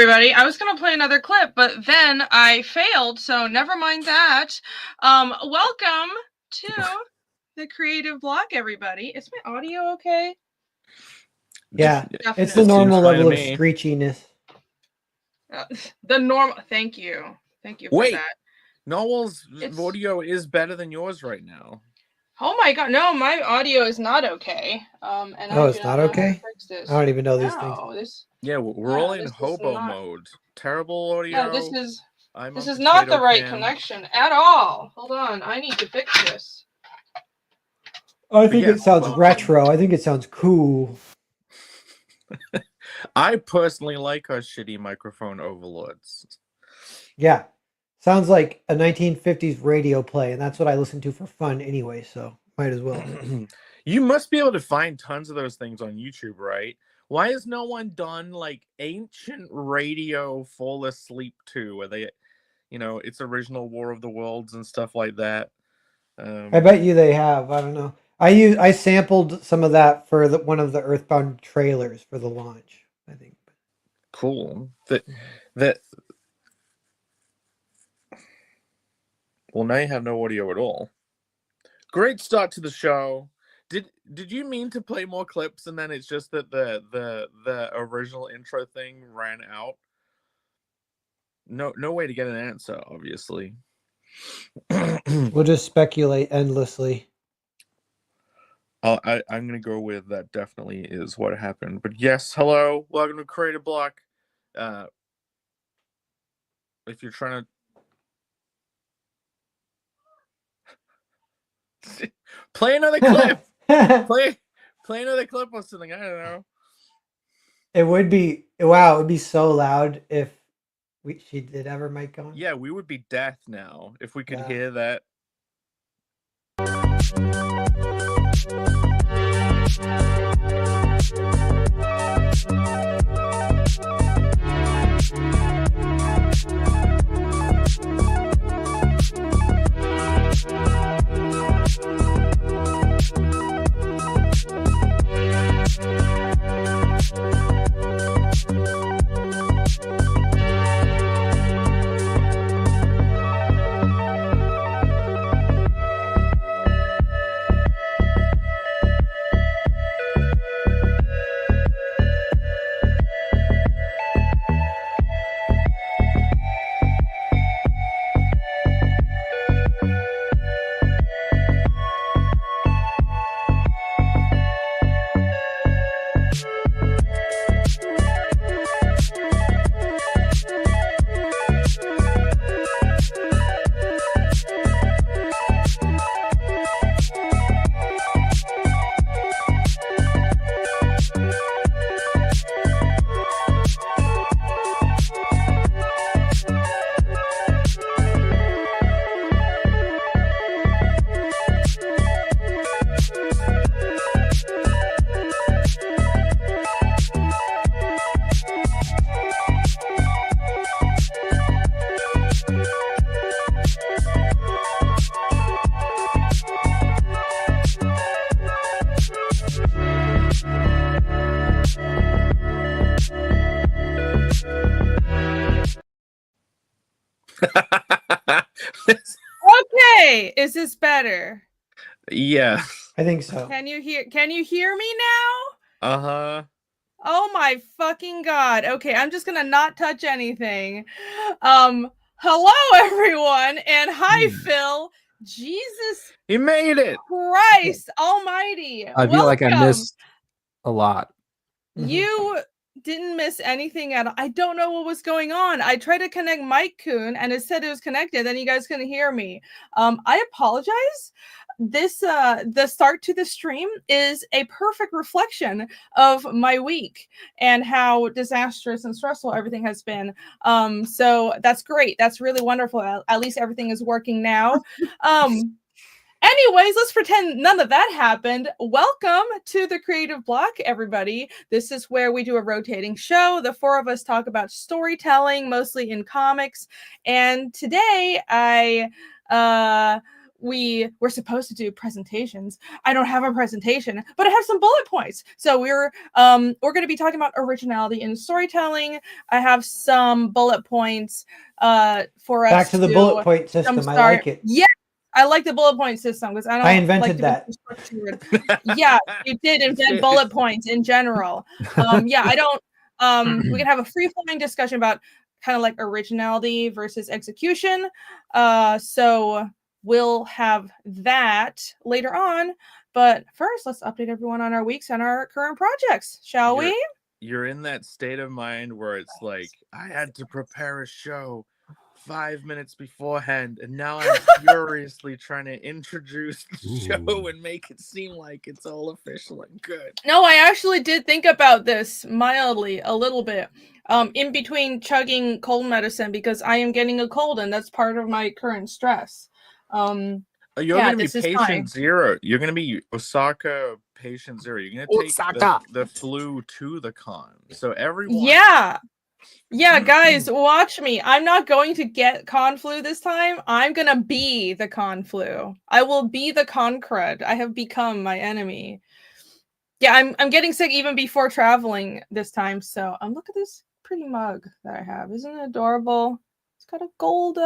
everybody. I was going to play another clip, but then I failed, so never mind that. Welcome to the Creative Block, everybody. Is my audio okay? Yeah, Definitely. it's the normal level of screechiness. The normal. Thank you. Thank you for that. Noel's audio is better than yours right now. Oh my god, no, my audio is not okay. And it's not okay? I don't even know these things. Yeah, we're all in hobo mode. Terrible audio. Yeah, this is not the right connection at all. Hold on, I need to fix this. I think it sounds retro. I think it sounds cool. I personally like our shitty microphone overlords. Yeah. Sounds like a 1950s radio play, and that's what I listen to for fun anyway, so might as well. You must be able to find tons of those things on YouTube, right? Why has no one done like ancient radio fall asleep to, where they, it's original War of the Worlds and stuff like that? I bet you they have. I don't know. I sampled some of that for one of the Earthbound trailers for the launch, I think. Cool. Well, now you have no audio at all. Great start to the show. Did you mean to play more clips and then it's just that the original intro thing ran out? No way to get an answer, obviously. We'll just speculate endlessly. I'm gonna go with that. Definitely is what happened. But yes, hello, welcome to Creative Block. If you're trying to play another clip, play another clip or something. I don't know. It would be it would be so loud if she did have her mic on. Yeah, we would be deaf now if we could hear that. Okay, is this better? Yeah, I think so. Can you hear me now? Uh-huh. Oh my fucking god. Okay, I'm just gonna not touch anything. Hello everyone, and hi Phill. Jesus, you made it. Christ almighty. I feel like I missed a lot. You didn't miss anything at all. I don't know what was going on. I tried to connect Mike Kuhn and it said it was connected, then you guys couldn't hear me. I apologize. This the start to the stream is a perfect reflection of my week and how disastrous and stressful everything has been. So that's great. That's really wonderful. At least everything is working now. Anyways, let's pretend none of that happened. Welcome to the Creative Block, everybody. This is where we do a rotating show. The four of us talk about storytelling, mostly in comics. And today we're supposed to do presentations. I don't have a presentation, but I have some bullet points. So we're going to be talking about originality in storytelling. I have some bullet points for us Back to the bullet point system. I like it. Yeah, I like the bullet point system because I invented like to be structured. Yeah, you did invent bullet points in general. Yeah, I don't. We can have a free-flowing discussion about kind of like originality versus execution. So we'll have that later on. But first, let's update everyone on our weeks and our current projects, shall we? You're in that state of mind where it's like, I had to prepare a show 5 minutes beforehand, and now I'm furiously trying to introduce the show and make it seem like it's all official and good. No, I actually did think about this mildly a little bit. In between chugging cold medicine because I am getting a cold and that's part of my current stress. You're going to be patient zero. You're going to be Osaka patient zero. You're going to take the flu to the con. So everyone. Yeah, guys, watch me. I'm not going to get con flu this time. I'm going to be the con flu. I will be the con crud. I have become my enemy. Yeah, I'm getting sick even before traveling this time. So look at this pretty mug that I have. Isn't it adorable? It's got a gold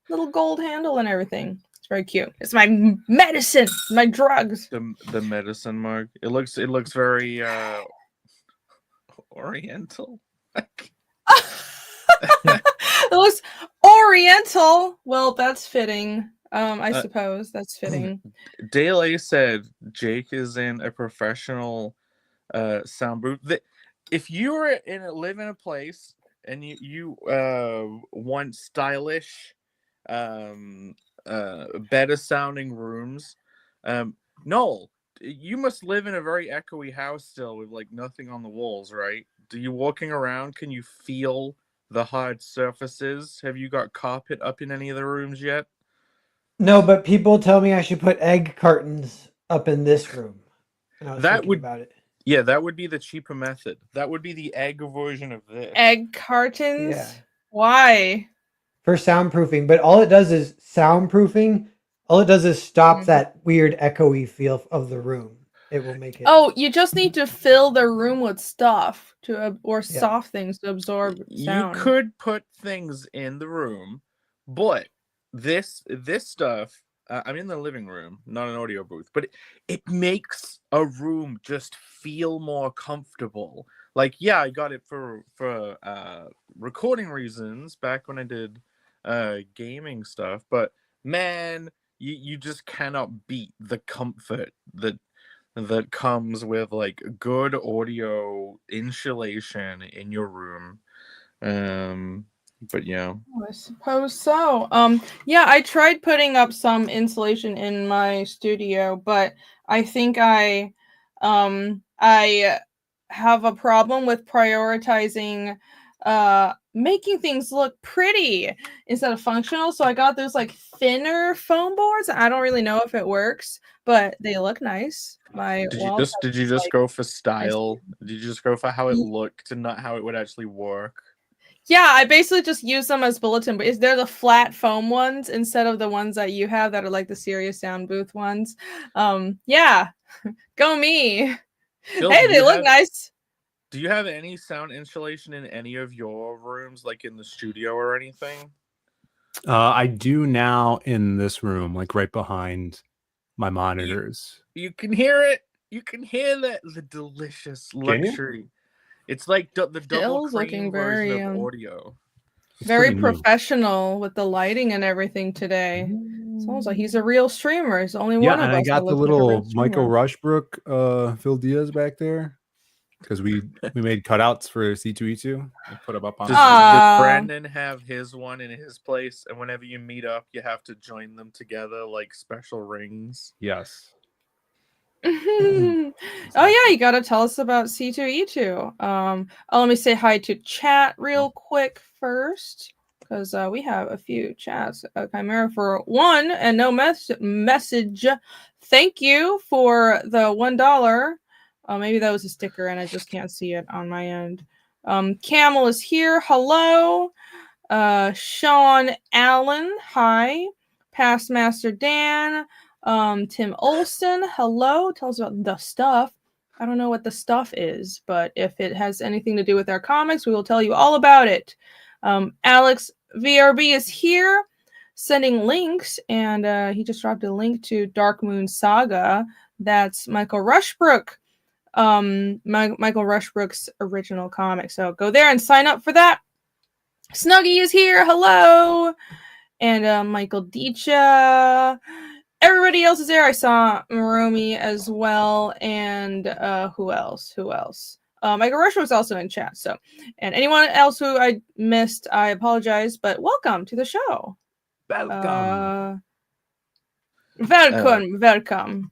little gold handle and everything. It's very cute. It's my medicine, my drugs. The medicine mug. It looks very oriental. It looks oriental. Well, that's fitting. I suppose that's fitting. Dale said Jake is in a professional sound booth. If you were live in a place and you want stylish, better sounding rooms, Noel, you must live in a very echoey house still with like nothing on the walls, right? Do you walking around? Can you feel the hard surfaces? Have you got carpet up in any of the rooms yet? No, but people tell me I should put egg cartons up in this room. And I was thinking about it. Yeah, that would be the cheaper method. That would be the egg version of this. Egg cartons? Yeah. Why? For soundproofing, but all it does is soundproofing. All it does is stop that weird echoey feel of the room. It will make it. Oh, you just need to fill the room with stuff or soft things to absorb sound. You could put things in the room, but this stuff, I'm in the living room, not an audio booth, but it makes a room just feel more comfortable. Like, yeah, I got it for recording reasons back when I did gaming stuff, but man, you just cannot beat the comfort that comes with like good audio insulation in your room. But yeah, I suppose so. Yeah, I tried putting up some insulation in my studio, but I think I have a problem with prioritizing making things look pretty instead of functional. So I got those like thinner foam boards. I don't really know if it works, but they look nice. Did you just go for style? Did you just go for how it looked and not how it would actually work? Yeah, I basically just use them as bulletin, but they're the flat foam ones instead of the ones that you have that are like the serious sound booth ones. Yeah, go me. Phill, hey, they look nice. Do you have any sound insulation in any of your rooms, like in the studio or anything? I do now in this room, like right behind my monitors. You can hear it. You can hear the delicious luxury. It's like the double cream version of audio. Very professional with the lighting and everything today. It's almost like he's a real streamer. He's only one of us. Yeah, and I got the little Michael Rushbrook, Phill Diaz back there because we made cutouts for C2E2 and put them up on. Does Brandon have his one in his place? And whenever you meet up, you have to join them together like special rings. Yes. Oh yeah, you gotta tell us about C2E2. Let me say hi to chat real quick first, because we have a few chats. Chimera for one and no message. Thank you for the $1. Maybe that was a sticker and I just can't see it on my end. Camel is here. Hello. Sean Allen. Hi. Past Master Dan, Tim Olson, hello. Tell us about the stuff. I don't know what the stuff is, but if it has anything to do with our comics, we will tell you all about it. Alex VRB is here sending links, and he just dropped a link to Dark Moon Saga. That's Michael Rushbrook. Michael Rushbrook's original comic. So go there and sign up for that. Snuggie is here. Hello. And Michael Dicha. Everybody else is there. I saw Maromi as well. And who else? Michael Rushbrook was also in chat. So, and anyone else who I missed, I apologize. But welcome to the show. Welcome. Welcome.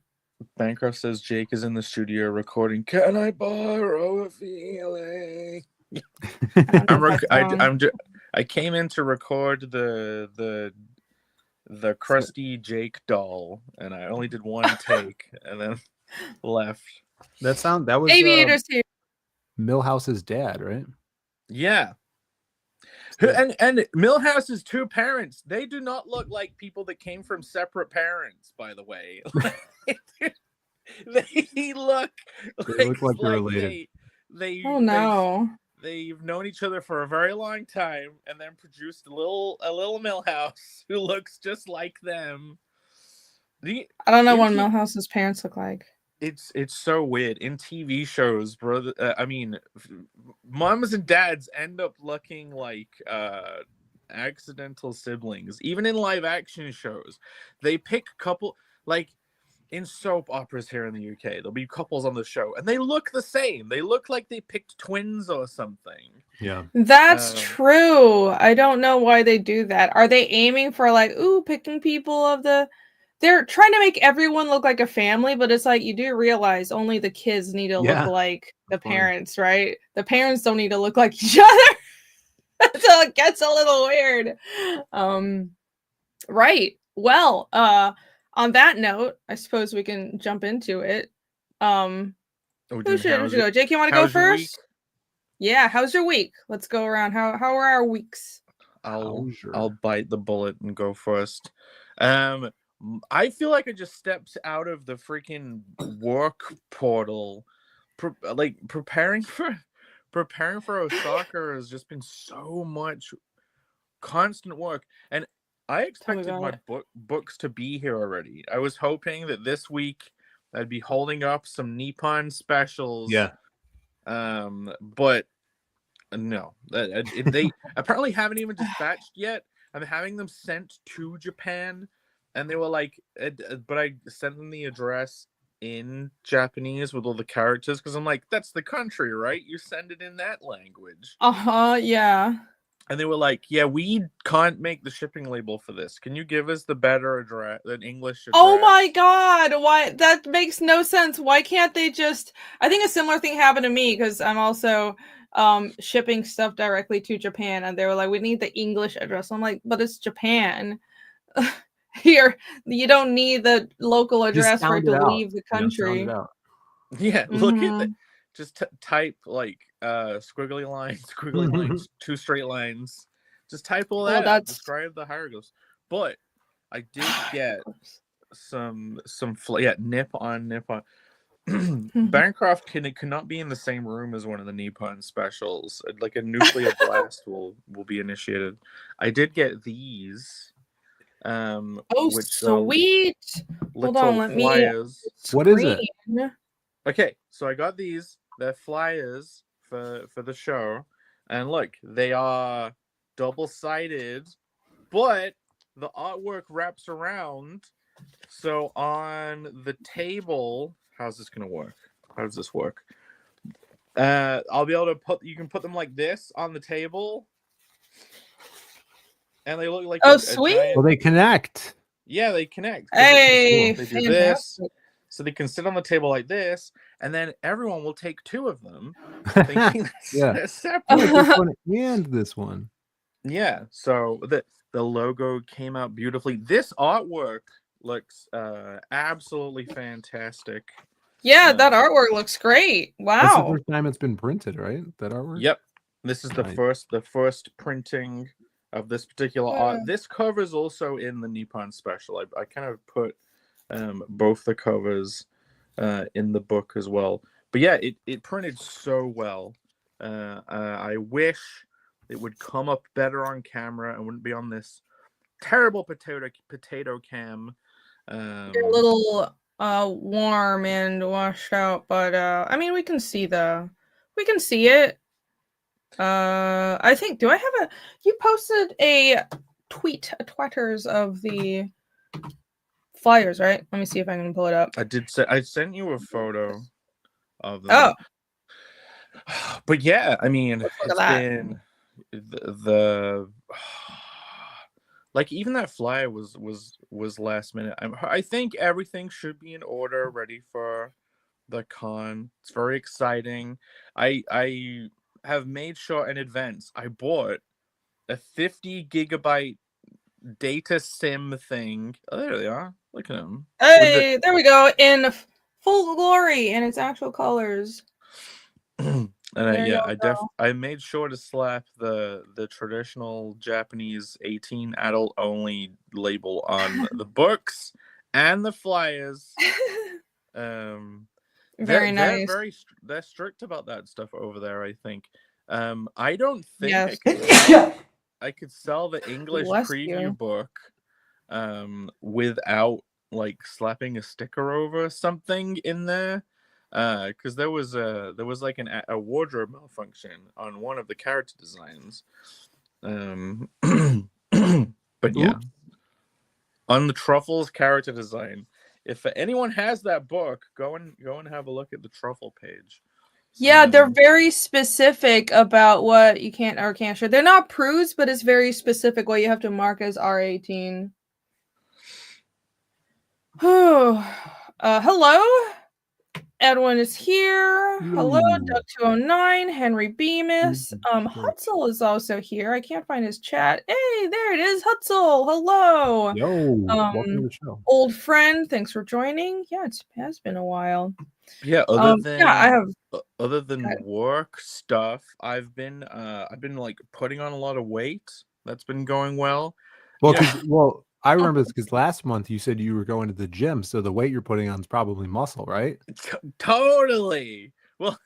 Bancroft says Jake is in the studio recording. Can I borrow a feeling? I came in to record the crusty Jake doll, and I only did one take, and then left. That was Aviators here. Millhouse's dad, right? Yeah. And Millhouse's two parents, they do not look like people that came from separate parents, by the way. They look like they're related. Oh no. They've known each other for a very long time, and then produced a little Millhouse who looks just like them. I don't know what Millhouse's parents look like. It's so weird in TV shows, brother. Moms and dads end up looking like accidental siblings. Even in live action shows, they pick couple like. In soap operas here in the UK, there'll be couples on the show, and they look the same. They look like they picked twins or something. Yeah, that's true. I don't know why they do that. Are they aiming for picking people of the? They're trying to make everyone look like a family, but it's like you do realize only the kids need to look like the parents, right? The parents don't need to look like each other. So it gets a little weird. Right. Well, on that note, I suppose we can jump into it. Who should go? Jake, you want to go first? Yeah, how's your week? Let's go around. How are our weeks? I'll bite the bullet and go first. I feel like I just stepped out of the freaking work portal. Preparing for Osaka has just been so much constant work, and I expected my books to be here already. I was hoping that this week I'd be holding up some Nippon specials. Yeah. But no, they apparently haven't even dispatched yet. I'm having them sent to Japan, and they were like, but I sent them the address in Japanese with all the characters because I'm like, that's the country, right? You send it in that language. Yeah. And they were like, yeah, we can't make the shipping label for this. Can you give us the better address, an English address? Oh my God. Why? That makes no sense. Why can't they just... I think a similar thing happened to me because I'm also shipping stuff directly to Japan. And they were like, we need the English address. I'm like, but it's Japan. Here, you don't need the local address for it to leave the country. Yeah, look at that. Just type squiggly lines, two straight lines. Just type all that out. Describe the hieroglyphs. But I did get some Nippon. Bancroft cannot be in the same room as one of the Nippon specials. Like a nuclear blast will be initiated. I did get these. Which sweet. Hold on, let flyers. me. What is it? Okay, so I got these. They're flyers for the show, and look, they are double-sided, but the artwork wraps around. So on the table, how's this gonna work? How does this work? I'll be able to you can put them like this on the table, and they look like sweet. Well, they connect. Yeah, they connect. Hey, they do this. So they can sit on the table like this, and then everyone will take two of them, thinking they're separate. This one and this one. Yeah. So the logo came out beautifully. This artwork looks absolutely fantastic. Yeah, that artwork looks great. Wow. That's the first time it's been printed, right? That artwork. Yep. This is the first printing of this particular art. This cover is also in the Nippon special. I kind of put both the covers in the book as well. But yeah, it printed so well. I wish it would come up better on camera and wouldn't be on this terrible potato cam. A little warm and washed out, but I mean, we can see it. I think, do I have you posted a twitters of the flyers, right? Let me see if I can pull it up. I sent you a photo of them. Oh. But yeah, I mean, it's been the like, even that flyer was last minute. I think everything should be in order, ready for the con. It's very exciting. I have made sure in advance. I bought a 50 gigabyte data sim thing. Oh, there they are. Look at them. Hey, there we go, in full glory in its actual colors. And I made sure to slap the traditional Japanese 18 adult only label on the books and the flyers. Very nice. They're strict about that stuff over there, I think. I don't think I could sell the English preview book without like slapping a sticker over something in there. Because there was like a wardrobe malfunction on one of the character designs. But yeah, on the Truffles character design, if anyone has that book, go and have a look at the Truffle page. Yeah, they're very specific about what you can or can't share. They're not prudes, but it's very specific what you have to mark as R18. Hello. Edwin is here. Hello, Duck209, Henry Bemis. Hutzel is also here. I can't find his chat. Hey, there it is. Hutzel. Hello. Yo, welcome to the show. Old friend, thanks for joining. Yeah, it has been a while. Yeah, other than work stuff, I've been like putting on a lot of weight. That's been going well. Well, I remember this because last month you said you were going to the gym, so the weight you're putting on is probably muscle, right? Totally. Well,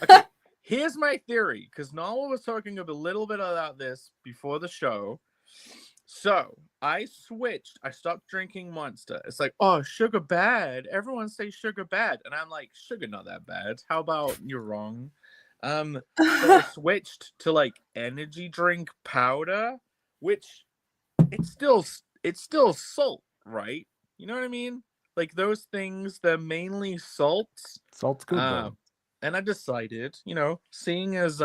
okay, here's my theory, because Nala was talking a little bit about this before the show. So I switched. I stopped drinking Monster. It's like, oh, sugar bad. Everyone says sugar bad, and I'm like, sugar not that bad. How about you're wrong? So I switched to like energy drink powder, which it's still salt, right? You know what I mean? Like those things, they're mainly salts. Salt's good though. And I decided, seeing as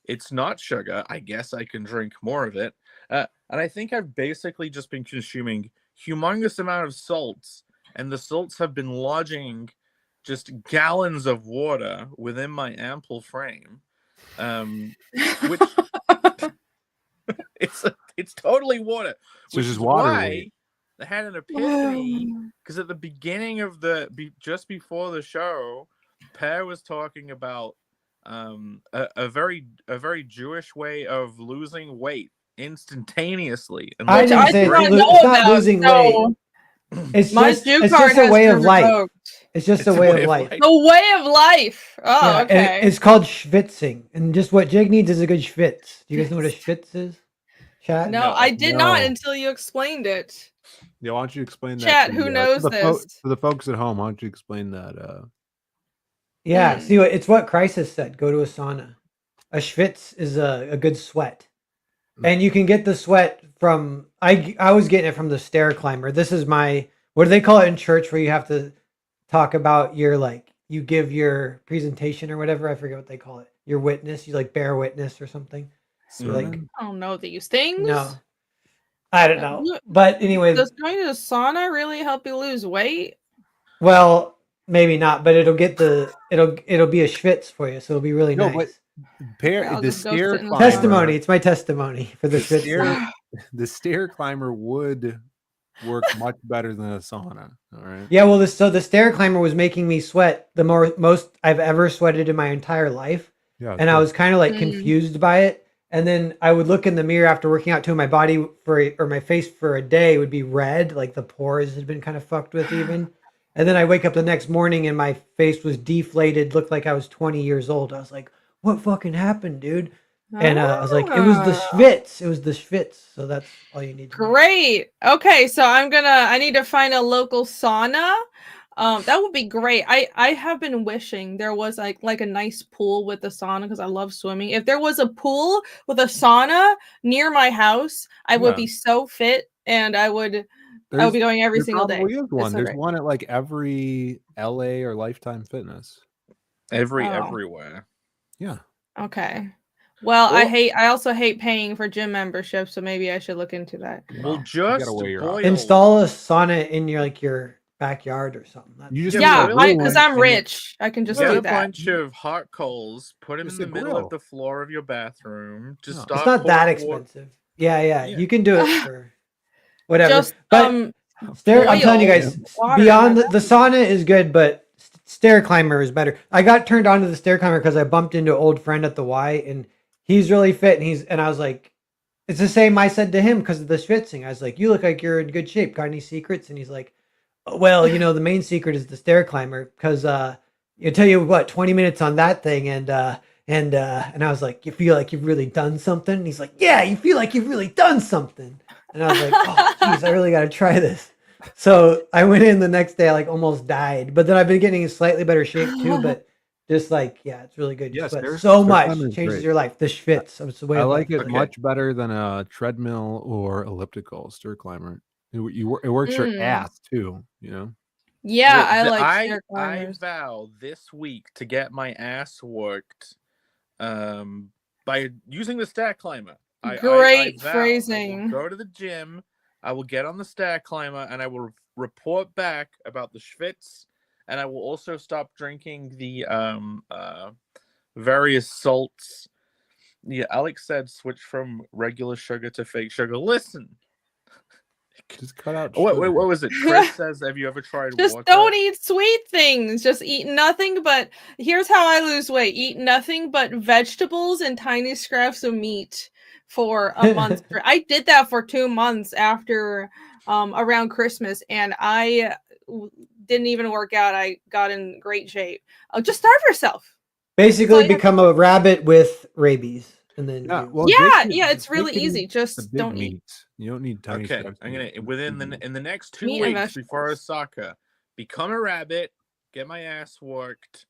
it's not sugar, I guess I can drink more of it. And I think I've basically just been consuming humongous amount of salts, and the salts have been lodging just gallons of water within my ample frame. Which it's totally water. So Which just is water. Why I had an epiphany, because at the beginning of just before the show, Per was talking about a very Jewish way of losing weight instantaneously. And I didn't say it's not losing weight. It's just a way of life. It's just a way of life. The way of life. Oh, okay. It's called schwitzing, and just what Jig needs is a good schwitz. Do you guys know what a schwitz is? Chat? No, I did not until you explained it. Yeah, why don't you explain that? Chat, who knows this? For the folks at home, why don't you explain that? Yeah, see, it's what Crisis said. Go to a sauna. A schwitz is a good sweat. And you can get the sweat from, I was getting it from the stair climber. This is what do they call it in church where you have to talk about you give your presentation or whatever. I forget what they call it. Your witness, you bear witness or something. So I don't know these things. No, I don't know. But anyway. Does going to the sauna really help you lose weight? Well, maybe not, but it'll be a schwitz for you. So it'll be really nice. The stair climber, testimony. It's my testimony for the schwitz. The stair climber would work much better than a sauna. All right. Yeah, well, the stair climber was making me sweat the most I've ever sweated in my entire life, and I was kind of confused by it. And then I would look in the mirror after working out too. My body or my face for a day would be red, like the pores had been kind of fucked with even. And then I wake up the next morning and my face was deflated, looked like I was 20 years old. I was like, what fucking happened, dude? And I was like, it was the Ah. schwitz. It was the schwitz. So that's all you need to know. Great. Okay, so I need to find a local sauna. That would be great. I have been wishing there was like a nice pool with a sauna because I love swimming. If there was a pool with a sauna near my house, I would Yeah. be so fit and I would be going every There single day. probably is It's one. so There's great. one at like every LA or Lifetime Fitness. Oh. Everywhere. Yeah. Okay. Well, Well- I also hate paying for gym membership, so maybe I should look into that. Well, You just gotta weigh your boil. Install a sauna in your backyard or something. You just Yeah, boil because one I'm and rich. I can just Get do a that. bunch of hot coals, put them in Just the a middle grill. of the floor of your bathroom. Just No. start It's not that pouring water. expensive. Yeah, Yeah. you can do it for whatever. Just but I'm telling you boil guys, water beyond in the sauna is good, but stair climber is better. I got turned on to the stair climber because I bumped into an old friend at the Y, and he's really fit, and I was like, it's the same I said to him because of the schwitzing. I was like, you look like you're in good shape. Got any secrets? And he's like, well, the main secret is the stair climber because you tell you what, 20 minutes on that thing, and I was like, you feel like you've really done something? And he's like, yeah, you feel like you've really done something. And I was like, oh, geez, I really got to try this. So I went in the next day, I like almost died, but then I've been getting in slightly better shape too. But just like, yeah, it's really good. Yes, Sweat stair so much climber is changes great. your life. The schwitz. It's the way I of like life. it Okay. much better than a treadmill or elliptical stair climber. It works your Mm. ass too, you know? Yeah, Well, I the- like stair I climbers. vow this week to get my ass worked by using the stair climber. Great vow I phrasing. will go to the gym, I will get on the stair climber, and I will report back about the schwitz, and I will also stop drinking the various salts. Yeah, Alex said switch from regular sugar to fake sugar. Listen. Just cut out What sugar. was it? Chris says, have you ever tried Just water? don't eat sweet things. Just eat nothing but. Here's how I lose weight: eat nothing but vegetables and tiny scraps of meat for a month. I did that for 2 months after around Christmas, and I didn't even work out. I got in great shape. Just starve yourself. Basically, you have become a rabbit with rabies, and then Yeah, you- well, Yeah, it's really can easy. eat the just big don't eat. meat. You don't need tiny Okay, scraps. I'm gonna in the next 2 Meat and weeks before vegetables. Osaka, become a rabbit, get my ass worked,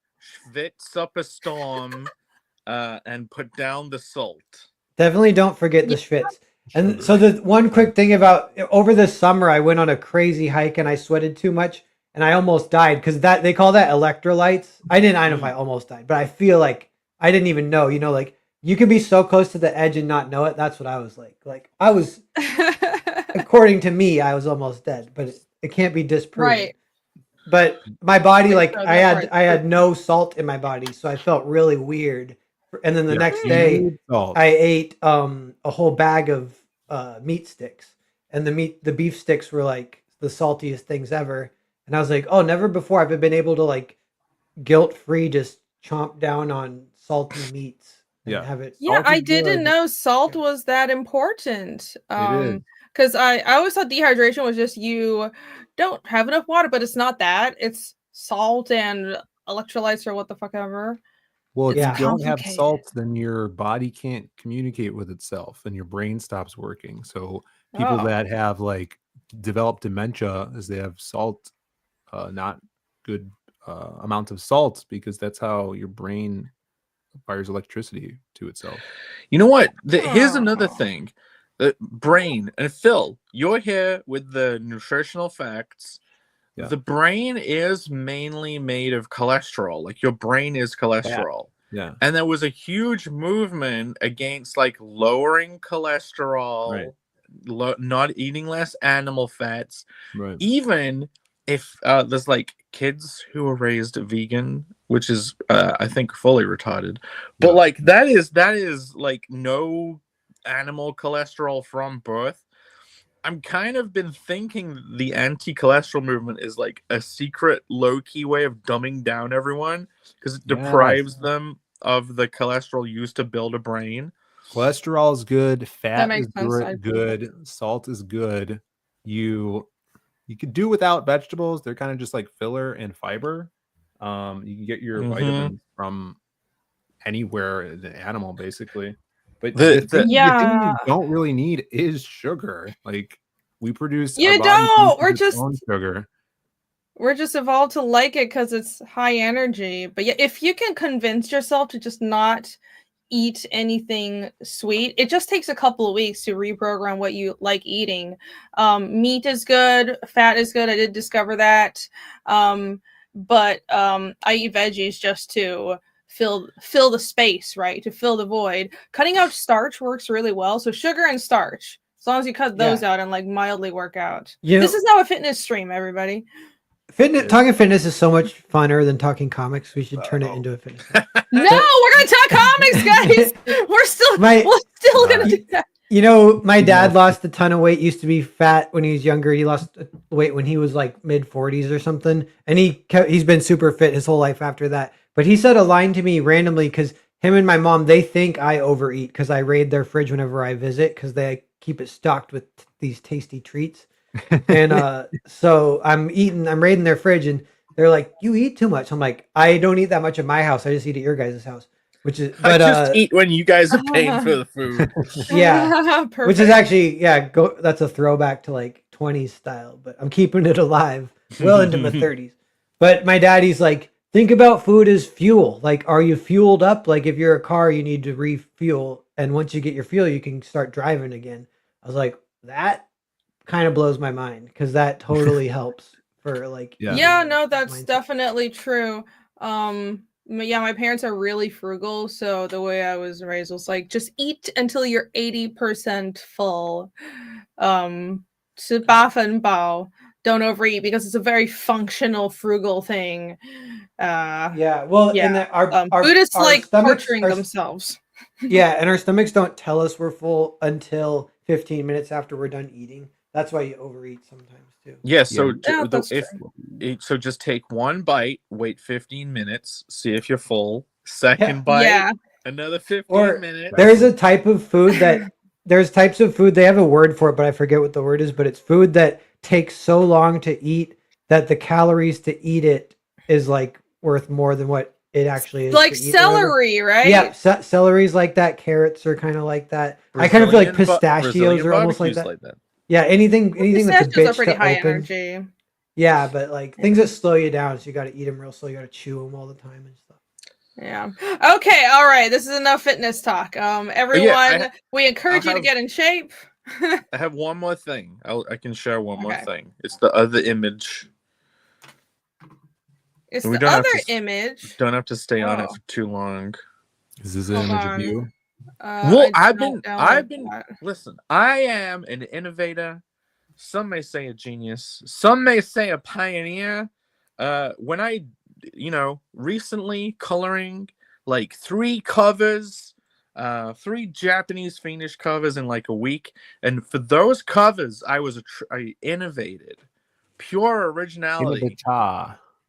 schwitz up a storm, and put down the salt. definitely don't forget the schwitz. And so the one quick thing about over the summer, I went on a crazy hike and I sweated too much and I almost died because that they call that electrolytes. I don't know if I almost died, but I feel like I didn't even know. Like you can be so close to the edge and not know it. That's what I was like. Like I was, according to me, I was almost dead, but it can't be disproven. Right. But my body, like So I that had no salt in my body, so I felt really weird. And then the next you day, need salt. I ate a whole bag of meat sticks, and the beef sticks were like the saltiest things ever. And I was like, oh, never before have I been able to like guilt free just chomp down on salty meats and Yeah. have it. Yeah, Salt I is didn't good. know salt Yeah. was that important. is. Because I always thought dehydration was just you don't have enough water, but it's not that. It's salt and electrolytes or what the fuck ever. Well, if Yeah. you don't have complicated. salt, then your body can't communicate with itself and your brain stops working. So people Oh. that have like developed dementia is they have salt, not good amounts of salt because that's how your brain fires electricity to itself. You know what? Here's another Oh. thing. The brain, and Phill, you're here with the nutritional facts. Yeah. The brain is mainly made of cholesterol. Like your brain is cholesterol. Yeah. And there was a huge movement against like lowering cholesterol, not eating less animal fats. Right. Even if there's like kids who are raised vegan, which is I think fully retarded, but Yeah. like that is like no animal cholesterol from birth. I'm kind of been thinking the anti-cholesterol movement is like a secret low-key way of dumbing down everyone because it deprives them of the cholesterol used to build a brain. Cholesterol is good. Fat makes is sense. I good. Salt is good. You could do without vegetables. They're kind of just like filler and fiber. You can get your vitamins from anywhere, the animal basically. But the thing Yeah. you don't really need is sugar. Like we produce, our You body don't. produces its own sugar. We're just evolved to like it because it's high energy. But yeah, if you can convince yourself to just not eat anything sweet, it just takes a couple of weeks to reprogram what you like eating. Meat is good, fat is good. I did discover that. But I eat veggies just to fill the space, right? To fill the void. Cutting out starch works really well. So sugar and starch, as long as you cut those out and like mildly work out. This is now a fitness stream, everybody. Talking fitness is so much funner than talking comics. We should turn it into a fitness. No, we're gonna talk comics, guys. We're still gonna do that. You know, my dad lost a ton of weight. Used to be fat when he was younger. He lost weight when he was like mid-40s or something, and he's been super fit his whole life after that. But he said a line to me randomly because him and my mom, they think I overeat because I raid their fridge whenever I visit because they keep it stocked with these tasty treats. And so I'm raiding their fridge, and they're like, "You eat too much." I'm like, "I don't eat that much at my house. I just eat at your guys' house." Which is, I just eat when you guys are paying for the food. Yeah, which is actually that's a throwback to like 20s style, but I'm keeping it alive well into my 30s. But my daddy's like, think about food as fuel. Like, are you fueled up? Like, if you're a car, you need to refuel, and once you get your fuel, you can start driving again. I was like, that kind of blows my mind because that totally helps for like. Yeah, no, that's definitely true. Yeah, my parents are really frugal, so the way I was raised was like, just eat until you're 80% full. 吃八分饱, don't overeat because it's a very functional, frugal thing. And our Buddhists our like stomachs, torturing themselves. Yeah, and our stomachs don't tell us we're full until 15 minutes after we're done eating. That's why you overeat sometimes too. Yeah, so so just take one bite, wait 15 minutes, see if you're full. Second bite, another 15 minutes. There's a type of food that there's types of food, they have a word for it, but I forget what the word is, but it's food that takes so long to eat that the calories to eat it is like worth more than what it actually is. Like celery, right? Yeah, celery's like that. Carrots are kind of like that. I kind of feel like pistachios are almost like that. Yeah, anything that's a bitch are pretty to high open. energy. Yeah, but like things that slow you down, so you got to eat them real slow. You got to chew them all the time and stuff. Yeah. Okay. All right. This is enough fitness talk. Everyone, we encourage you to get in shape. I have one more thing. I can share one more thing. It's the other image. It's the other image. Don't have to stay on it for too long. Is this an image of you? Well, I've been listen, I am an innovator. Some may say a genius. Some may say a pioneer. When I, recently coloring like 3 covers, 3 Japanese Fiendish covers in like a week. And for those covers, I innovated. Pure originality.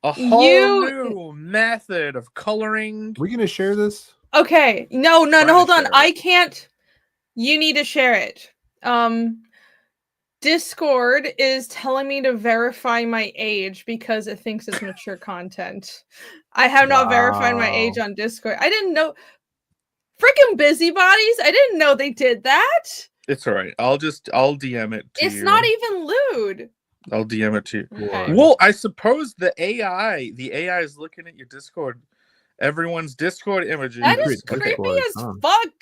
A whole new method of coloring. We're going to share this? Okay. No, hold on. I can't. You need to share it. Discord is telling me to verify my age because it thinks it's mature content. I have not verified my age on Discord. I didn't know. Freaking busybodies. I didn't know they did that. It's all right. I'll DM it to you. It's not even lewd. I'll DM it to you. Okay. Well, I suppose the AI is looking at your Discord, everyone's Discord images. That is creepy as fuck.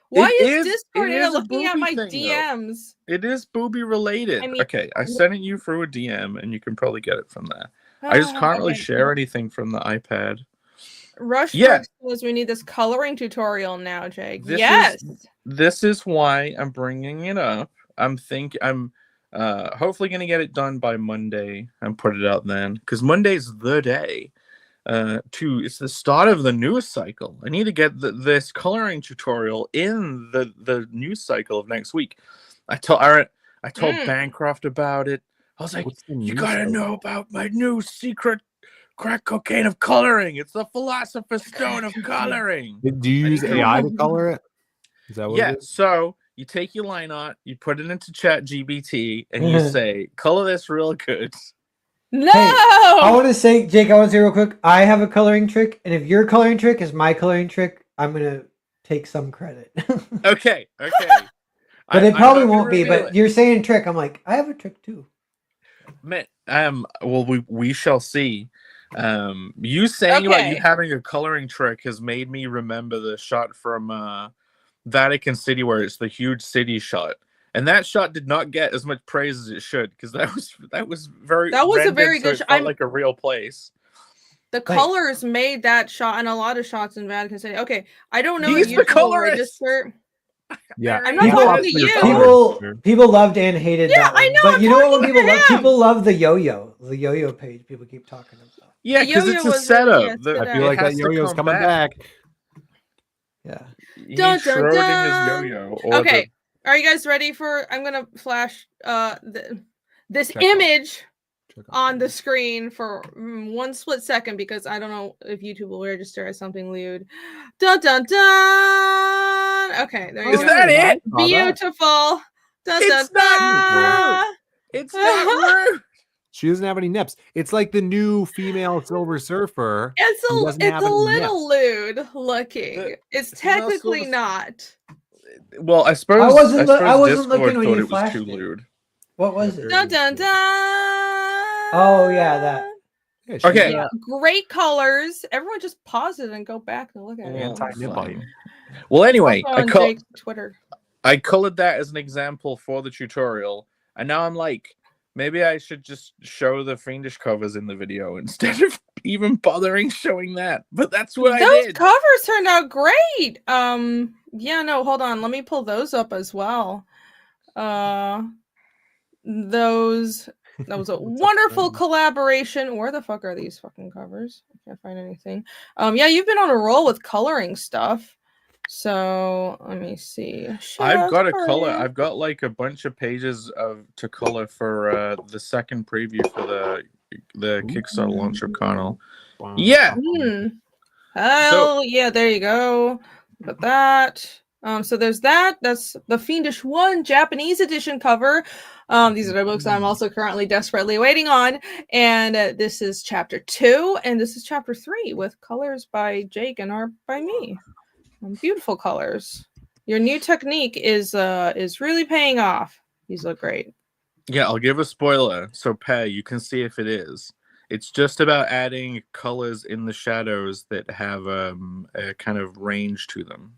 Why is Discord looking at my DMs? Though. It is booby related. Okay, I sent it you through a DM, and you can probably get it from there. I just can't really share anything from the iPad. Rushbrook says we need this coloring tutorial now, Jake. This is why I'm bringing it up. I'm hopefully going to get it done by Monday and put it out then, because Monday's the day. It's the start of the news cycle. I need to get this coloring tutorial in the news cycle of next week. I told Bancroft about it. I was like, you gotta know about my new secret crack cocaine of coloring. It's the philosopher's stone of coloring. Do you use AI to color it? Is that what Yeah, it is? so you take your line art, you put it into Chat GBT, and you say, color this real good. No. I want to say, Jake, I want to say real quick, I have a coloring trick, and if your coloring trick is my coloring trick, I'm going to take some credit. Okay. But it I'm probably not gonna won't be, reveal but it. you're saying trick. I'm like, I have a trick too. Man, well, we shall see. You saying about you Okay. having a coloring trick has made me remember the shot from Vatican City where it's the huge city shot. And that shot did not get as much praise as it should, because that was very That was a rendered, very so good it shot. felt like a real place. The Thanks. colors made that shot and a lot of shots in Vatican City. Okay, I don't know He's if the YouTube will colorist! register. Yeah. I'm not People- talking to you. People loved and hated Yeah, that one. I know, But I'm you know what? talking When people to love, him. people love the yo-yo page. People keep talking about. Yeah, The because yo-yo it's a was really- setup. yeah, it's good I feel like that yo-yo's coming back. Yeah. He's Dun, dun, Schrodinger's dun. yo-yo. Or Okay, are you guys ready for? I'm gonna flash this Check image Check out on the the- screen for 1 split second, because I don't know if YouTube will register as something lewd. Dun dun dun. Okay, there you Is go. that it? Saw that. Beautiful. Dun, It's dun, not dun. rude. It's not rude. She doesn't have any nips. It's like the new female Silver Surfer. It's He doesn't a have any little lewd looking. It's female technically Silver- not. Well, I suppose I wasn't Discord looking when thought you it was flashed too it. lewd. What was it? Dun dun dun. Oh yeah, that. Yeah, she's, Okay. Yeah, great colors. Everyone just pause it and go back and look at it. Anti-nipite. Well, anyway, Also on Jake's Twitter. I colored that as an example for the tutorial, and now I'm like, maybe I should just show the fiendish covers in the video instead of even bothering showing that. But that's what I Those did. covers turned out great. Yeah, no, hold on. Let me pull those up as well. Those that was a wonderful collaboration. Where the fuck are these fucking covers? I can't find anything. Yeah, you've been on a roll with coloring stuff. So let me see. I've got a color. I've got like a bunch of pages to color for the second preview for the Kickstarter launch of Connell. Yeah. Hell yeah, there you go. Look at that. So there's that. That's the Fiendish 1 Japanese edition cover. These are the books I'm also currently desperately waiting on. And this is chapter 2, and this is chapter 3 with colors by Jake and art by me. Beautiful colors. Your new technique is really paying off. These look great. Yeah, I'll give a spoiler. So, Pei, you can see if it is. It's just about adding colors in the shadows that have a kind of range to them.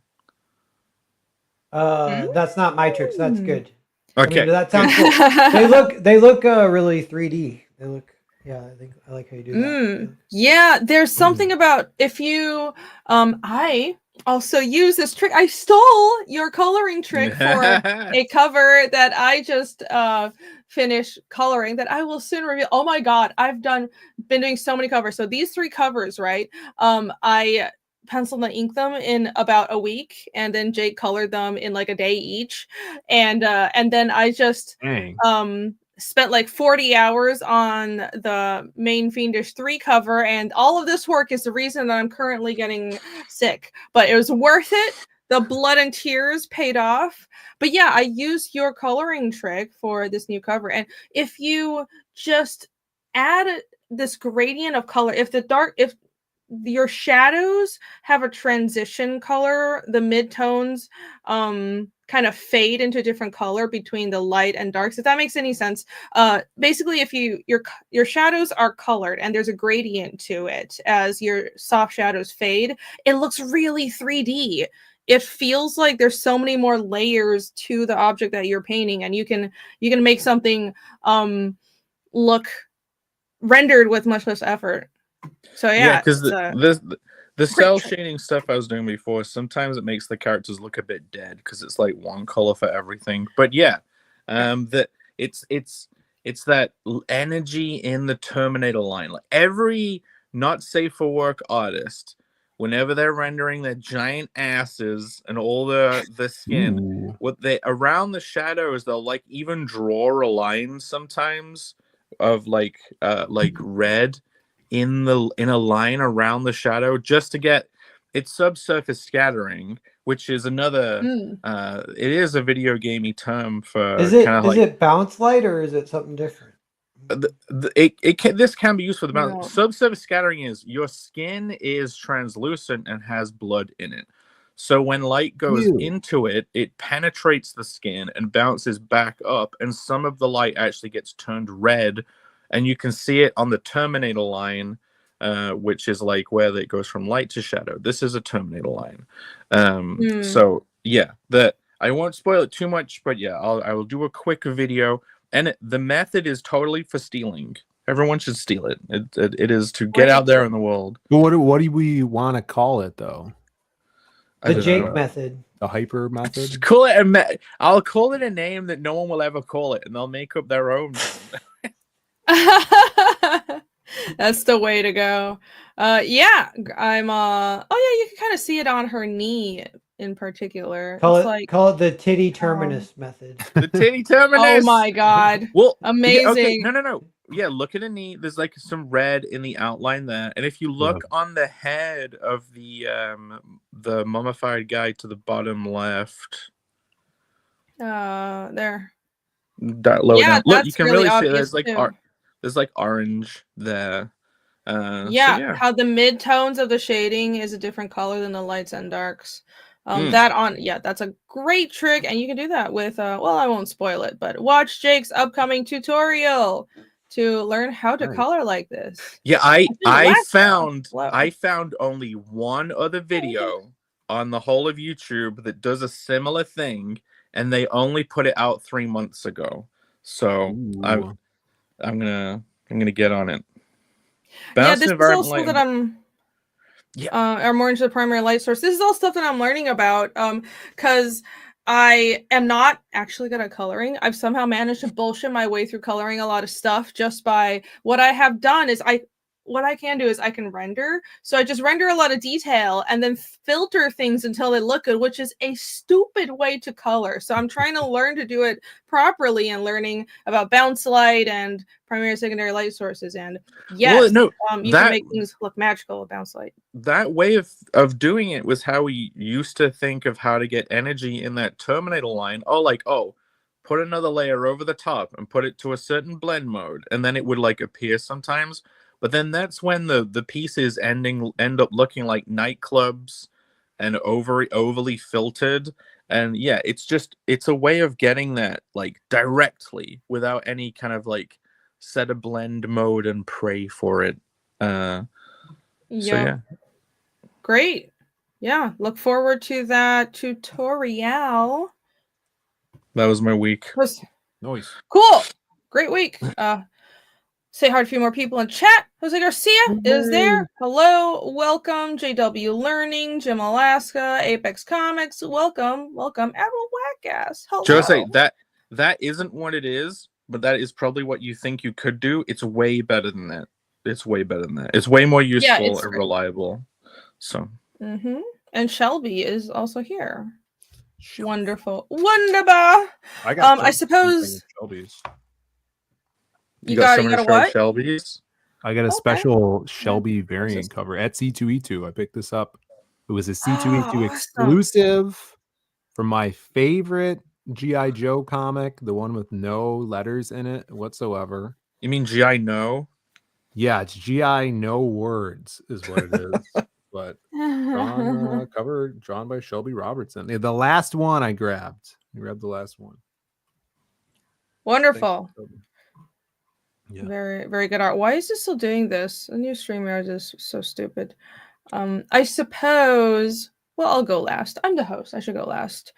That's not my tricks. That's good. Okay, I mean, that sounds cool. They look really 3D. They look, yeah. I like how you do that. Yeah, there's something about if you I also use this trick. I stole your coloring trick for a cover that I just finished coloring that I will soon reveal. Oh my god, I've been doing so many covers. So these 3 covers, right? I penciled and inked them in about a week, and then Jake colored them in like a day each, and then I just spent like 40 hours on the main Fiendish 3 cover, and all of this work is the reason that I'm currently getting sick, but it was worth it. The blood and tears paid off. But yeah, I used your coloring trick for this new cover, and if you just add this gradient of color, if your shadows have a transition color, the midtones kind of fade into a different color between the light and darks, if that makes any sense. Basically, if your shadows are colored and there's a gradient to it as your soft shadows fade, it looks really 3D. It feels like there's so many more layers to the object that you're painting, and you can make something look rendered with much less effort. So yeah, because the cell trick. shading stuff I was doing before, sometimes it makes the characters look a bit dead because it's like one color for everything. But yeah, that it's that energy in the Terminator line. Like every not safe for work artist, whenever they're rendering their giant asses and all the skin, what they around the shadows, they'll like even draw a line sometimes of like red in a line around the shadow just to get it's subsurface scattering, which is another. Mm. It is a video gamey term for Is it kind of is like it bounce light or is it something different? this can be used for the balance. No. Subsurface scattering is your skin is translucent and has blood in it. So when light goes Ew. into it, it penetrates the skin and bounces back up, and some of the light actually gets turned red, and you can see it on the terminator line, which is like where it goes from light to shadow. This is a terminator line. So yeah, I won't spoil it too much, but yeah, I will do a quick video, and the method is totally for stealing. Everyone should steal it. It is to get out there in the world. But what do we want to call it though? The Jake method. The hyper method. Call it I'll call it a name that no one will ever call it, and they'll make up their own. That's the way to go. Yeah, I'm oh yeah, you can kind of see it on her knee in particular. Call it the titty terminus method. The titty terminus. Oh my god. Well, amazing. Yeah, okay, no. Yeah, look at a knee. There's like some red in the outline there, and if you look on the head of the mummified guy to the bottom left, there. That low down. Look, you can really see there's like there's like orange there. Yeah, how the midtones of the shading is a different color than the lights and darks. That's a great trick, and you can do that with well, I won't spoil it, but watch Jake's upcoming tutorial to learn how to color like this. Yeah, I found only one other video on the whole of YouTube that does a similar thing, and they only put it out 3 months ago. So I'm gonna get on it. Yeah, this is also that I'm are more into the primary light source. This is all stuff that I'm learning about because I am not actually good at coloring. I've somehow managed to bullshit my way through coloring a lot of stuff just by what I have done is what I can do is I can render. So I just render a lot of detail and then filter things until they look good, which is a stupid way to color. So I'm trying to learn to do it properly and learning about bounce light and primary and secondary light sources. And yes, you can make things look magical with bounce light. That way of doing it was how we used to think of how to get energy in that terminator line. Put another layer over the top and put it to a certain blend mode, and then it would like appear sometimes. But then that's when the pieces end up looking like nightclubs and overly filtered. And yeah, it's a way of getting that like directly without any kind of like set a blend mode and pray for it. So yeah. Great. Yeah. Look forward to that tutorial. That was my week. Nice. Cool. Great week. Say hi to a few more people in chat. Jose Garcia is there. Hello, welcome. JW Learning, Jim Alaska, Apex Comics. Welcome. Admiral Wackass. Hello. Jose, that isn't what it is, but that is probably what you think you could do. It's way better than that. It's way more useful and reliable. So. And Shelby is also here. Wonderful. Wonderful. I suppose. Shelby's. You got a what? Shelby's? I got a special Shelby variant cover at C2E2. I picked this up. It was a C2E2 exclusive from my favorite G.I. Joe comic, the one with no letters in it whatsoever. You mean G.I. No? Yeah, it's G.I. No words is what it is. But cover drawn by Shelby Robertson. The last one I grabbed. I grabbed the last one. Wonderful. Yeah. Very, very good art. Why is this still doing this? The new StreamYard is so stupid. I suppose. Well, I'll go last. I'm the host. I should go last.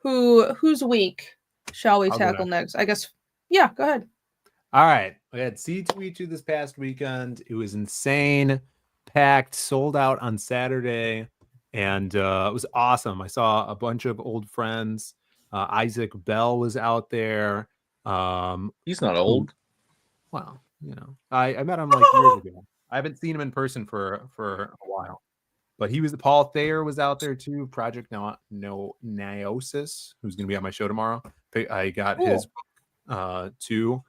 Whose week shall we tackle next? I guess. Yeah, go ahead. All right. We had C2E2 this past weekend. It was insane, packed, sold out on Saturday, and it was awesome. I saw a bunch of old friends. Isaac Bell was out there. He's not old. Well, I met him like years ago. I haven't seen him in person for a while, but Paul Thayer was out there too. Project Neosis, who's going to be on my show tomorrow. I got his book too.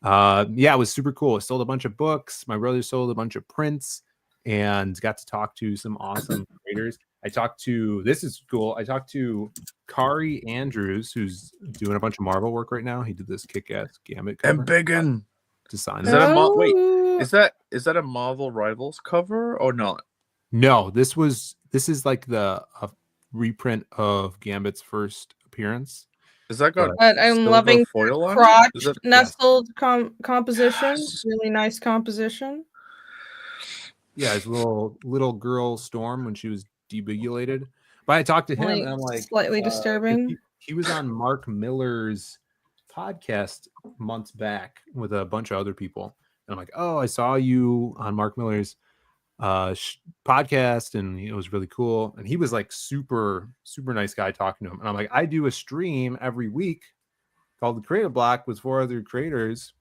It was super cool. I sold a bunch of books. My brother sold a bunch of prints and got to talk to some awesome creators. I talked to, this is cool. I talked to Kari Andrews, who's doing a bunch of Marvel work right now. He did this kick-ass Gambit cover. Embiggen. To sign Is it. that a wait? Oh. Is that a Marvel Rivals cover or not? No, this is like the reprint of Gambit's first appearance. Is that got But I'm silver loving foil on it? crotch Is that nestled composition. Yes. Really nice composition. Yeah, his little girl Storm when she was debugulated. But I talked to him Only and I'm like, slightly 'cause disturbing. He was on Mark Miller's podcast months back with a bunch of other people. And I'm like, oh, I saw you on Mark Miller's podcast, and it was really cool. And he was like super nice guy talking to him. And I'm like, I do a stream every week called The Creative Block with 4 other creators.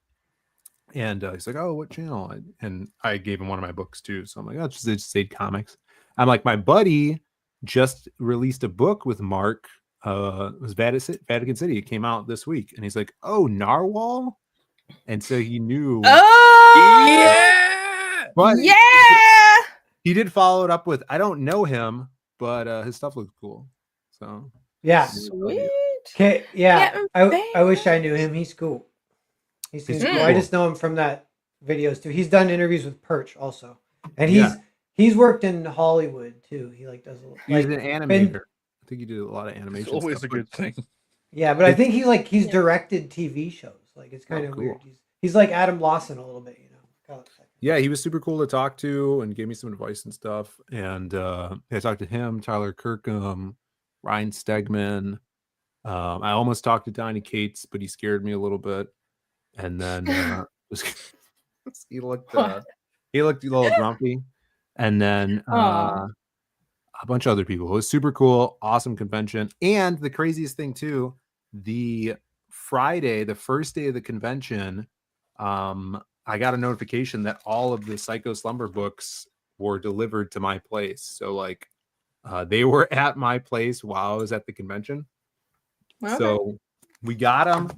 And he's like, oh, what channel? And I gave him one of my books too. So I'm like, oh, it's just Sade Comics. I'm like, my buddy just released a book with Mark. It was Vatican City. It came out this week. And he's like, oh, Narwhal? And so he knew. Oh yeah, But yeah. he did follow it up with, I don't know him, but his stuff looks cool. So Yeah. Sweet. Okay. Yeah. Getting I wish I knew him. He's cool. He seems He's cool. cool. I just know him from that videos too. He's done interviews with Perch also, and he's worked in Hollywood too. He like does he's like an animator. I think he did a lot of animation. it's always stuff, a good thing. yeah, but I think he's directed TV shows. Like it's kind of cool. weird. He's like Adam Lawson a little bit, you know. Yeah, he was super cool to talk to and gave me some advice and stuff. And I talked to him, Tyler Kirkham, Ryan Stegman. I almost talked to Tiny Cates, but he scared me a little bit. And then he looked a little grumpy. And then a bunch of other people. It was super cool, awesome convention. And the craziest thing too, the Friday, the first day of the convention, I got a notification that all of the Psycho Slumber books were delivered to my place. So like they were at my place while I was at the convention. Okay. So we got them.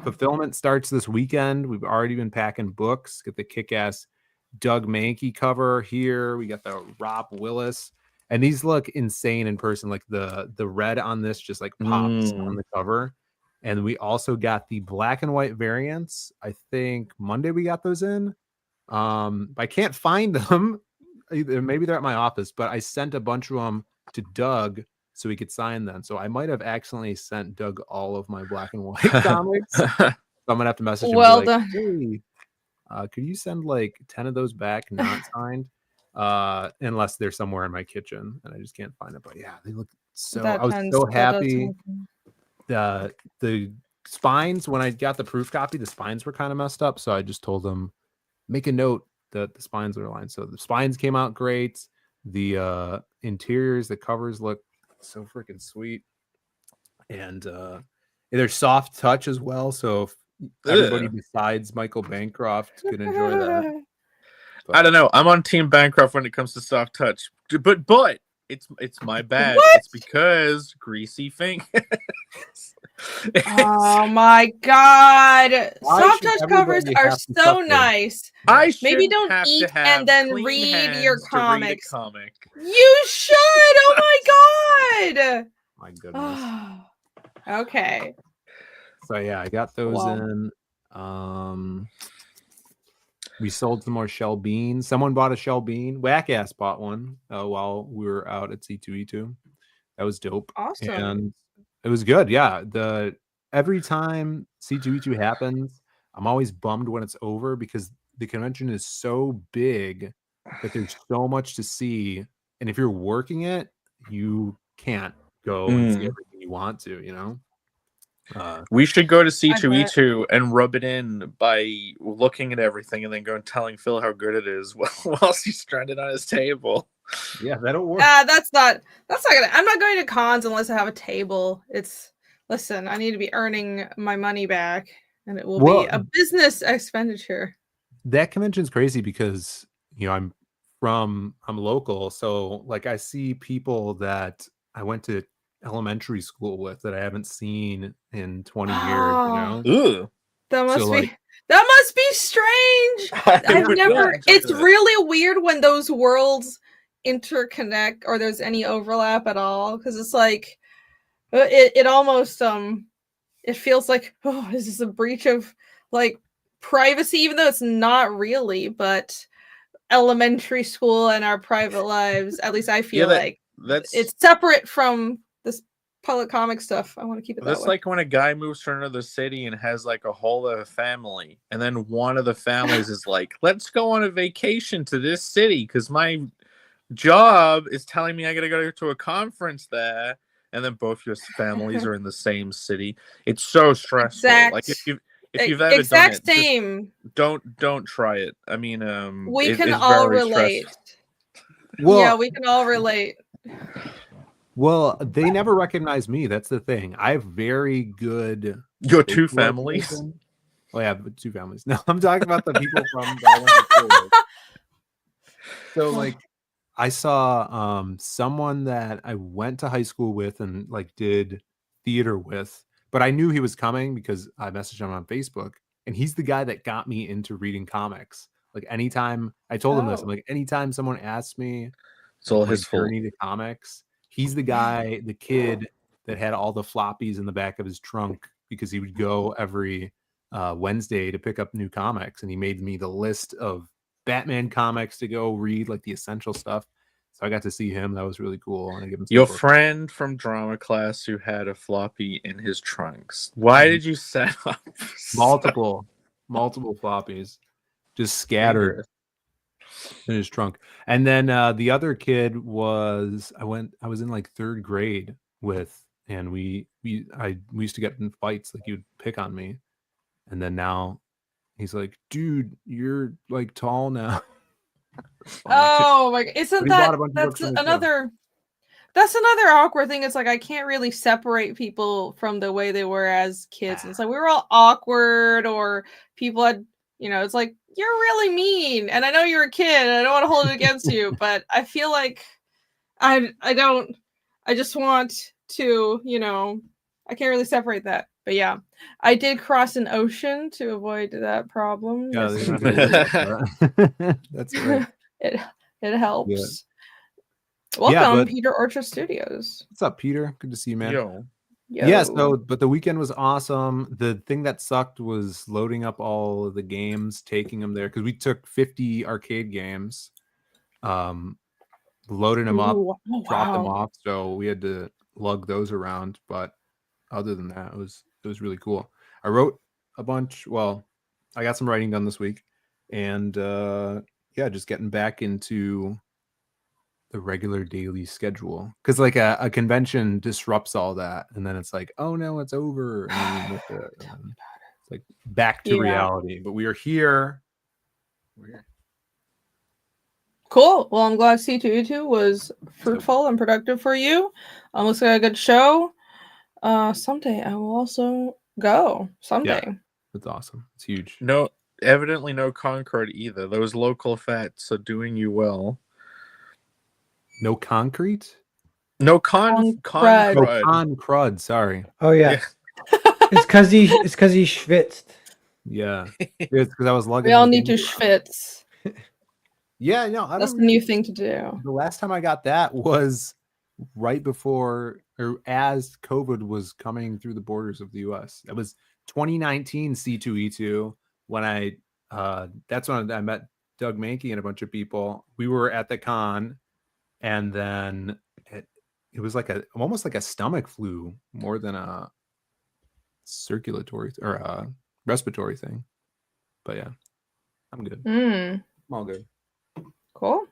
Fulfillment starts this weekend. We've already been packing books. Get the kick-ass Doug Mankey cover here. We got the Rob Willis. And these look insane in person. Like the red on this just like pops on the cover. And we also got the black and white variants. I think Monday we got those in. I can't find them. Maybe they're at my office, but I sent a bunch of them to Doug so he could sign them. So I might have accidentally sent Doug all of my black and white comics. So I'm gonna have to message him. Well and be done. Hey, could you send like 10 of those back not signed? Unless they're somewhere in my kitchen and I just can't find it. But yeah, they look so. I was so happy. The spines, when I got the proof copy, the spines were kind of messed up. So I just told them, make a note that the spines are aligned. So the spines came out great. The interiors, the covers look so freaking sweet. And they're soft touch as well. So if everybody besides Michael Bancroft can enjoy that. But I don't know. I'm on Team Bancroft when it comes to soft touch, but it's my bad. What? It's because greasy fingers. Oh my god. Why Soft should touch covers everybody are have to so suffer? nice. I Maybe shouldn't don't have to eat have and then clean read your hands to read a comics. comic. You should. Oh my god. my goodness. Okay. So yeah, I got those Wow. in. We sold some more shell beans. Someone bought a shell bean. Whack Ass bought one while we were out at C2E2. That was dope. Awesome. And it was good. Yeah. Every time C2E2 happens, I'm always bummed when it's over because the convention is so big that there's so much to see. And if you're working it, you can't go and see everything you want to, you know? We should go to C2E2 and rub it in by looking at everything and then go and telling Phill how good it is while he's stranded on his table. Yeah, that'll work. That's not gonna. I'm not going to cons unless I have a table. Listen, I need to be earning my money back, and it will be a business expenditure. That convention's crazy because I'm local, so like I see people that I went to elementary school with that I haven't seen in 20 years. Ooh. That must be strange. I've never. It's really weird when those worlds interconnect or there's any overlap at all, because it's like it almost it feels like, oh, is this a breach of like privacy, even though it's not really, but elementary school and our private lives, at least I feel like that's it's separate from this public comic stuff. I want to keep it that that's way. like when a guy moves to another city and has like a whole other family, and then one of the families is like, let's go on a vacation to this city because my job is telling me I gotta go to a conference there, and then both your families are in the same city. It's so stressful. Like if you've ever done exact it, same. don't try it. I mean, We can it's all very relate. stressful. Well, Yeah, we can all relate. Well, they never recognize me. That's the thing. I have very good. Your two Facebook families. recognition. Well, yeah, but 2 families. No, I'm talking about the people from that I went to school with. So, like, I saw someone that I went to high school with and like did theater with, but I knew he was coming because I messaged him on Facebook, and he's the guy that got me into reading comics. Like anytime I told him this, I'm like, anytime someone asks me It's all my his fault. journey to comics, he's the guy, the kid that had all the floppies in the back of his trunk because he would go every Wednesday to pick up new comics, and he made me the list of Batman comics to go read, like the essential stuff. So I got to see him. That was really cool. And I give him some Your books. friend from drama class who had a floppy in his trunks. Why did you set up multiple floppies just scattered in his trunk? And then the other kid was I was in like 3rd grade with, and we used to get in fights. Like he would pick on me, and then now he's like, dude, you're like tall now. Oh my god, isn't But he bought that a bunch of books that's from me, too. another that's another awkward thing. It's like I can't really separate people from the way they were as kids. And it's like we were all awkward, or people had, it's like you're really mean, and I know you're a kid, and I don't want to hold it against you, but I feel like I just want to, I can't really separate that. But yeah, I did cross an ocean to avoid that problem. Yeah, Yes, they're not indeed. gonna work with that. That's right. It helps. Yeah. Welcome, but Peter Orchard Studios. what's up, Peter? Good to see you, man. Yo. Yeah, so but the weekend was awesome. The thing that sucked was loading up all of the games, taking them there, because we took 50 arcade games, loaded them up, dropped them off. So we had to lug those around. But other than that, it was really cool. I wrote a bunch. Well, I got some writing done this week, and yeah, just getting back into the regular daily schedule, because like a convention disrupts all that, and then it's like, oh no, it's over, and then it's like back to reality. But we are here. Cool. Well, I'm glad C2E2 was fruitful and productive for you. Looks like a good show. Someday I will also go. Someday. Yeah, it's awesome. It's huge. No, evidently no Concord either. Those local fats are doing you well. No concrete? No crud. crud. Con crud, sorry. Oh yeah. It's because he schwitzed. Yeah. It's because I was lugging. We all need to schwitz. Yeah, no, that's the new thing to do. The last time I got that was right before, or as COVID was coming through the borders of the US. That was 2019 C2E2 when that's when I met Doug Mankey and a bunch of people. We were at the con, and then it was like almost like a stomach flu more than a circulatory or a respiratory thing. But yeah, I'm good. I'm all good. Cool.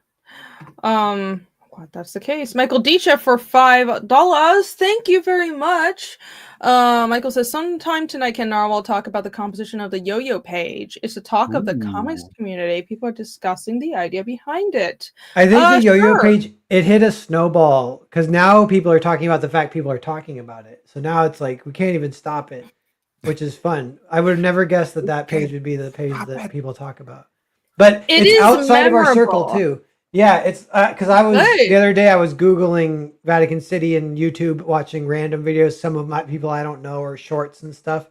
Glad that's the case. Michael Deecha for $5. Thank you very much. Michael says, sometime tonight can Narwhal talk about the composition of the yo-yo page? It's the talk of the comics community. People are discussing the idea behind it. I think the yo-yo page, it hit a snowball because now people are talking about the fact people are talking about it. So now it's like we can't even stop it, which is fun. I would have never guessed that page would be the page that people talk about. But it's outside of our circle too. Yeah, it's because the other day I was Googling Vatican City and YouTube, watching random videos. Some of my people I don't know, or shorts and stuff.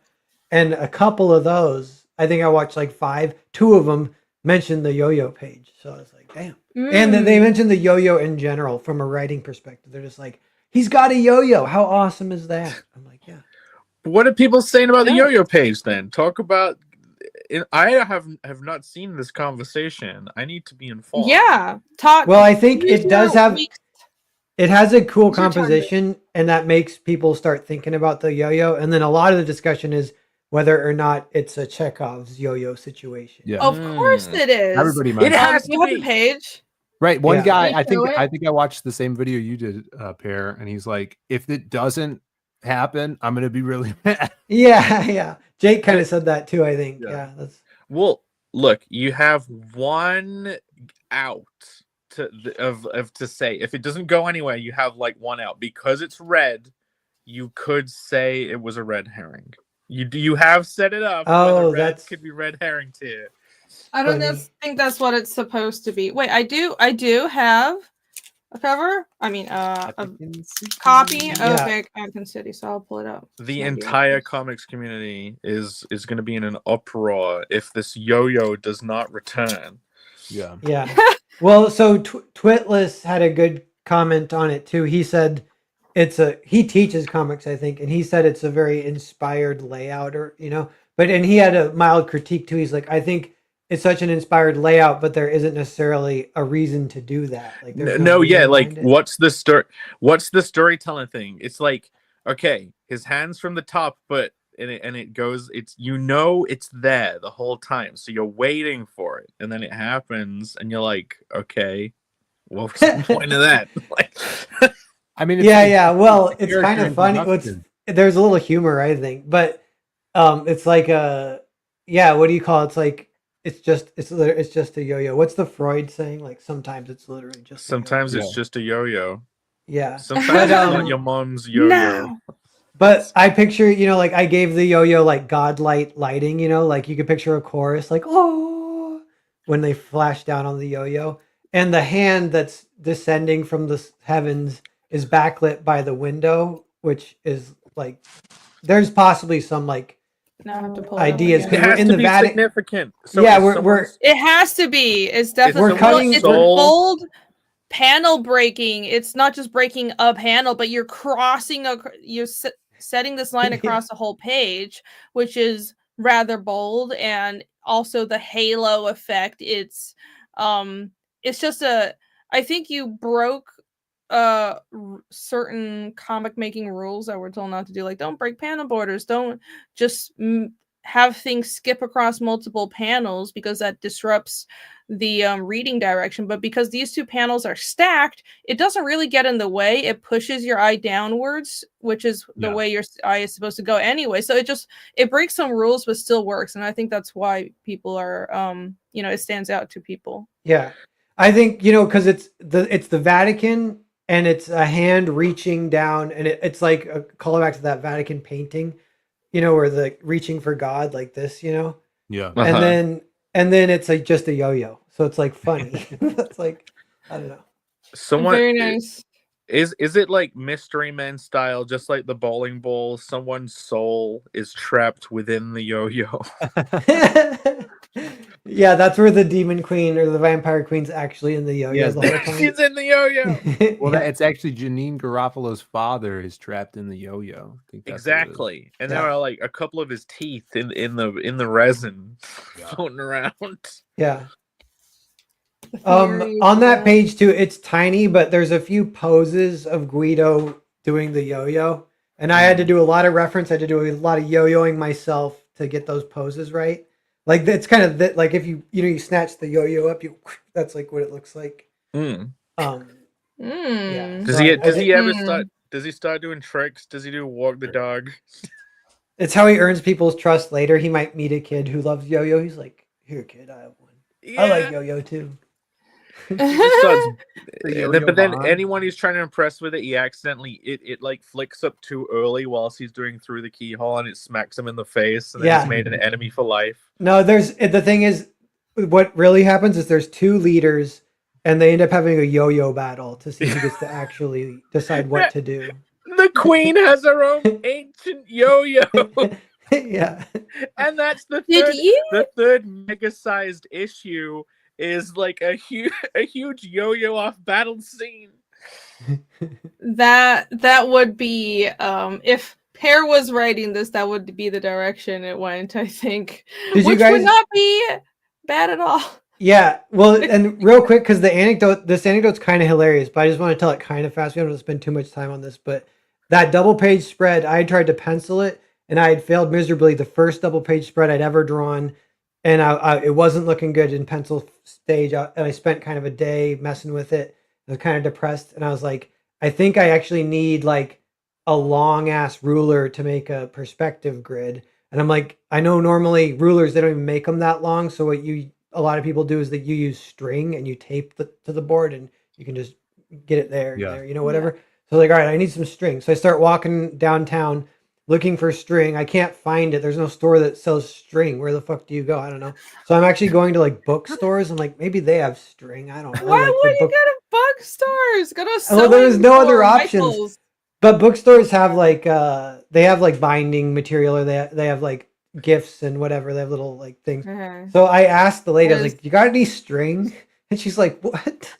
And a couple of those, I think I watched like 5. 2 of them mentioned the yo-yo page. So I was like, damn. And then they mentioned the yo-yo in general from a writing perspective. They're just like, he's got a yo-yo. How awesome is that? I'm like, yeah. What are people saying about the Yeah. yo-yo page then? Talk about. I have not seen this conversation. I need to be informed. Yeah. Talk. Well, I think use it does your have. weak- It has a cool Use your target. composition, and that makes people start thinking about the yo-yo. And then a lot of the discussion is whether or not it's a Chekhov's yo-yo situation. Yeah. Of course it is. Everybody It might. has You to have the be. page. Right. One Yeah. guy, Can I you think show it? I watched the same video you did, Pear, and he's like, if it doesn't happen, I'm gonna be really mad. Yeah, yeah. Jake kind of said that too, I think. Yeah. Yeah, that's Well, look, you have one out to say. If it doesn't go anywhere, you have like one out. Because it's red, you could say it was a red herring. You have set it up. Oh, where the red that's could be red herring too. I don't funny. think that's what it's supposed to be. Wait, I do have a cover. I mean, a copy of Yeah. Vatican City, so I'll pull it up. The Maybe entire comics community is going to be in an uproar if this yo-yo does not return. Yeah. Yeah. Well, so Twitless had a good comment on it too. He said he teaches comics, I think, and he said it's a very inspired layout, or and he had a mild critique too. He's like, I think it's such an inspired layout, but there isn't necessarily a reason to do that. Like, there's No, reason yeah, like behind it. what's the story? What's the storytelling thing? It's like, okay, his hands from the top, but it goes. It's it's there the whole time, so you're waiting for it, and then it happens, and you're like, okay, what's the point of that? Like, I mean, Yeah. Well, it's character kind of funny. introduction. There's a little humor, I think, but it's like what do you call it? It's like it's just a yo-yo. What's the Freud saying? Like sometimes it's literally just sometimes a yo-yo. it's just a yo-yo. Yeah. Sometimes But, it's not your mom's yo-yo. No. But I picture, like I gave the yo-yo like godlight lighting, like you could picture a chorus like, oh, when they flash down on the yo-yo. And the hand that's descending from the heavens is backlit by the window, which is like, there's possibly some like Now I have to pull it up ideas. again. It has in to the be Vatican. significant. So Yeah, if we're someone's- It has to be. It's definitely We're cutting- it's soul- bold panel breaking. It's not just breaking a panel, but you're crossing you're setting this line across the whole page, which is rather bold, and also the halo effect. It's just I think you broke certain comic making rules that we're told not to do, like don't break panel borders, don't just have things skip across multiple panels because that disrupts the reading direction. But because these two panels are stacked, it doesn't really get in the way. It pushes your eye downwards, which is the way your eye is supposed to go anyway. So it breaks some rules but still works, and I think that's why people are it stands out to people. Yeah. I think, because it's the Vatican, and it's a hand reaching down, and it's like a callback to that Vatican painting, where the reaching for God like this, Yeah. and then it's like just a yo-yo, so it's like funny. It's like, I don't know. Someone Very nice. Is it like Mystery Men style, just like the bowling ball? Someone's soul is trapped within the yo-yo. Yeah, that's where the demon queen or the vampire queen's actually in the yo-yo Yes. the whole time. She's in the yo-yo. Well, Yeah. it's actually Janine Garofalo's father is trapped in the yo-yo. I think that's what it is. Exactly, and Yeah. there are like a couple of his teeth in the resin floating around. Yeah. The theories, On that yeah. page too, it's tiny, but there's a few poses of Guido doing the yo-yo, and I had to do a lot of reference. I had to do a lot of yo-yoing myself to get those poses right. Like it's kind of like if you snatch the yo-yo up, that's like what it looks like. Mm. Yeah. Does So he I does he think ever start? Does he start doing tricks? Does he do walk the dog? it's how he earns people's trust later. He might meet a kid who loves yo-yo. He's like, "Here, kid, I have one. I like yo-yo too." He just starts, The yo-yo but then bond. anyone he's trying to impress with it, he accidentally it like flicks up too early whilst he's doing through the keyhole, and it smacks him in the face, and then Yeah. he's made an enemy for life. No, the thing is, what really happens is there's two leaders, and they end up having a yo-yo battle to see who gets to actually decide what to do. The queen has her own ancient yo-yo. Yeah. And that's the Did you? third mega-sized issue is like a huge yo-yo off battle scene. That would be if Pear was writing this, that would be the direction it went, I think. Did you Which guys would not be bad at all. Yeah, well, and real quick, because this anecdote's kind of hilarious, but I just want to tell it kind of fast. We don't have to spend too much time on this, but that double page spread, I had tried to pencil it, and I had failed miserably. The first double page spread I'd ever drawn, and it wasn't looking good in pencil stage. And I spent kind of a day messing with it. I was kind of depressed, and I was like, I think I actually need like a long ass ruler to make a perspective grid. And I'm like, I know normally rulers, they don't even make them that long, so a lot of people do is that you use string and you tape to the board and you can just get it there, whatever. So like, all right, I need some string. So I start walking downtown looking for string. I can't find it. There's no store that sells string. Where the fuck do you go? I don't know. So I'm actually going to like bookstores. I'm like, maybe they have string. I don't know. Why like would you go to bookstores? Go to well, there was no other options. Michael's. But bookstores have like they have like binding material, or they have like gifts and whatever. They have little like things. So I asked the lady, I was like, "You got any string?" And she's like, "What?"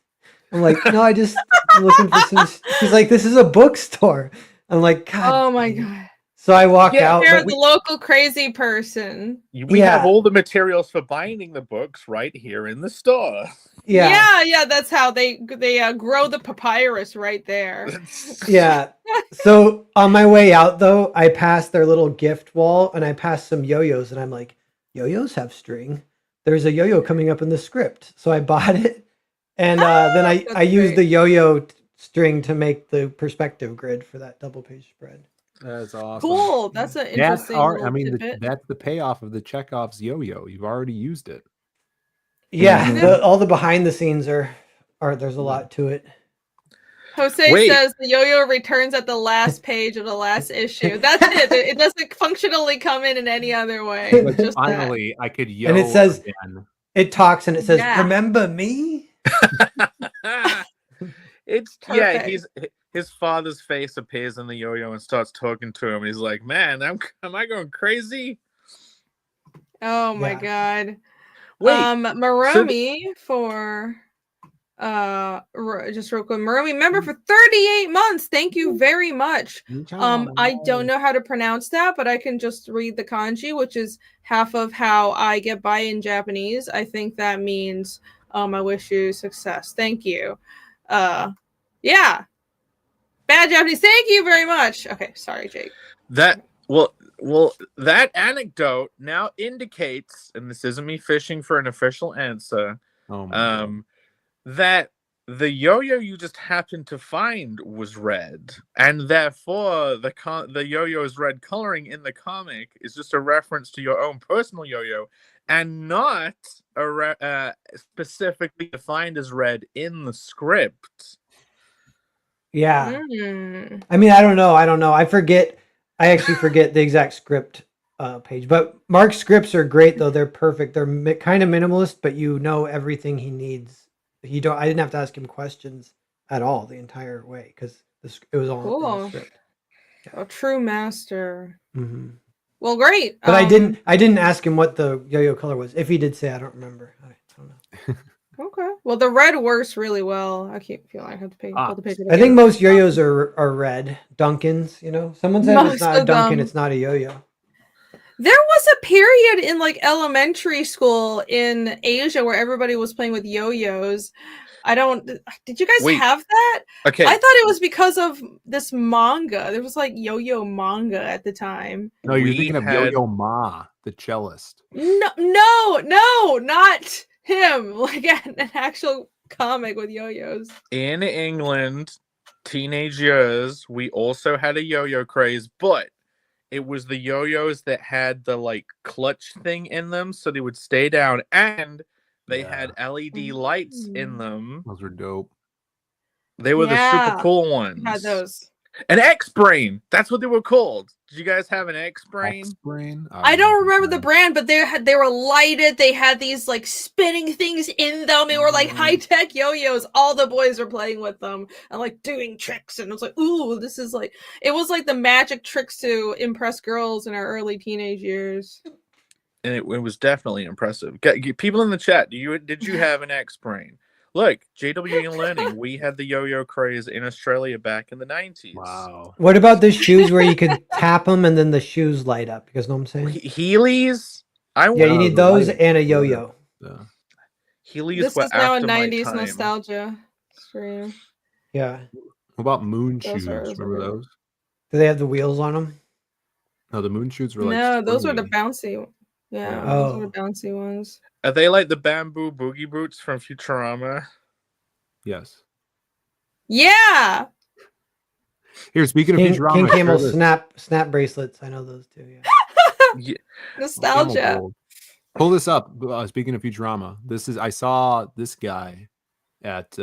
I'm like, "No, I just am looking for some." She's like, "This is a bookstore." I'm like, "God." Oh my god. So I walk out. You're the local crazy person. We have all the materials for binding the books right here in the store. Yeah, that's how they grow the papyrus right there. Yeah. So on my way out though, I passed their little gift wall and I passed some yo-yos and I'm like, yo-yos have string. There's a yo-yo coming up in the script. So I bought it and then I used the yo-yo string to make the perspective grid for that double page spread. That's awesome. Cool. That's an interesting tidbit. That's the payoff of the Chekhov's yo-yo. You've already used it. Yeah, all the behind the scenes are there's a lot to it. Jose says the yo-yo returns at the last page of the last issue. That's it. It doesn't functionally come in any other way. Like, just finally, I could yo. And it says, again. It talks and it says, "Remember me?" It's perfect. His father's face appears in the yo-yo and starts talking to him. He's like, "Man, am I going crazy?" Oh my god. Wait, Maromi for just real quick, Maromi member for 38 months. Thank you very much. I don't know how to pronounce that, but I can just read the kanji, which is half of how I get by in Japanese. I think that means I wish you success. Thank you. Yeah. Bad Japanese. Thank you very much. Okay, sorry, Jake. Well, that anecdote now indicates, and this isn't me fishing for an official answer, that the yo-yo you just happened to find was red, and therefore the yo-yo's red coloring in the comic is just a reference to your own personal yo-yo, and not specifically defined as red in the script. Yeah. I mean, I don't know. I actually forget the exact script page. But Mark's scripts are great, though. They're perfect. They're kind of minimalist, but you know everything he needs. I didn't have to ask him questions at all the entire way because it was all in the script. Yeah. A true master. Mm-hmm. Well, great. But I didn't ask him what the yo-yo color was. If he did say, I don't remember. I don't know. Okay. Well, the red works really well. I keep feeling I have to pull the page. I think most yo-yos are red. Dunkins, Someone said if it's not a Dunkin', it's not a yo-yo. There was a period in like elementary school in Asia where everybody was playing with yo-yos. Did you guys have that? Okay. I thought it was because of this manga. There was like yo-yo manga at the time. No, you're thinking of Yo-Yo Ma, the cellist. No, not him. Like an actual comic with yo-yos. In England, teenage years, we also had a yo-yo craze, but it was the yo-yos that had the like clutch thing in them, so they would stay down, and they had LED lights in them. Those were dope. They were the super cool ones. Had those. An X-Brain. That's what they were called. Did you guys have an X-Brain? X-Brain? I don't remember the brand, but they were lighted. They had these like spinning things in them. They were like high-tech yo-yos. All the boys were playing with them and like doing tricks. And it was like, ooh, this is like, it was like the magic tricks to impress girls in our early teenage years. And it was definitely impressive. People in the chat, did you have an X-Brain? Look, JW Learning, we had the yo-yo craze in Australia back in the 90s. Wow. What about the shoes where you could tap them and then the shoes light up? You guys know what I'm saying? Heelys? Yeah, you need those and a yo-yo. Yeah. Heelys This were is now a after my 90s time. nostalgia stream. Yeah. What about moon Those shoes? are Remember good. those? Do they have the wheels on them? No, the moon shoes were like No, those were the springy. bouncy. Yeah, Yeah. those were the Oh. bouncy ones. Are they like the bamboo boogie boots from Futurama? Yes. Yeah. Here, speaking of King Futurama, Camel share this. snap bracelets. I know those too. Yeah. Yeah. Nostalgia. Camel Gold. Pull this up. Speaking of Futurama, I saw this guy at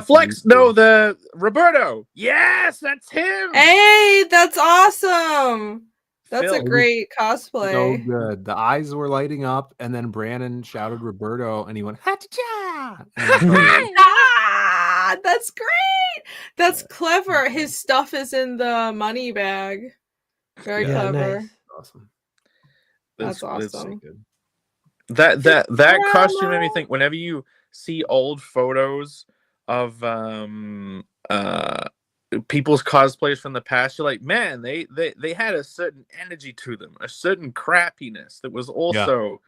Flex. No, the Roberto. Yes, that's him. Hey, that's awesome. That's Phill. a great so cosplay. good. The eyes were lighting up, and then Brandon shouted Roberto, and he went ha-cha-cha! And Ah, that's great. That's clever. His stuff is in the money bag. Very Yeah, clever. nice. awesome. That's awesome. Good. That costume made me think. Whenever you see old photos of people's cosplays from the past, you're like, man, they had a certain energy to them, a certain crappiness that was also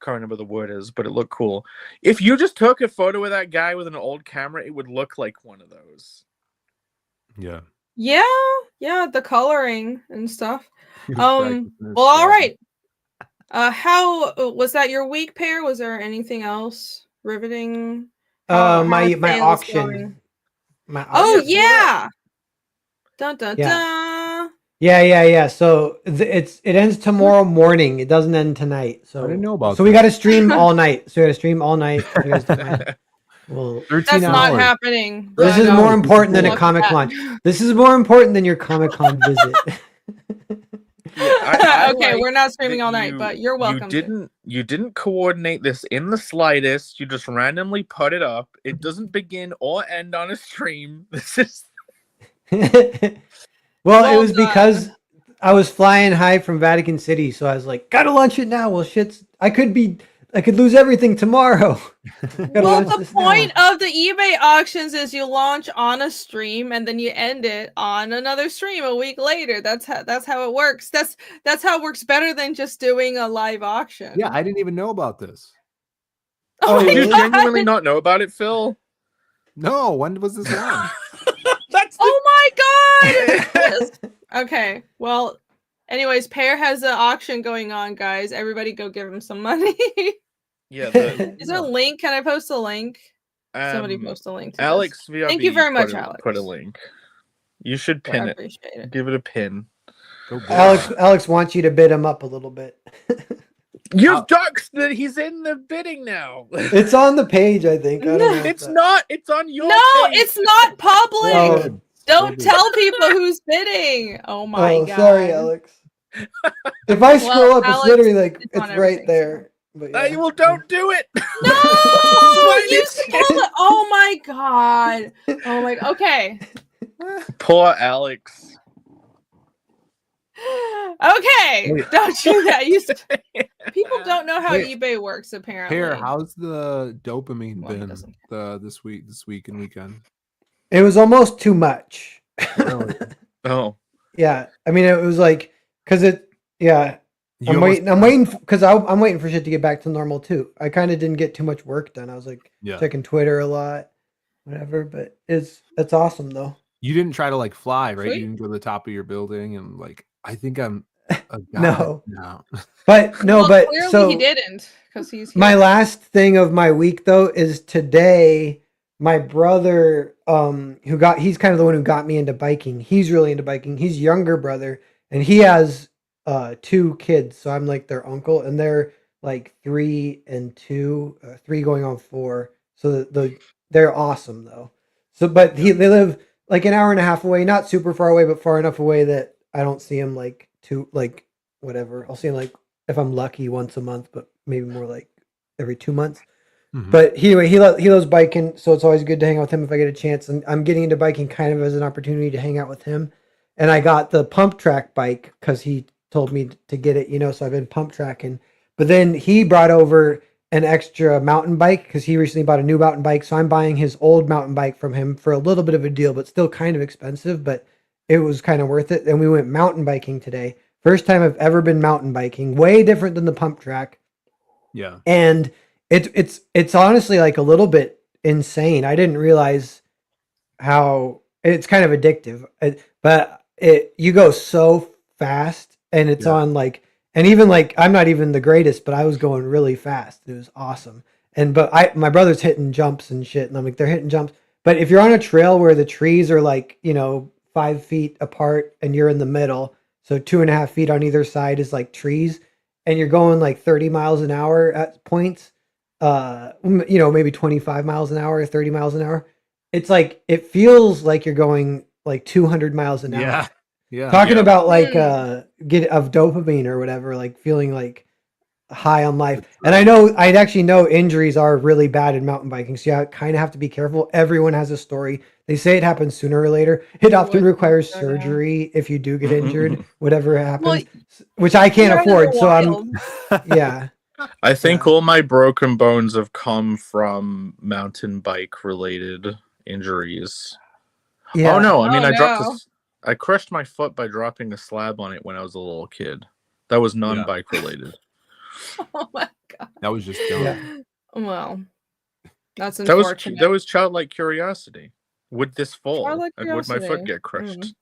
can't remember the word is, but it looked cool. If you just took a photo of that guy with an old camera, it would look like one of those. Yeah. Yeah, the coloring and stuff. He was Well, practicing his all stuff. right. How was that your week, Pear? Was there anything else riveting? How are My sales auction. going? My Oh auction. yeah. Dun dun Yeah. dun. Yeah. So it ends tomorrow morning. It doesn't end tonight. So I didn't know about So we that. got to stream all night. So we got to stream all night. You guys don't mind. Well, 13 That's not hours. happening. this I is know. more important than a Look at Comic that. Con. This is more important than your Comic Con visit. I Okay, like we're not streaming that all night, but you're welcome. You didn't coordinate this in the slightest. You just randomly put it up. It doesn't begin or end on a stream. This is Well, it Well was done. because I was flying high from Vatican City, so I was like, gotta launch it now. Well, I could lose everything tomorrow. Gotta Well, launch the this now. point of the eBay auctions is you launch on a stream and then you end it on another stream a week later. That's how it works. That's how it works better than just doing a live auction. Yeah, I didn't even know about this. Oh, Oh, my Did you really? God. genuinely not know about it, Phil? No, when was this on? That's the Oh my God! Yes. Okay. Well, anyways, Pear has an auction going on, guys. Everybody go give him some money. yeah. Is there a link? Can I post a link? Somebody post a link to Alex this. VRB Thank you very much, put Alex. a link. You should I pin it. appreciate it. Give it a pin. Go big. Alex wants you to bid him up a little bit. You've doxed that he's in the bidding now. It's on the page, I think. I don't know if It's that- not. It's on your No, page. it's not public. Oh. Don't tell people who's bidding. Oh my God. Sorry, Alex. If I scroll up, Alex, it's literally like it's on it's right everything, there. But yeah. Well, don't do it. No, Why you did stole it. Oh my God. Oh my. Okay. Poor Alex. Okay. Don't do that. People don't know how Hey, eBay works. Apparently. Pear, how's the dopamine Well, he been doesn't. this week and weekend? It was almost too much. Really? Oh. Yeah, I mean, it was like because it. Yeah, I'm waiting because I'm waiting for shit to get back to normal too. I kind of didn't get too much work done. I was like Yeah. checking Twitter a lot, whatever. But it's awesome though. You didn't try to like fly, right? Sweet. You didn't go to the top of your building and like I think I'm a god No. now. But no, Well, but clearly so he didn't because he's here. my last thing of my week though is today. My brother, he's kind of the one who got me into biking. He's really into biking. He's younger brother, and he has 2 kids. So I'm like their uncle, and they're like 3 and 2, 3 going on 4. So they're awesome though. So, but they live like an hour and a half away, not super far away, but far enough away that I don't see him like whatever. I'll see him like if I'm lucky once a month, but maybe more like every 2 months. Mhm. But anyway, he loves biking, so it's always good to hang out with him if I get a chance. And I'm getting into biking kind of as an opportunity to hang out with him. And I got the pump track bike because he told me to get it, so I've been pump tracking. But then he brought over an extra mountain bike because he recently bought a new mountain bike. So I'm buying his old mountain bike from him for a little bit of a deal, but still kind of expensive, but it was kind of worth it. And we went mountain biking today. First time I've ever been mountain biking, way different than the pump track. Yeah. And it's honestly like a little bit insane. I didn't realize how it's kind of addictive, but you go so fast, and it's on like, and even like I'm not even the greatest, but I was going really fast. It was awesome. And but my brother's hitting jumps and shit, and I'm like, they're hitting jumps. But if you're on a trail where the trees are like 5 feet apart and you're in the middle, so 2.5 feet on either side is like trees, and you're going like 30 miles an hour at points, maybe 25 miles an hour, 30 miles an hour. It's like, it feels like you're going like 200 miles an hour. Yeah. Talking Yeah. about like get of dopamine or whatever, like feeling like high on life. And I'd actually know injuries are really bad in mountain biking, so you kind of have to be careful. Everyone has a story. They say it happens sooner or later. It often requires surgery if you do get injured, whatever happens, which I can't afford. So yeah. I think all my broken bones have come from mountain bike related injuries. Yeah. Oh no, I mean, no. I crushed my foot by dropping a slab on it when I was a little kid. That was non-bike related. Oh my god. That was just dumb. Yeah. Well, that's unfortunate. That was childlike curiosity. Would this fall? Childlike And would my foot curiosity. get crushed?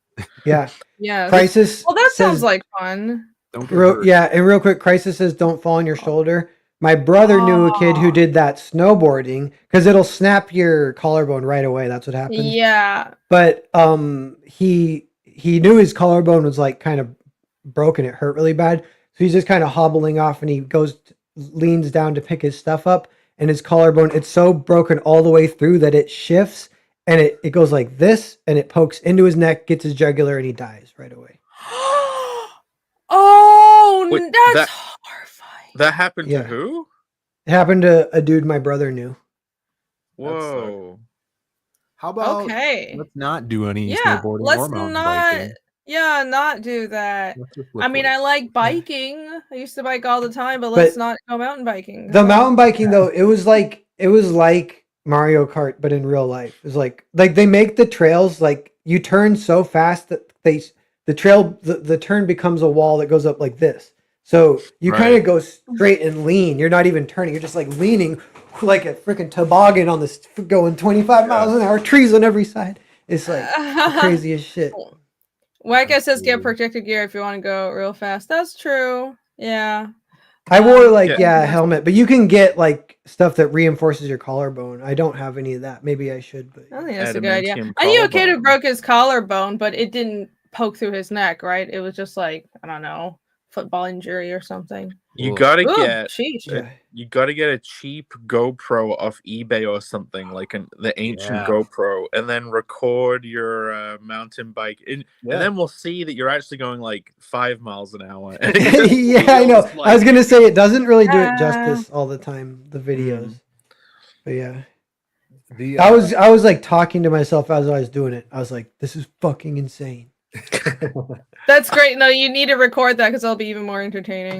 Yeah. Yeah. Crisis. Well, that sounds says, like fun. Don't get hurt. and real quick, Crisis says don't fall on your shoulder. My brother knew a kid who did that snowboarding because it'll snap your collarbone right away. That's what happens. Yeah. But he knew his collarbone was like kind of broken. It hurt really bad. So he's just kind of hobbling off, and he leans down to pick his stuff up, and his collarbone, it's so broken all the way through that it shifts, and it goes like this, and it pokes into his neck, gets his jugular, and he dies right away. Oh, Wait, that's horrifying. That happened Yeah. to who? It happened to a dude my brother knew. Whoa. How about Okay. let's not do any Yeah, snowboarding let's or mountain not. biking? Yeah, not do that. Let's just I mean, I liquid. like biking. I used to bike all the time, but let's not go mountain biking. The mountain biking though, it was like Mario Kart, but in real life. It was like they make the trails like you turn so fast that the turn becomes a wall that goes up like this. So you kind of go straight and lean. You're not even turning. You're just like leaning like a freaking toboggan on this, going 25 miles an hour, trees on every side. It's like the craziest shit. Wacko says get protective gear if you want to go real fast. That's true. Yeah. I wore a helmet, but you can get like stuff that reinforces your collarbone. I don't have any of that. Maybe I should, but I think that's a good idea. I knew a kid who broke his collarbone, but it didn't poke through his neck, right? It was just like, I don't know, football injury or something. You gotta get a cheap GoPro off eBay or something, like the ancient GoPro, and then record your mountain bike, and then we'll see that you're actually going like 5 miles an hour. Yeah, I know. I was gonna say it doesn't really do it justice all the time, the videos. But yeah. I was like talking to myself as I was doing it. I was like, this is fucking insane. That's great. No, you need to record that because it'll be even more entertaining.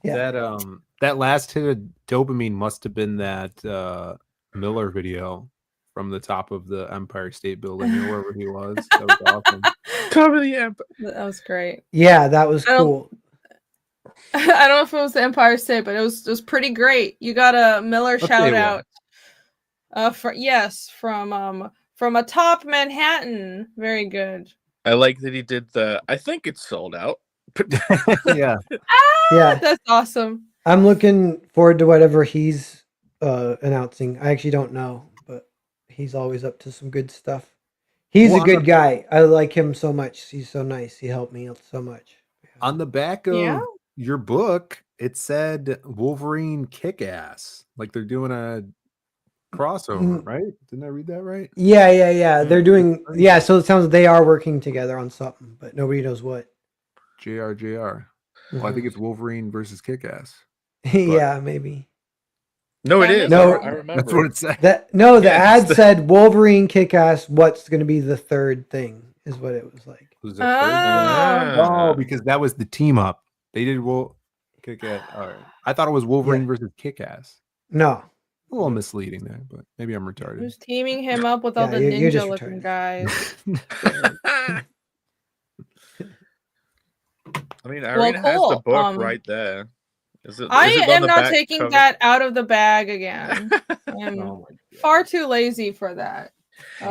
That last hit of dopamine must have been that Miller video from the top of the Empire State Building or wherever he was. That was awesome. Top of the Empire. That was great. Yeah, that was cool. I don't know if it was the Empire State, but it was pretty great. You got a Miller shout out. From atop Manhattan. Very good. I like that he did I think it's sold out. Yeah. That's awesome. I'm looking forward to whatever he's announcing. I actually don't know, but he's always up to some good stuff. He's a good guy. I like him so much. He's so nice. He helped me so much. On the back of your book, it said Wolverine Kick-Ass. Like they're doing a crossover, right? Didn't I read that right? Yeah. They're doing so it sounds like they are working together on something, but nobody knows what. JR. Well, I think it's Wolverine versus Kick-Ass. Yeah, maybe. No, it That is. makes No, I remember. That's what it said. The Yeah, ad said Wolverine, Kick-Ass, what's going to be the third thing is what it was like. Was the third Oh. Oh, because that was the team up. They did Kick-Ass. All right. I thought it was Wolverine versus Kick-Ass. No. A little misleading there, but maybe I'm retarded. Who's teaming him up with all the you're just ninja-looking retarded. guys? I mean, Irene has the book right there. I am not taking that out of the bag again. I'm far too lazy for that.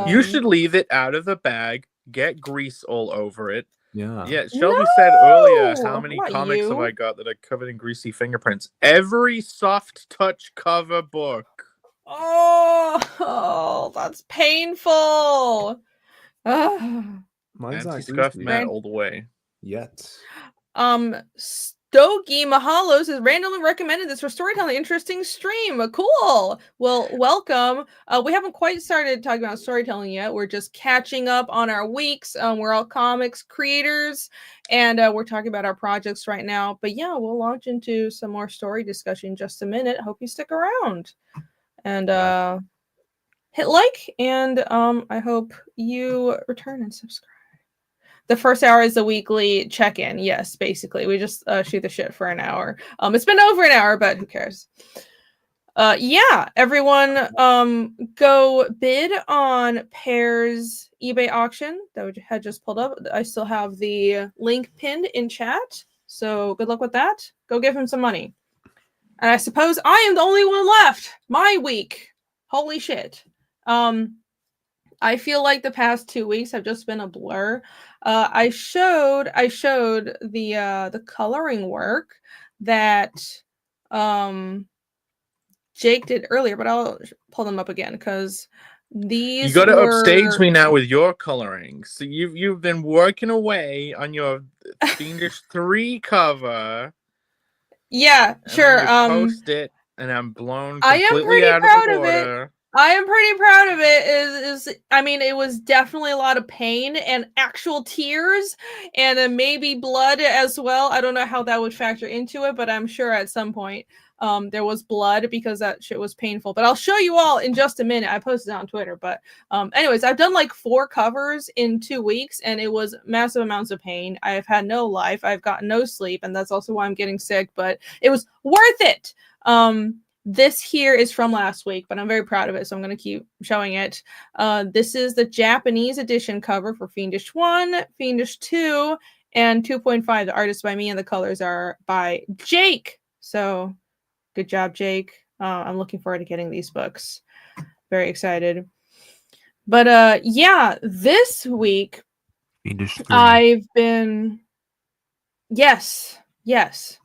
You should leave it out of the bag, get grease all over it. Yeah. Shelby said earlier, how many comics have I got that are covered in greasy fingerprints? Every soft touch cover book. Oh, that's painful. Mine's not Anti-scuff greasy. matte all the way. Yet. Stogie Mahalo says randomly recommended this for storytelling. Interesting stream. Cool. Well, welcome. We haven't quite started talking about storytelling yet. We're just catching up on our weeks. We're all comics creators, and we're talking about our projects right now. But yeah, we'll launch into some more story discussion in just a minute. Hope you stick around and hit like, and I hope you return and subscribe. The first hour is a weekly check-in. Yes, basically. We just shoot the shit for an hour. It's been over an hour, but who cares? Yeah, everyone go bid on Pear's eBay auction that we had just pulled up. I still have the link pinned in chat. So good luck with that. Go give him some money. And I suppose I am the only one left. My week. Holy shit. I feel like the past 2 weeks have just been a blur. I showed the coloring work that Jake did earlier, but I'll pull them up again because these you got to upstage me now with your coloring. So you've been working away on your Fiendish 3 cover. Yeah, sure. Post it, and I'm blown completely out of the water. I am pretty proud of it. I mean, it was definitely a lot of pain and actual tears and then maybe blood as well. I don't know how that would factor into it, but I'm sure at some point there was blood because that shit was painful. But I'll show you all in just a minute. I posted it on Twitter. But anyways, I've done like 4 covers in 2 weeks and it was massive amounts of pain. I have had no life. I've gotten no sleep, and that's also why I'm getting sick, but it was worth it. This here is from last week, but I'm very proud of it, so I'm going to keep showing it. This is the Japanese edition cover for Fiendish 1, Fiendish 2, and 2.5. The art is by me, and the colors are by Jake. So, good job, Jake. I'm looking forward to getting these books. Very excited. But, yeah, this week, Fiendish 3. I've been... Yes.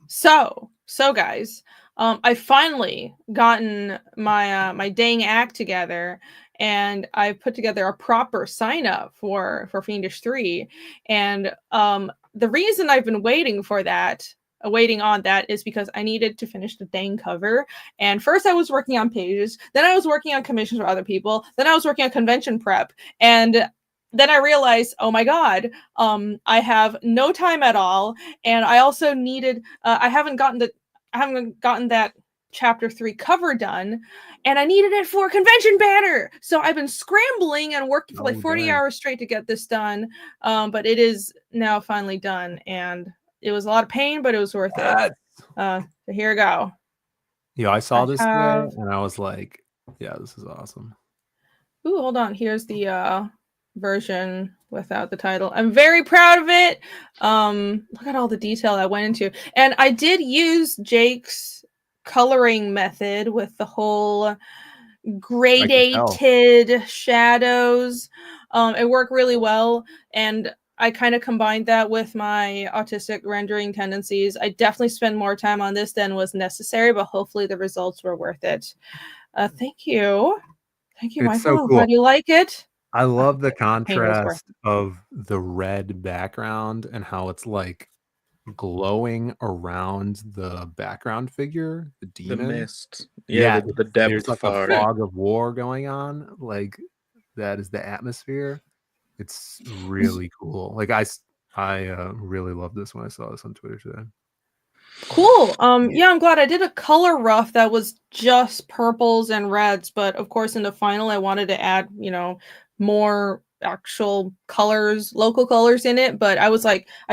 So, guys... I finally gotten my dang act together, and I put together a proper sign up for Fiendish 3. And the reason I've been waiting on that is because I needed to finish the dang cover. And first I was working on pages, then I was working on commissions for other people, then I was working on convention prep, and then I realized, oh my god, I have no time at all, and I also needed I haven't gotten that chapter 3 cover done, and I needed it for a convention banner. So I've been scrambling and working for like 40 hours straight to get this done. But it is now finally done, and it was a lot of pain, but it was worth it. So here we go. Yeah, I saw this today, and I was like, yeah, this is awesome. Ooh, hold on. Here's the version without the title. I'm very proud of it. Look at all the detail I went into. And I did use Jake's coloring method with the whole gradated shadows. It worked really well, and I kind of combined that with my autistic rendering tendencies. I definitely spent more time on this than was necessary, but hopefully the results were worth it. Thank you, Michael. So cool. Glad you like it. I love the contrast of the red background and how it's like glowing around the background figure, the demon. The mist. Yeah, the depth there's like fog. a fog of war going on. Like that is the atmosphere. It's really cool. Like I really loved this when I saw this on Twitter today. Cool. Yeah, I'm glad I did a color rough that was just purples and reds, but of course in the final I wanted to add, more actual colors, local colors in it, but I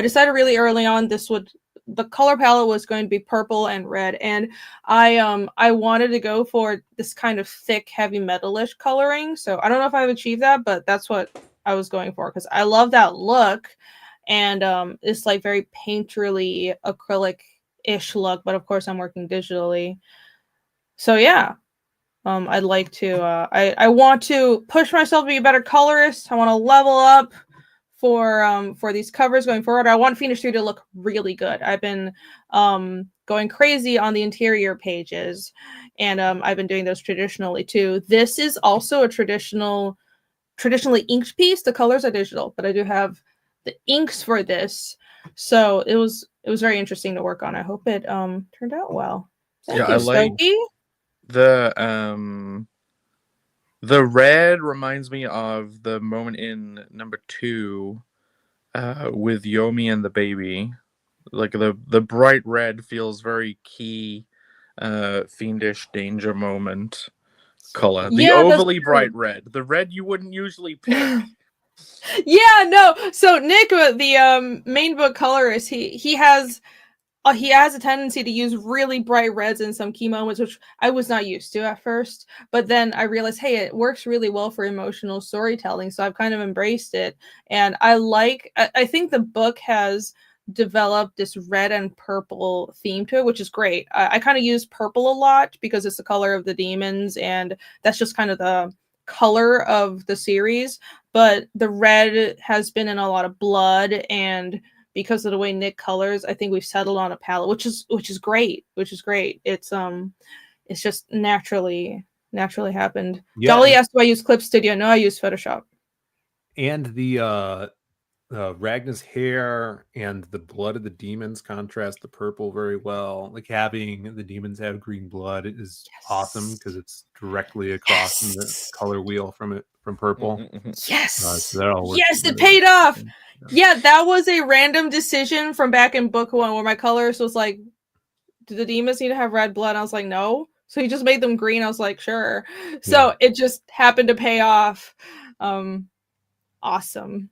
decided really early on the color palette was going to be purple and red, and I wanted to go for this kind of thick heavy metalish coloring. So I don't know if I've achieved that, but that's what I was going for because I love that look, and it's like very painterly acrylic ish look, but of course I'm working digitally. So yeah, I'd like to I want to push myself to be a better colorist. I want to level up for these covers going forward. I want Phoenix 3 to look really good. I've been going crazy on the interior pages, and I've been doing those traditionally too. This is also a traditionally inked piece. The colors are digital, but I do have the inks for this. So it was very interesting to work on. I hope it turned out well. Thank you, I like Stokey. the red reminds me of the moment in number 2 with Yomi and the baby. Like the bright red feels very key fiendish danger moment color. The Yeah, that's overly true. bright red. The red you wouldn't usually pick. Yeah, no. So Nick, the main book colorist, he has a tendency to use really bright reds in some key moments, which I was not used to at first. But then I realized, hey, it works really well for emotional storytelling, so I've kind of embraced it. And I think the book has developed this red and purple theme to it, which is great. I kind of use purple a lot because it's the color of the demons, and that's just kind of the color of the series. But the red has been in a lot of blood, and because of the way Nick colors, I think we've settled on a palette, which is great. It's just naturally happened. Yeah, Dolly asked, do I use Clip Studio? No, I use Photoshop. and the Ragna's hair and the blood of the demons contrast the purple very well. Like having the demons have green blood is awesome because it's directly across from the color wheel from purple. Yes. So that all works Yes, it together. paid off. Yeah, that was a random decision from back in book 1 where my colorist was like, do the demons need to have red blood? I was like, no. So he just made them green. I was like, sure. So it just happened to pay off. Awesome.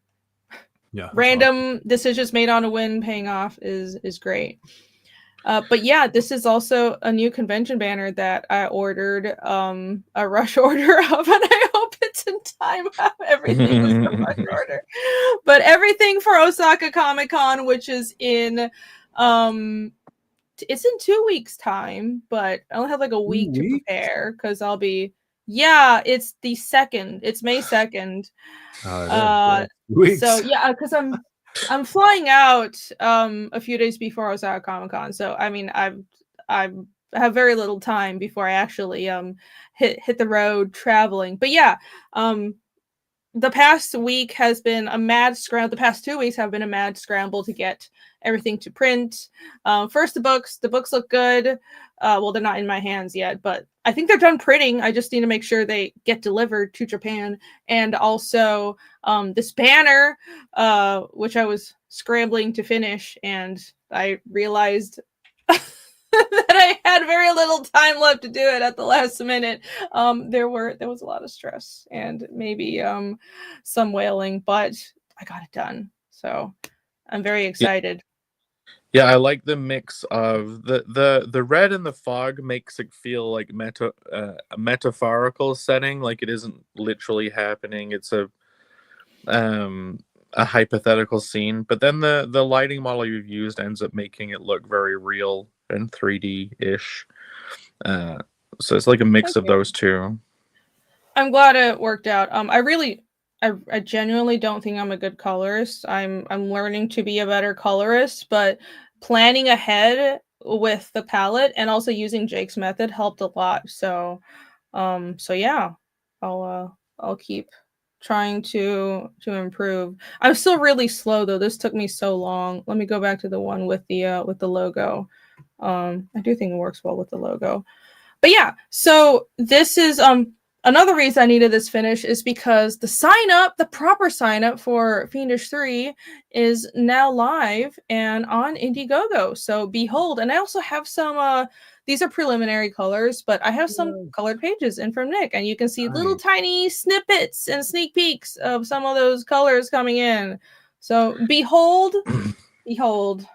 Yeah. Random decisions made on a win paying off is great. But yeah, this is also a new convention banner that I ordered a rush order of, and I hope it's in time. Everything was a rush order, but everything for Osaka Comic Con, which is in it's in 2 weeks time, but I only have like a week to prepare because I'll be it's the 2nd. It's May 2nd. So yeah, because I'm flying out a few days before I was at Comic Con. So I mean I have very little time before I actually hit the road traveling. But yeah, the past week has been a mad scramble. The past 2 weeks have been a mad scramble to get everything to print. First, the books look good. Well, they're not in my hands yet, but I think they're done printing. I just need to make sure they get delivered to Japan. And also this banner, which I was scrambling to finish, and I realized that I had very little time left to do it at the last minute. There was a lot of stress and maybe some wailing, but I got it done. So I'm very excited. Yeah, I like the mix of the red and the fog makes it feel like a metaphorical setting, like it isn't literally happening. It's a hypothetical scene, but then the lighting model you've used ends up making it look very real and 3D-ish. So it's like a mix of those two. I'm glad it worked out. I genuinely don't think I'm a good colorist. I'm learning to be a better colorist, but planning ahead with the palette and also using Jake's method helped a lot. So yeah, I'll keep trying to improve. I'm still really slow though. This took me so long. Let me go back to the one with the logo. I do think it works well with the logo. But yeah, so this is another reason I needed this finish is because the proper sign up for Fiendish 3 is now live and on Indiegogo. So behold, and I also have some these are preliminary colors, but I have some colored pages in from Nick, and you can see little Nice. tiny snippets and sneak peeks of some of those colors coming in. So behold, behold.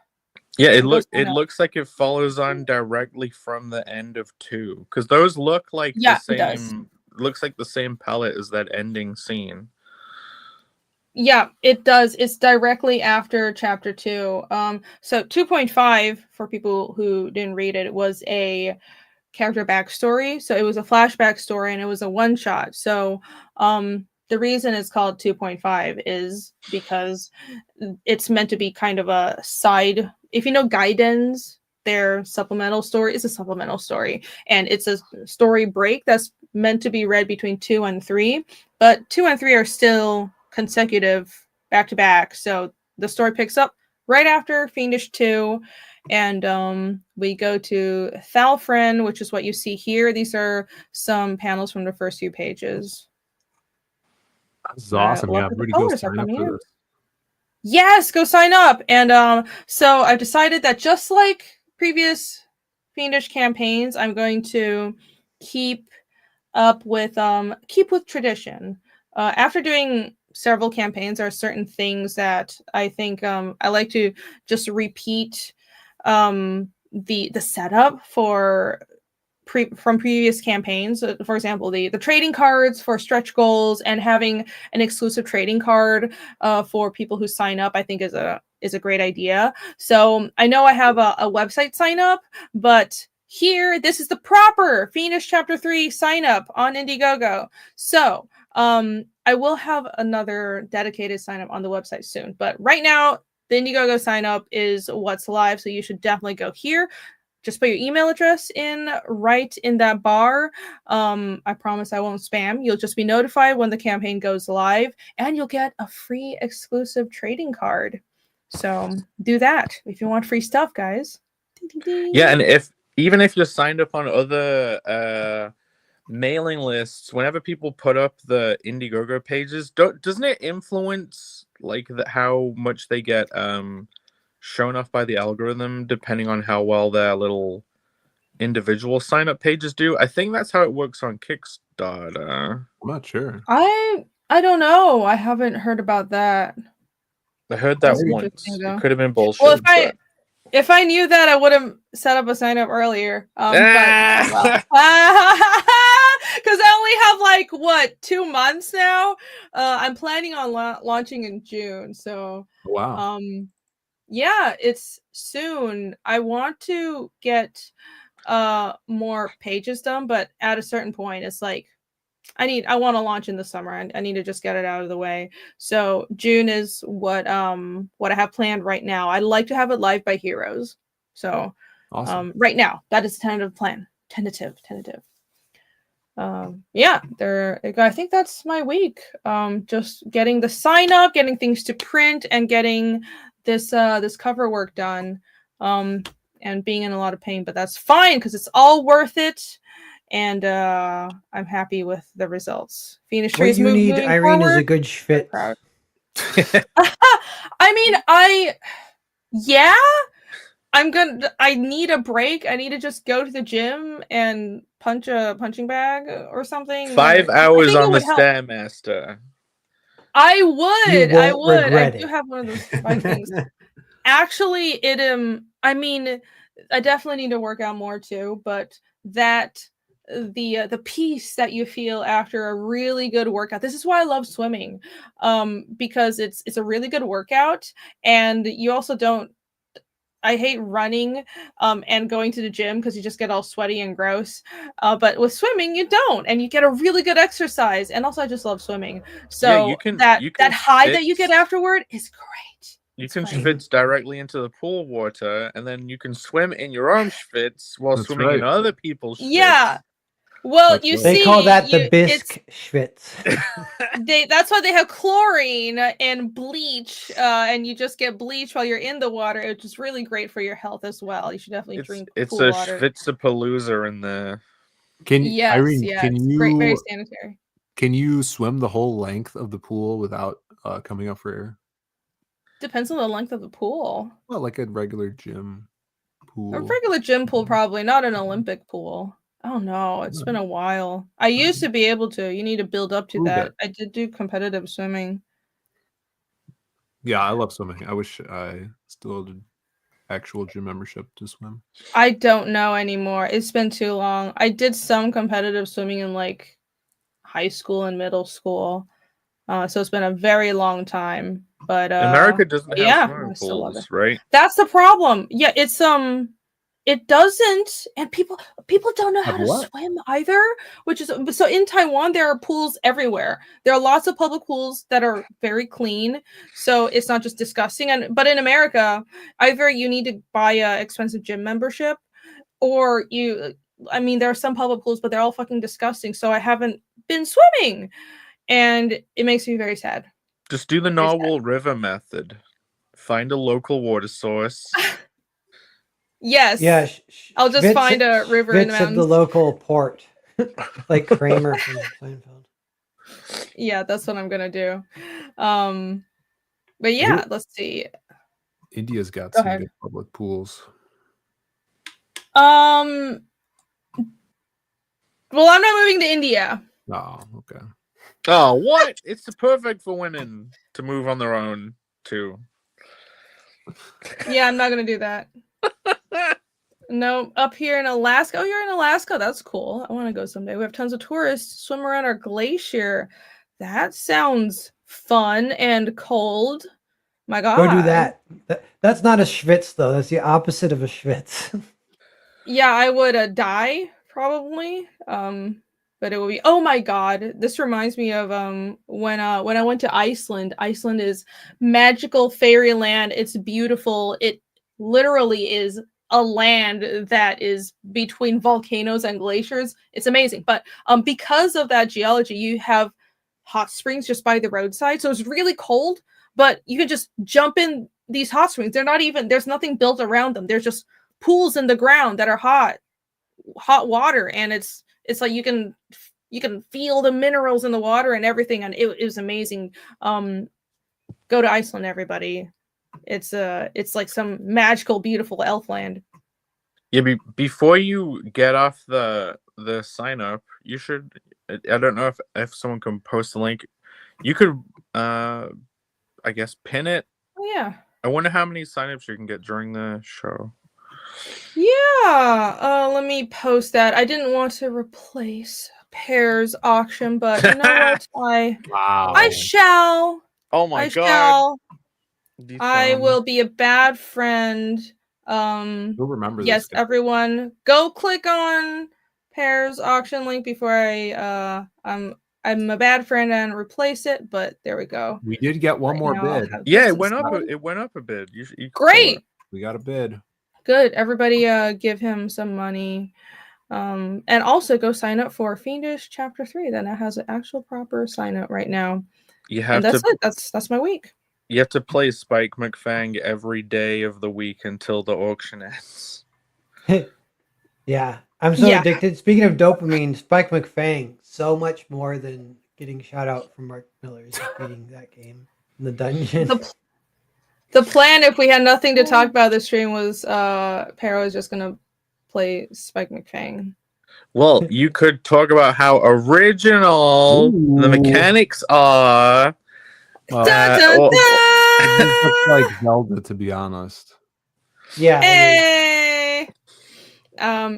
Yeah, So go sign it up. looks like it follows on directly from the end of 2, because those look like Yeah, the it does. same. Looks like the same palette as that ending scene. Yeah, it does. It's directly after chapter 2. So 2.5, for people who didn't read it, was a character backstory. So it was a flashback story and it was a one shot. So the reason it's called 2.5 is because it's meant to be kind of a side. If you know Gaidens, their supplemental story is a supplemental story, and it's a story break that's meant to be read between 2 and 3, but 2 and 3 are still consecutive back to back. So the story picks up right after Fiendish 2, and we go to Thalfrin, which is what you see here. These are some panels from the first few pages. This is awesome. Love Yeah, that the I'm ready to go colors are sign up coming for in. this. Yes, go sign up. And so I've decided that just like previous Fiendish campaigns, I'm going to keep with tradition. After doing several campaigns, there are certain things that I think I like to just repeat the setup for from previous campaigns. For example, the trading cards for stretch goals and having an exclusive trading card for people who sign up, I think is a great idea. So I know I have a website sign up, but here this is the proper Fiendish Chapter 3 sign up on Indiegogo. So I will have another dedicated sign up on the website soon, but right now the Indiegogo sign up is what's live, so you should definitely go here. Just put your email address in right in that bar. I promise I won't spam. You'll just be notified when the campaign goes live, and you'll get a free exclusive trading card. So do that if you want free stuff, guys. Ding, ding, ding. Yeah, and even if you're signed up on other mailing lists, whenever people put up the Indiegogo pages, doesn't it influence like how much they get shown off by the algorithm depending on how well their little individual sign up pages do? I think that's how it works on Kickstarter. I'm not sure. I don't know. I haven't heard about that. I heard that That's once. interesting, though. It could have been bullshit. Well, if I knew that, I would have set up a sign up earlier. But well, because I only have like what 2 months now. I'm planning on launching in June, so Wow. yeah, it's soon. I want to get more pages done, but at a certain point, it's like I want to launch in the summer, and I need to just get it out of the way. So June is what I have planned right now. I'd like to have it live by Heroes. So Awesome. right now, that is the tentative plan. Tentative. Yeah, I think that's my week. Just getting the sign up, getting things to print, and getting this cover work done. And being in a lot of pain, but that's fine because it's all worth it. And I'm happy with the resuls. Phoenix Tree What is you need, moving Irene, is a forward. good schwitz. Proud. I mean, I need a break. I need to just go to the gym and punch a punching bag or something. 5 I hours think it on the would help. Stairmaster. I would. You won't regret I do it. have one of those bike things. Actually, I mean, I definitely need to work out more too, but that the peace that you feel after a really good workout. This is why I love swimming. Because it's a really good workout, and you also don't. I hate running and going to the gym because you just get all sweaty and gross. But with swimming, you don't, and you get a really good exercise. And also, I just love swimming. So you can that high that you schwitz- get afterward is great. You It's can great. schwitz directly into the pool water, and then you can swim in your own schwitz while That's swimming in right. other people's schwitz. Yeah. Well, That's you right. see, They call that the it's bisque schwitz. that's why they have chlorine and bleach, and you just get bleach while you're in the water, which is really great for your health as well. You should definitely drink It's pool a water. schwitzapalooza in there. Yes, Irene, yeah, it's great, very sanitary. can you swim the whole length of the pool without coming up for air? Depends on the length of the pool. Well, like a regular gym A pool. regular gym pool, probably not an Olympic pool. Oh no, it's been a while. I used to be able to. You need to build up to Prove that. it. I did do competitive swimming. Yeah, I love swimming. I wish I still had an actual gym membership to swim. I don't know anymore. It's been too long. I did some competitive swimming in like high school and middle school. So it's been a very long time. But America doesn't have yeah, swimming I still love it. pools, right? That's the problem. Yeah, it's it doesn't, and people don't know how Have to what? swim either, which is so in Taiwan there are pools everywhere. There are lots of public pools that are very clean, so it's not just disgusting. But in America, either you need to buy a expensive gym membership, or I mean, there are some public pools, but they're all fucking disgusting. So I haven't been swimming, and it makes me very sad. Just do the Very sad. Narwhal River method. Find a local water source. Yes. Yeah, I'll just find a river in the Schwitz at the mountains. local port, like Kramer from Seinfeld. Yeah, that's what I'm gonna do. But yeah, let's see. India's got Go some ahead. good public pools. Well, I'm not moving to India. Oh, okay. Oh, what? It's perfect for women to move on their own too. Yeah, I'm not gonna do that. No, up here in Alaska. Oh, you're in Alaska. That's cool. I want to go someday. We have tons of tourists swim around our glacier. That sounds fun and cold. My God. Go do that. That's not a Schwitz though. That's the opposite of a Schwitz. Yeah, I would die probably. But it would be. Oh my God, this reminds me of when I went to Iceland. Iceland is magical fairyland. It's beautiful. It literally is a land that is between volcanoes and glaciers. It's amazing. But because of that geology, you have hot springs just by the roadside. So it's really cold, but you can just jump in these hot springs. They're not even, there's nothing built around them. There's just pools in the ground that are hot water, and it's like you can feel the minerals in the water and everything, and it was amazing. Go to Iceland, everybody. It's like some magical, beautiful elf land. Yeah, before you get off the sign up, you should. I don't know if someone can post a link. You could, I guess, pin it. Oh yeah. I wonder how many signups you can get during the show. Yeah. Let me post that. I didn't want to replace Pear's auction, but you know what? Wow. I shall. Oh my I God. shall. These I phones. will be a bad friend. You'll remember this. Yes, guy. everyone, go click on Pear's auction link before I'm a bad friend and replace it. But there we go. We did get one Right more now, I'll bid. have Yeah, this it went up. installed. It went up a bit. You Great. We got a bid. Good. Everybody, give him some money. And also go sign up for Fiendish Chapter 3. Then it has an actual proper sign up right now. You And have that's to. it. That's my week. You have to play Spike McFang every day of the week until the auction ends. Yeah, I'm so Yeah. addicted. Speaking of dopamine, Spike McFang, so much more than getting shout out from Mark Miller's beating that game in the dungeon. The plan, if we had nothing to talk about this stream, was Pero was just gonna play Spike McFang. Well, you could talk about how original the Ooh. mechanics are. Well, Dun, dun, or- dun! it's like Zelda, to be honest. Yeah. Hey!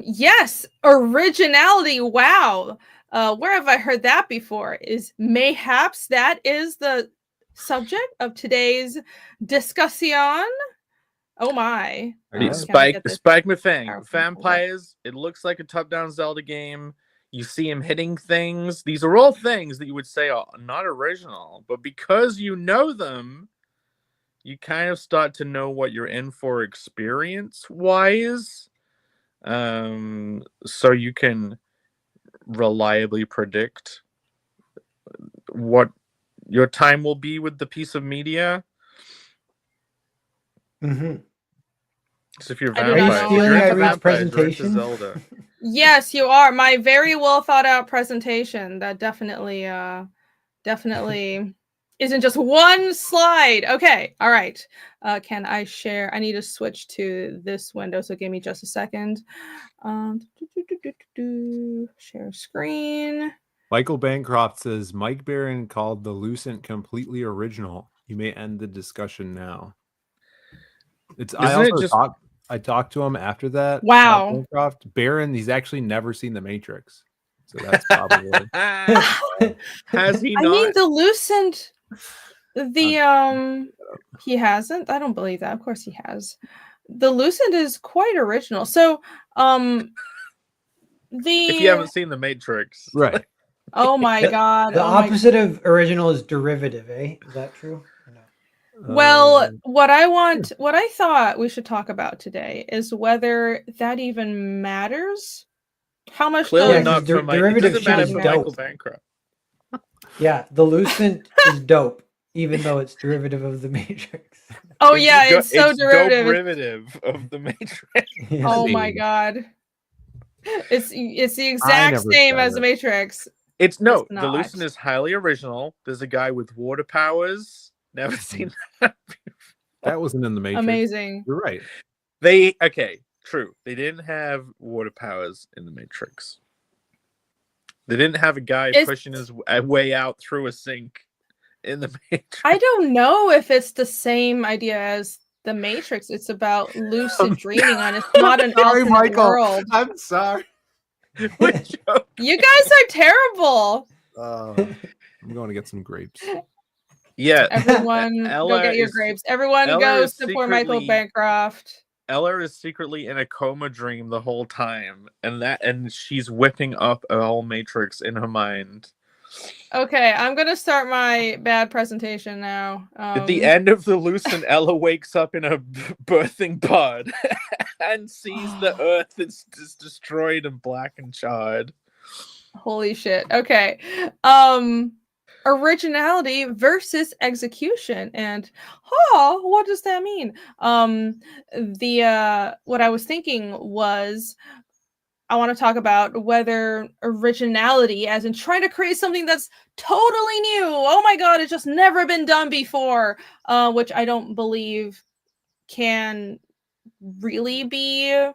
Yes, originality. Wow. Where have I heard that before? Is mayhaps that is the subject of today's discussion. Oh my. All right. Spike McFang. Powerful. Vampires. It looks like a top-down Zelda game. You see him hitting things. These are all things that you would say are not original, but because you know them, you kind of start to know what you're in for experience-wise. So you can reliably predict what your time will be with the piece of media. Mm-hmm. So if you're I do not vampires, know. if you're Are you into stealing vampires, Irene's you're into presentation? Zelda. Yes, you are. My very well thought out presentation that definitely isn't just one slide. Okay, all right. Can I share? I need to switch to this window, so give me just a second. Share screen. Michael Bancroft says Mike Barron called the Lucent completely original. You may end the discussion now. I talked to him after that. Wow. Bancroft. Barron, he's actually never seen The Matrix. So that's probably Has he I not? mean, the Lucent, he hasn't. I don't believe that. Of course he has. The Lucent is quite original. So, If you haven't seen The Matrix, right. Oh my god. The opposite of original is derivative, eh? Is that true? Or no? Well, what I thought we should talk about today is whether that even matters. How much clearly Yeah, not 'cause for Mike. It derivative doesn't shit matter is for dope. Michael Bancroft. Yeah, the Lucent is dope, even though it's derivative of the Matrix. Oh yeah, it's so derivative. Derivative of The Matrix. Yeah. Oh my god. It's the exact never same said as the it. Matrix. It's not. the Lucent is highly original. There's a guy with water powers. Never seen that. That wasn't in The Matrix. Amazing. You're right. True. They didn't have water powers in The Matrix. They didn't have a guy pushing his way out through a sink in The Matrix. I don't know if it's the same idea as The Matrix. It's about lucid dreaming, and it's not an alternate world. I'm sorry. You guys are terrible. I'm going to get some grapes. Yeah. Everyone, go get your grapes. Everyone go support Michael Bancroft. Ella is secretly in a coma dream the whole time, and she's whipping up a whole Matrix in her mind. Okay, I'm gonna start my bad presentation now. At the end of the Lucent, Ella wakes up in a birthing pod and sees the Earth is destroyed and black and charred. Holy shit. Okay. Originality versus execution, and what does that mean? What I was thinking was, I want to talk about whether originality, as in trying to create something that's totally new, oh my god, it's just never been done before, which I don't believe can really be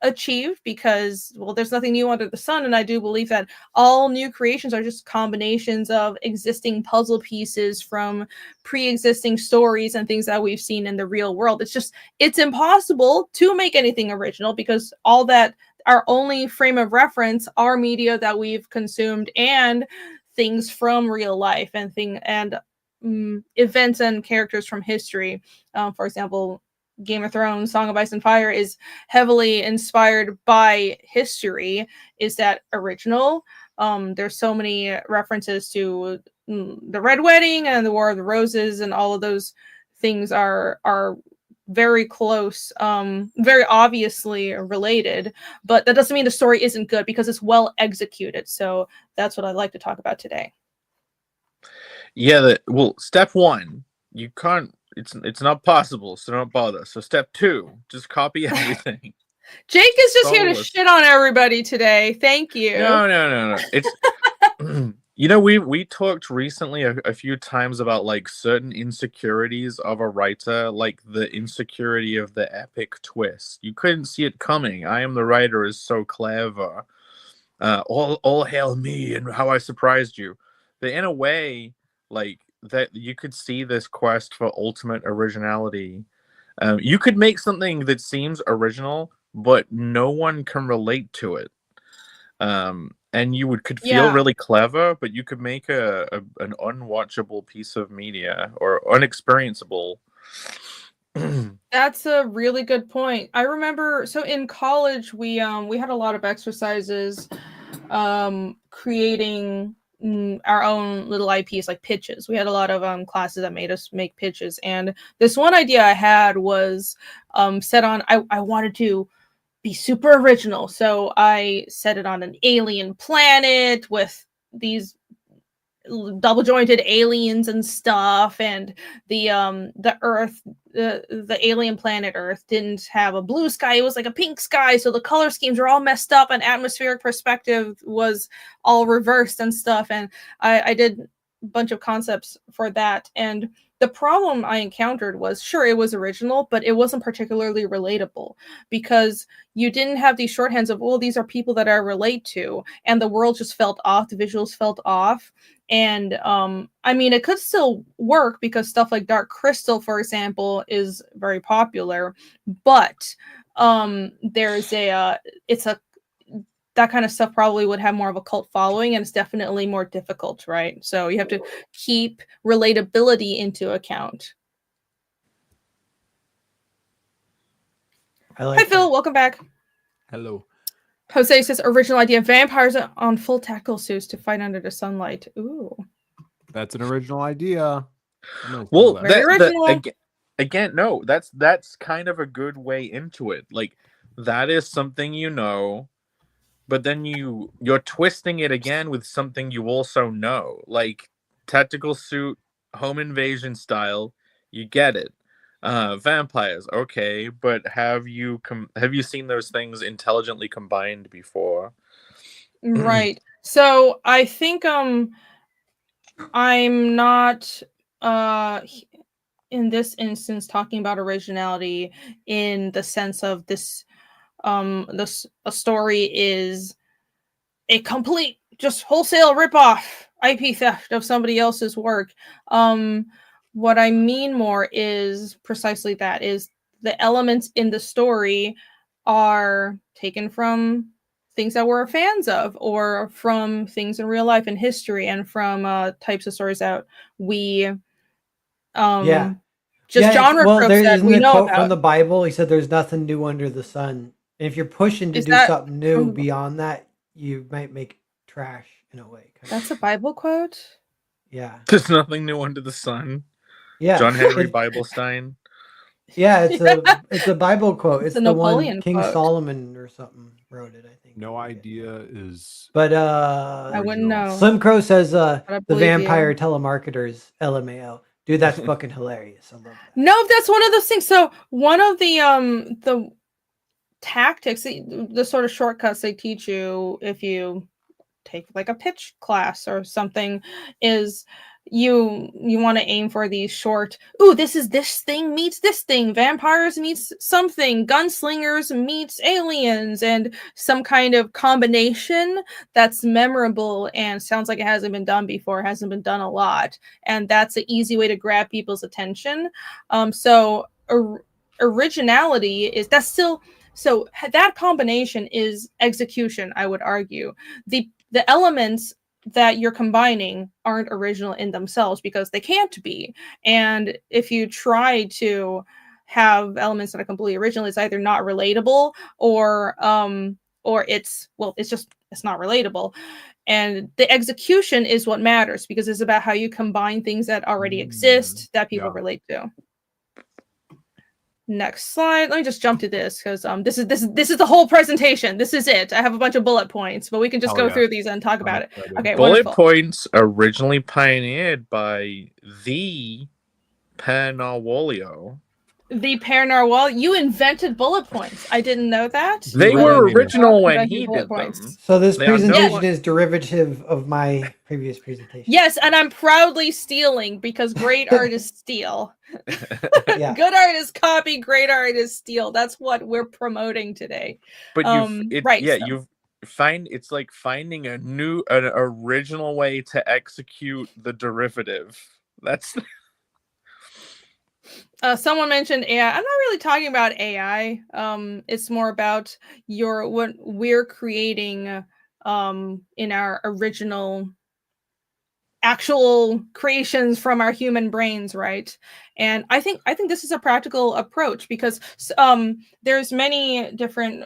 achieved, because, well, there's nothing new under the sun, and I do believe that all new creations are just combinations of existing puzzle pieces from pre-existing stories and things that we've seen in the real world. It's impossible to make anything original, because all that, our only frame of reference, are media that we've consumed and things from real life and events and characters from history. For example, Game of Thrones, Song of Ice and Fire is heavily inspired by history. Is that original? There's so many references to the Red Wedding and the War of the Roses, and all of those things are very close, very obviously related, but that doesn't mean the story isn't good because it's well executed. So that's what I'd like to talk about today. Yeah, step one, you can't, it's not possible, so don't bother. So step two, just copy everything. Jake is just here to shit on everybody today. Thank you. No. It's we talked recently a few times about like certain insecurities of a writer, like the insecurity of the epic twist. You couldn't see it coming. I Am the Writer is so clever. All hail me and how I surprised you. But in a way, like that, you could see this quest for ultimate originality. You could make something that seems original, but no one can relate to it. And you could feel really clever, but you could make an unwatchable piece of media, or unexperienceable. That's a really good point. I remember, so in college we had a lot of exercises creating our own little IPs, like pitches. We had a lot of classes that made us make pitches, and this one idea I had was set on, I wanted to be super original, so I set it on an alien planet with these double jointed aliens and stuff, and the Earth, the alien planet Earth didn't have a blue sky, it was like a pink sky, so the color schemes were all messed up and atmospheric perspective was all reversed and stuff. And I did a bunch of concepts for that, and the problem I encountered was, sure, it was original, but it wasn't particularly relatable, because you didn't have these shorthands of, well, these are people that I relate to, and the world just felt off, the visuals felt off. And I mean, it could still work because stuff like Dark Crystal, for example, is very popular, but there's it's a that kind of stuff probably would have more of a cult following, and it's definitely more difficult, right? So you have to keep relatability into account. I like Hi, Phill. Welcome back. Hello. Jose says, original idea, vampires on full tackle suits to fight under the sunlight. Ooh. That's an original idea. Well, Very original. again, no, that's kind of a good way into it. Like, that is something you know, but then you're twisting it again with something you also know, like tactical suit, home invasion style. You get it. Vampires, okay, but have you seen those things intelligently combined before? Right. So I think I'm not in this instance talking about originality in the sense of this a story is a complete, just wholesale ripoff, IP theft of somebody else's work. What I mean more is precisely that, is the elements in the story are taken from things that we're fans of, or from things in real life and history, and from types of stories that we genre well, tropes there that isn't we a know quote about. from the Bible. He said, "There's nothing new under the sun." And if you're pushing to Is do that something new from- beyond that, you might make trash in a way. That's a Bible quote? Yeah. There's nothing new under the sun. Yeah. John Henry Biblestein. Yeah, it's a Bible quote. It's a the one Napoleon King quote. Solomon or something wrote it, I think. No idea is. But I wouldn't know. Slim Crow says the believe vampire you. telemarketers, LMAO. Dude, that's fucking hilarious. I love that. No, that's one of those things. So one of the tactics, the sort of shortcuts they teach you if you take like a pitch class or something, is you want to aim for these short, ooh, this thing meets this thing, vampires meets something, gunslingers meets aliens, and some kind of combination that's memorable and sounds like it hasn't been done before, hasn't been done a lot, and that's an easy way to grab people's attention. So originality is, that's still, so that combination is execution, I would argue. The elements that you're combining aren't original in themselves because they can't be. And if you try to have elements that are completely original, it's either not relatable or it's not relatable. And the execution is what matters, because it's about how you combine things that already exist that people relate to. Next slide. Let me just jump to this, because this is the whole presentation. This is it. I have a bunch of bullet points, but we can just go through these and talk about it. Okay, bullet wonderful. points originally pioneered by the Per Narwhalio. The Per Narwhal. You invented bullet points. I didn't know that. They were original when he did them. So this They are presentation is derivative of my previous presentation. Yes, and I'm proudly stealing, because great artists steal. Yeah. Good artists copy, great artists steal. That's what we're promoting today. But Right. it's like finding an original way to execute the derivative. That's someone mentioned AI. I'm not really talking about AI. It's more about what we're creating in our original actual creations from our human brains, right? And I think this is a practical approach, because there's many different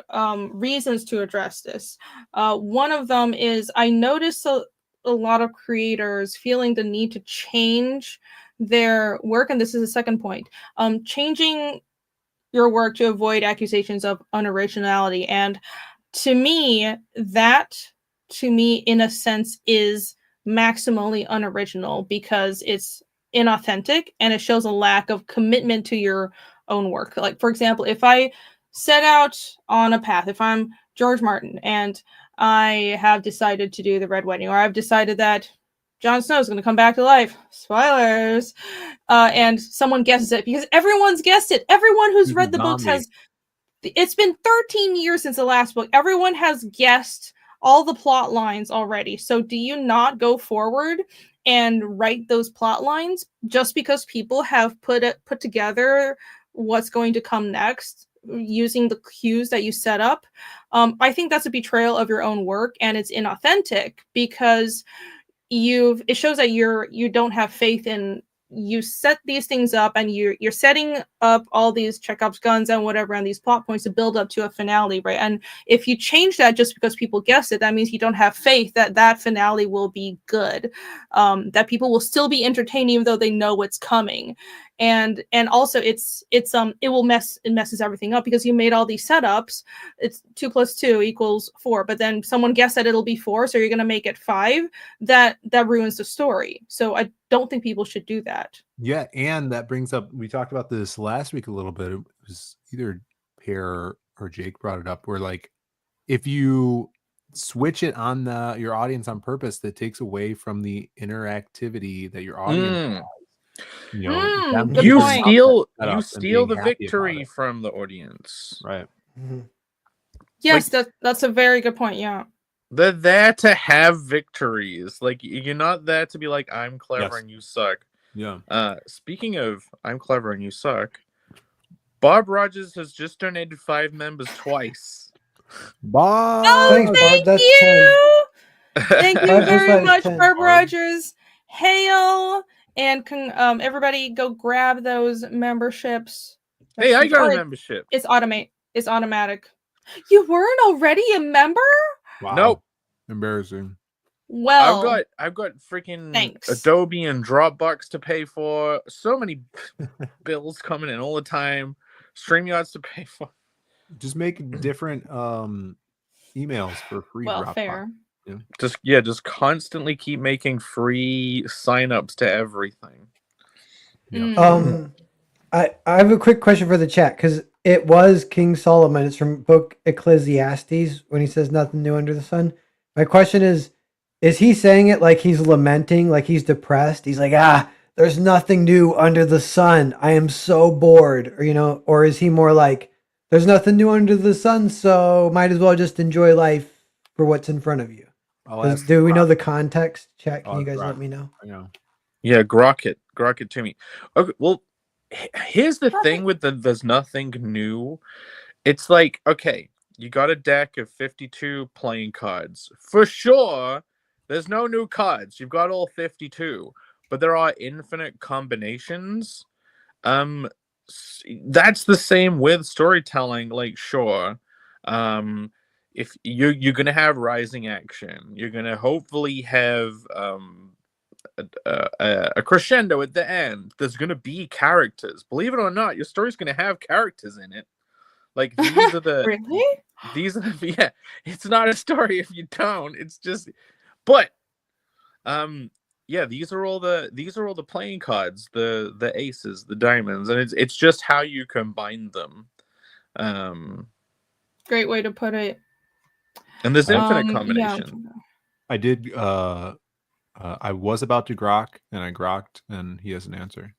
reasons to address this. One of them is, I notice a lot of creators feeling the need to change their work, and this is the second point, changing your work to avoid accusations of unoriginality. And to me, in a sense, is maximally unoriginal because it's inauthentic and it shows a lack of commitment to your own work. Like, for example, if I set out on a path, if I'm George Martin and I have decided to do the Red Wedding, or I've decided that Jon Snow is going to come back to life, spoilers, and someone guesses it, because everyone's guessed it. Everyone who's read the books has, it's been 13 years since the last book. Everyone has guessed all the plot lines already. So do you not go forward and write those plot lines just because people have put together what's going to come next using the cues that you set up? I think that's a betrayal of your own work, and it's inauthentic because it shows that you don't have faith in, you set these things up and you're setting up all these Chekhov's guns and whatever and these plot points to build up to a finale, right? And if you change that just because people guess it, that means you don't have faith that that finale will be good, that people will still be entertained even though they know what's coming. And also it messes everything up because you made all these setups. It's 2 + 2 = 4, but then someone guessed that it'll be 4, so you're going to make it 5. That ruins the story. So I don't think people should do that. Yeah, and that brings up, we talked about this last week a little bit. It was either Pear or Jake brought it up, where like if you switch it on your audience on purpose, that takes away from the interactivity that your audience has. You know, them good you point. steal and the being happy victory about it. from the audience. Right. Mm-hmm. Yes, that's a very good point. Yeah. They're there to have victories. Like, you're not there to be like, I'm clever Yes. and you suck. Yeah. Speaking of I'm clever and you suck, Bob Rogers has just donated 5 members twice. Bob! Oh, Thanks, Barb. thank That's you. Thank you 5 + very 5 is much, 10, Barb Barb. Rogers. Hail, and everybody go grab those memberships. Hey, I got a Oh, membership. It's automatic. You weren't already a member? Wow. Nope. Embarrassing. Well, I've got freaking thanks. Adobe and Dropbox to pay for. So many bills coming in all the time. StreamYards to pay for. Just make different emails for free. Well, Dropbox. fair. Yeah. Just constantly keep making free signups to everything. Yeah. I have a quick question for the chat, because it was King Solomon. It's from book Ecclesiastes when he says nothing new under the sun. My question is he saying it like he's lamenting, like he's depressed? He's like, there's nothing new under the sun. I am so bored. Or, or is he more like, there's nothing new under the sun, so might as well just enjoy life for what's in front of you? Do we know the context? Chat, can you guys let me know? Yeah, grok it to me. Okay, well, here's the thing with there's nothing new. It's like, okay, you got a deck of 52 playing cards. For sure, there's no new cards. You've got all 52, but there are infinite combinations. That's the same with storytelling. Like, sure, if you're gonna have rising action, you're gonna hopefully have a crescendo at the end. There's gonna be characters. Believe it or not, your story's gonna have characters in it. Like, these are the Really? These are the, yeah. It's not a story if you don't. It's just, but yeah, these are all the playing cards, the aces, the diamonds, and it's just how you combine them. Great way to put it. And there's infinite combinations. Yeah. I did. I was about to grok, and I grokked, and he has an answer.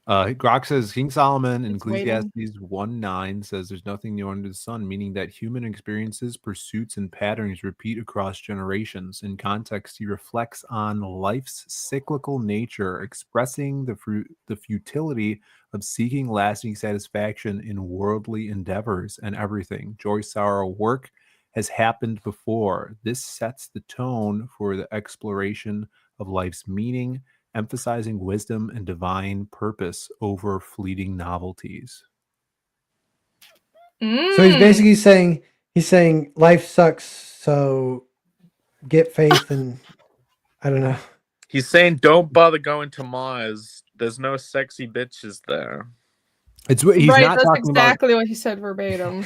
Grok says King Solomon in Ecclesiastes 1:9 says there's nothing new under the sun, meaning that human experiences, pursuits, and patterns repeat across generations. In context, he reflects on life's cyclical nature, expressing the futility of seeking lasting satisfaction in worldly endeavors and everything. Joy, sorrow, work has happened before. This sets the tone for the exploration of life's meaning, emphasizing wisdom and divine purpose over fleeting novelties. So he's basically saying life sucks, so get faith, and I don't know. He's saying don't bother going to Mars. There's no sexy bitches there. He's right, not that's talking exactly what he said verbatim.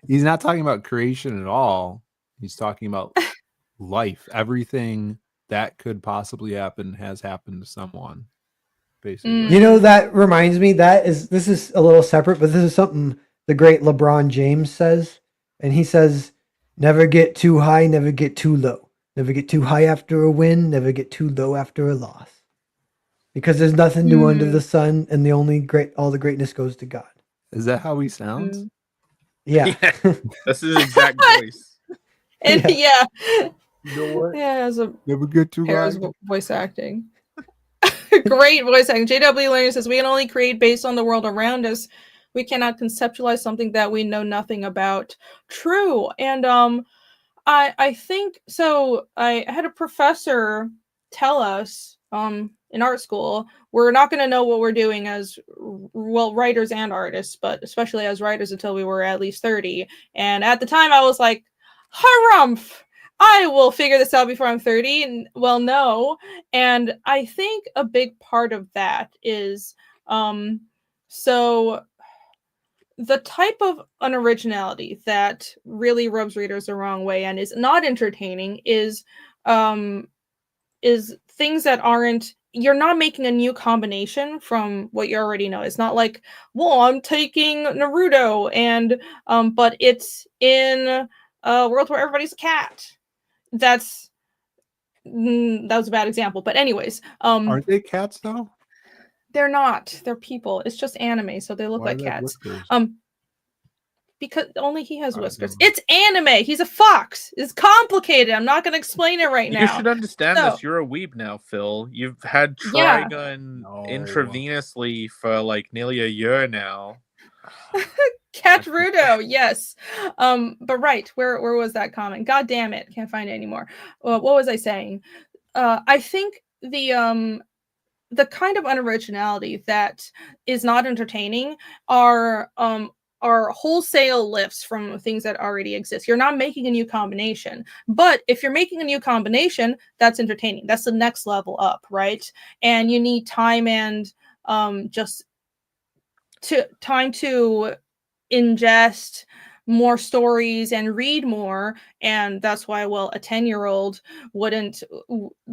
He's not talking about creation at all. He's talking about life. Everything that could possibly happen has happened to someone, basically. You know, that reminds me, this is a little separate, but this is something the great LeBron James says. And he says, never get too high, never get too low. Never get too high after a win, never get too low after a loss. Because there's nothing new under the sun, and all the greatness goes to God. Is that how he sounds? Yeah. That's his exact voice. And yeah. You know what? Yeah, as a Never get too pair high. of voice acting. Great voice acting. JW Learning says we can only create based on the world around us. We cannot conceptualize something that we know nothing about. True. And I think so. I had a professor tell us in art school, we're not going to know what we're doing as writers and artists, but especially as writers until we were at least 30. And at the time I was like, harumph, I will figure this out before I'm 30. And well, no. And I think a big part of that is so the type of unoriginality that really rubs readers the wrong way and is not entertaining is things that aren't, you're not making a new combination from what you already know. It's not like, well, I'm taking Naruto and but it's in a world where everybody's a cat. That was a bad example, but anyways, Aren't they cats though? they're not. They're people. It's just anime, so they look like cats. Because only he has whiskers. It's anime. He's a fox. It's complicated. I'm not going to explain it right now. You should understand this. You're a weeb now, Phill. You've had Trigun intravenously for like nearly a year now. Catrudo, yes. But right, where was that comment? God damn it, can't find it anymore. What was I saying? I think the kind of unoriginality that is not entertaining are wholesale lifts from things that already exist. You're not making a new combination. But if you're making a new combination, that's entertaining. That's the next level up, right? And you need time and time to ingest more stories and read more. And that's why, well, a 10-year-old wouldn't,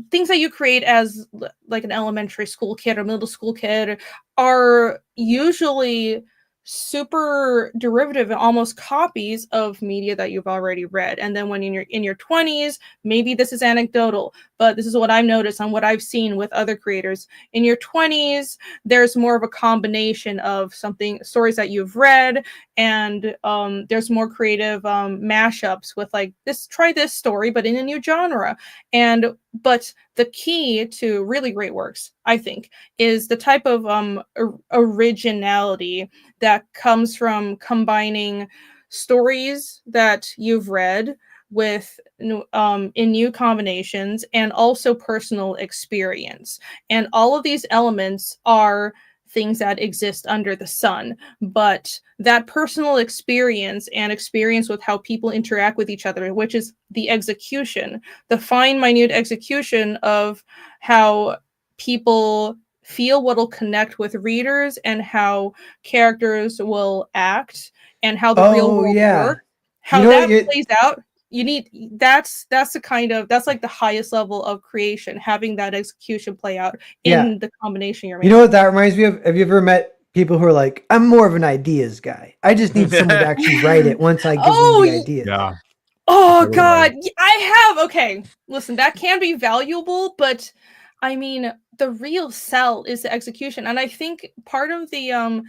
things that you create as like an elementary school kid or middle school kid are usually super derivative and almost copies of media that you've already read. And then when you're in your 20s, maybe this is anecdotal, but this is what I've noticed on what I've seen with other creators. In your 20s, there's more of a combination of stories that you've read, and there's more creative mashups with like try this story, but in a new genre. But the key to really great works, I think, is the type of originality that comes from combining stories that you've read with in new combinations and also personal experience. And all of these elements are things that exist under the sun, but that personal experience and experience with how people interact with each other, which is the execution, the fine, minute execution of how people feel, what'll connect with readers, and how characters will act, and how the real world works, how that plays out. You need that's the kind of, that's like the highest level of creation, having that execution play out in the combination you're making. You know what that reminds me of? Have you ever met people who are like, I'm more of an ideas guy. I just need someone to actually write it once I give them the ideas. Yeah. Oh God, I have. Okay, listen, that can be valuable, but I mean, the real sell is the execution. And I think part of the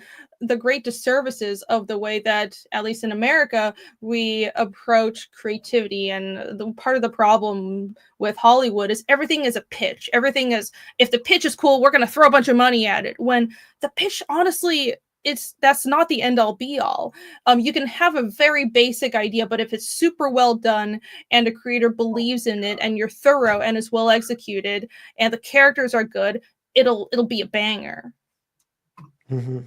great disservices of the way that, at least in America, we approach creativity, and the part of the problem with Hollywood is everything is a pitch. Everything is, if the pitch is cool, we're going to throw a bunch of money at it. When the pitch, honestly, that's not the end all be all. You can have a very basic idea, but if it's super well done and a creator believes in it and you're thorough and is well executed and the characters are good, it'll be a banger. Mm-hmm.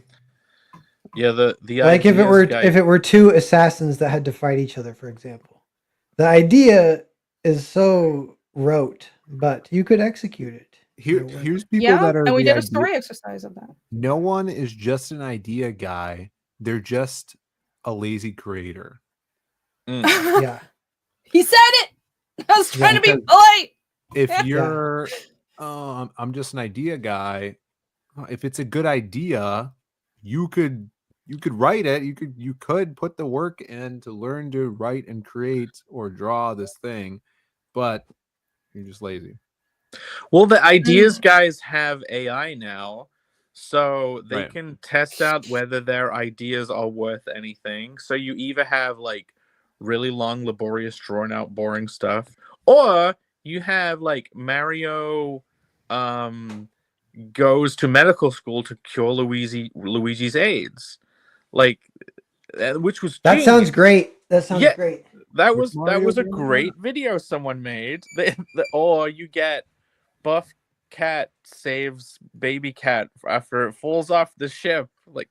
Yeah, the like if it were two assassins that had to fight each other, for example, the idea is so rote, but you could execute it. Here's people that are, and we did a story exercise of that. No one is just an idea guy. They're just a lazy creator. Yeah. He said it. I was trying to be because polite. if Yeah. you're, I'm just an idea guy. If it's a good idea, you could write it. You could put the work in to learn to write and create or draw this thing, but you're just lazy. Well, the ideas guys have AI now, so they Right. can test out whether their ideas are worth anything. So you either have like really long, laborious, drawn out, boring stuff, or you have like Mario goes to medical school to cure Luigi's AIDS, like which was That sounds genius. great. That sounds Yeah. great. That Which was a Mario game was great video someone made. Or you get buff cat saves baby cat after it falls off the ship. Like,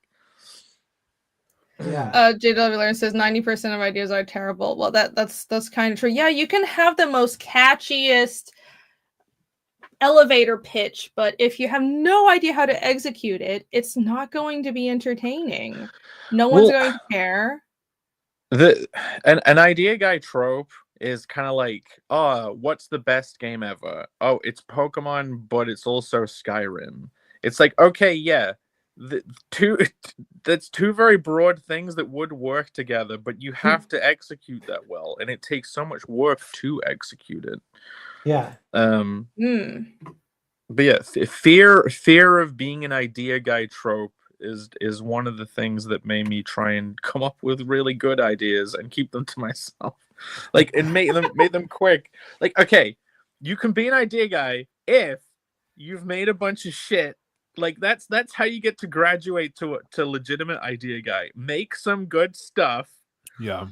Yeah. JW Learn says 90% of ideas are terrible. Well, that's kind of true. Yeah, you can have the most catchiest elevator pitch, but if you have no idea how to execute it, it's not going to be entertaining. No one's going to care. An idea guy trope is kind of like, oh, what's the best game ever? Oh, it's Pokemon, but it's also Skyrim. It's like, okay, yeah, that's two very broad things that would work together, but you have to execute that well, and it takes so much work to execute it. Yeah. But yeah, fear of being an idea guy trope is one of the things that made me try and come up with really good ideas and keep them to myself, like, and make them quick. Like, okay, you can be an idea guy if you've made a bunch of shit. Like, that's how you get to graduate to legitimate idea guy. Make some good stuff. Yeah.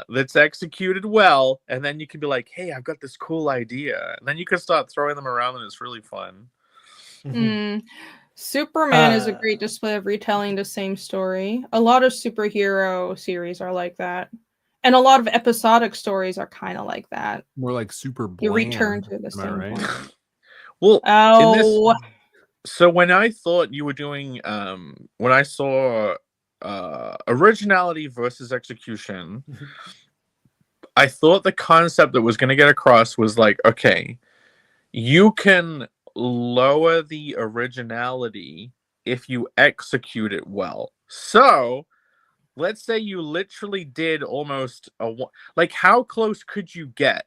That's executed well, and then you can be like, hey, I've got this cool idea, and then you can start throwing them around, and it's really fun. Superman is a great display of retelling the same story. A lot of superhero series are like that, and a lot of episodic stories are kind of like that. More like super bland. You return to the same right? point. Well, so when I thought you were doing, when I saw originality versus execution, I thought the concept that was going to get across was like, okay, you can lower the originality if you execute it well. So let's say you literally did almost like, how close could you get?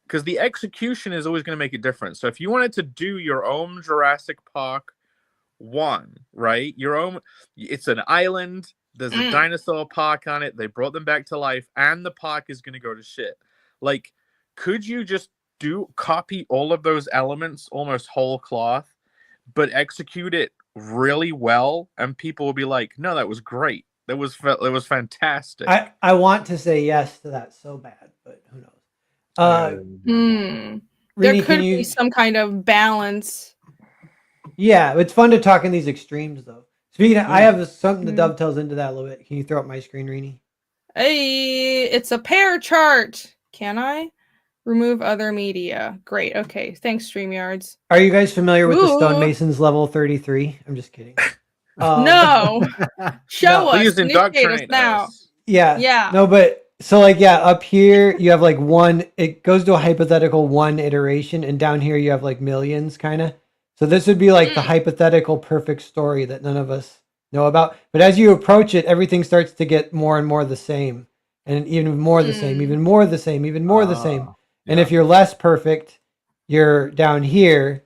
Because the execution is always going to make a difference. So if you wanted to do your own Jurassic Park 1, right? Your own, it's an island. There's a dinosaur park on it. They brought them back to life, and the park is going to go to shit. Like, could you just copy all of those elements almost whole cloth, but execute it really well, and people will be like, no, that was great. That was fantastic. I want to say yes to that so bad, but who knows? There could be some kind of balance. Yeah, it's fun to talk in these extremes, though. Speaking of, I have something that dovetails into that a little bit. Can you throw up my screen, Rini? Hey, it's a pair chart. Can I? Remove other media. Great. Okay. Thanks, StreamYards. Are you guys familiar with the Stonemasons level 33? I'm just kidding. No. Show us. Please indoctrinate us now. Yeah. Yeah. No, but so like, yeah, up here you have like one, it goes to a hypothetical one iteration, and down here you have like millions kind of. So this would be like the hypothetical perfect story that none of us know about. But as you approach it, everything starts to get more and more the same, and even more the same, even more the same, even more the same. And if you're less perfect, you're down here,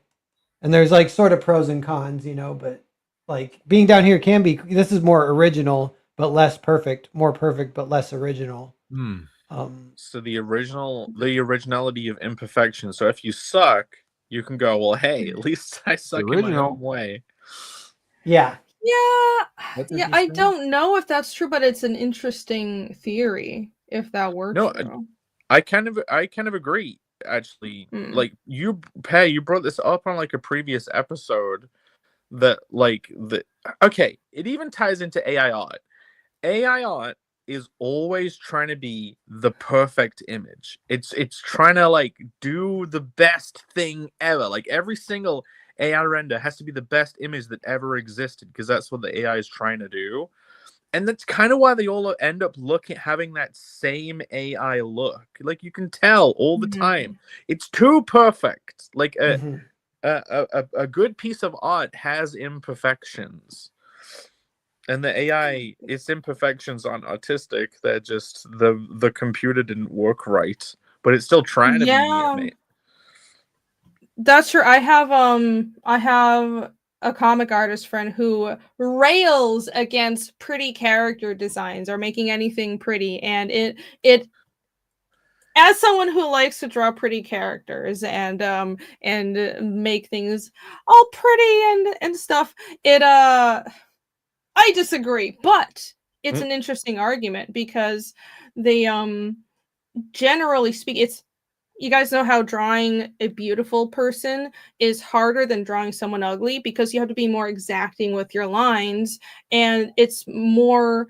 and there's like sort of pros and cons, you know, but like being down here can be, this is more original, but less perfect, more perfect, but less original. So the originality of imperfection. So if you suck, you can go, well, hey, at least I suck in my own way. Yeah. Yeah, I don't know if that's true, but it's an interesting theory if that were true. I kind of agree, actually. Like, you brought this up on like a previous episode, that like okay, it even ties into AI art. AI art is always trying to be the perfect image. It's trying to like do the best thing ever. Like, every single AI render has to be the best image that ever existed, because that's what the AI is trying to do. And that's kind of why they all end up having that same AI look. Like you can tell all the time, it's too perfect. Like a good piece of art has imperfections, and the AI, its imperfections aren't artistic. They're just the computer didn't work right, but it's still trying to be. That's true. I have a comic artist friend who rails against pretty character designs or making anything pretty, and it as someone who likes to draw pretty characters and make things all pretty and stuff, I disagree, but it's an interesting argument because they generally speak, it's, you guys know how drawing a beautiful person is harder than drawing someone ugly because you have to be more exacting with your lines, and it's more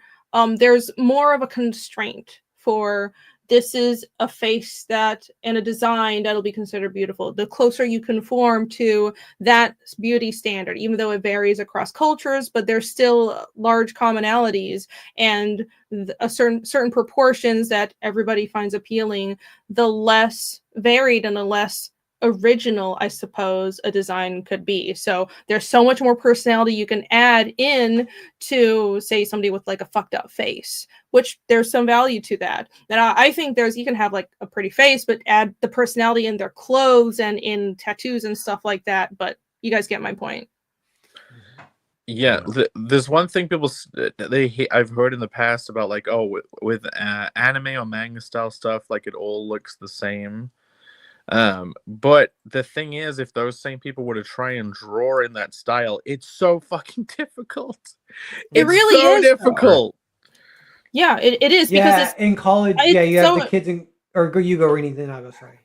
there's more of a constraint for this is a face that and a design that'll be considered beautiful. The closer you conform to that beauty standard, even though it varies across cultures, but there's still large commonalities and a certain proportions that everybody finds appealing, the less varied and the less original, I suppose, a design could be. So there's so much more personality you can add in to, say, somebody with like a fucked up face, which there's some value to that. And I think you can have like a pretty face, but add the personality in their clothes and in tattoos and stuff like that. But you guys get my point. Yeah, there's one thing people I've heard in the past about, like, oh, with anime or manga style stuff, like it all looks the same. But the thing is, if those same people were to try and draw in that style, it's so fucking difficult. It really is difficult. Yeah, it is Yeah, because it's in college. Yeah, you have the kids or go. You go, Rainy. Then I'll go. Sorry.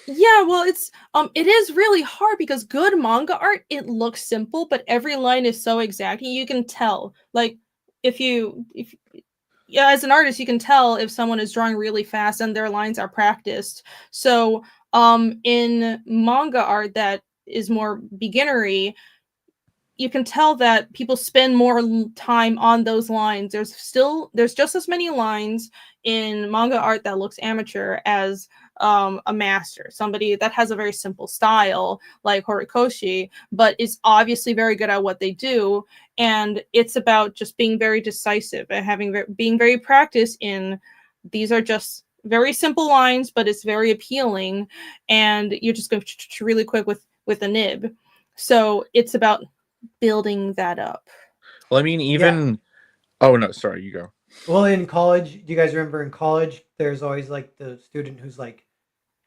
Yeah, well, it is really hard because good manga art, it looks simple, but every line is so exacting. You can tell, like, yeah, as an artist, you can tell if someone is drawing really fast and their lines are practiced. So, in manga art that is more beginnery, you can tell that people spend more time on those lines. There's just as many lines in manga art that looks amateur as a master, somebody that has a very simple style like Horikoshi, but is obviously very good at what they do. And it's about just being very decisive and being very practiced in, these are just very simple lines, but it's very appealing, and you're just going really quick with a nib. So it's about building that up. Well, I mean, even oh no, sorry, you go. Well, in college, do you guys remember in college, there's always like the student who's like,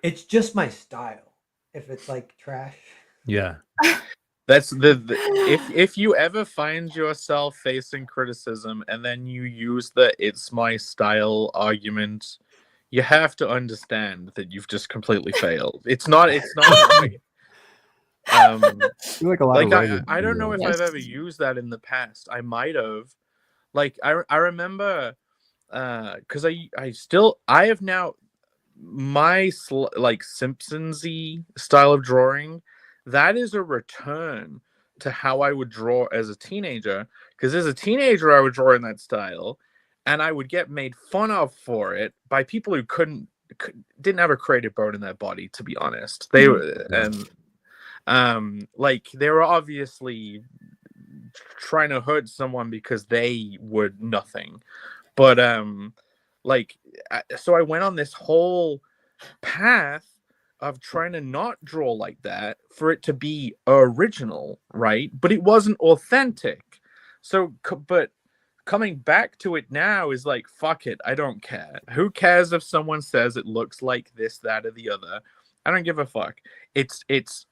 it's just my style. If it's like trash. Yeah. That's if you ever find yourself facing criticism and then you use the "it's my style" argument, you have to understand that you've just completely failed. It's not right. I feel like a lot of writers I don't do know that. if I've ever used that in the past. I might have. Like I remember because I have now my like Simpsons-y style of drawing. That is a return to how I would draw as a teenager. Because as a teenager, I would draw in that style, and I would get made fun of for it by people who didn't have a creative bone in their body. To be honest, they were like they were obviously trying to hurt someone because they were nothing. But so I went on this whole path of trying to not draw like that for it to be original, right? But it wasn't authentic. So but coming back to it now is like, fuck it, I don't care. Who cares if someone says it looks like this, that, or the other? I don't give a fuck. It's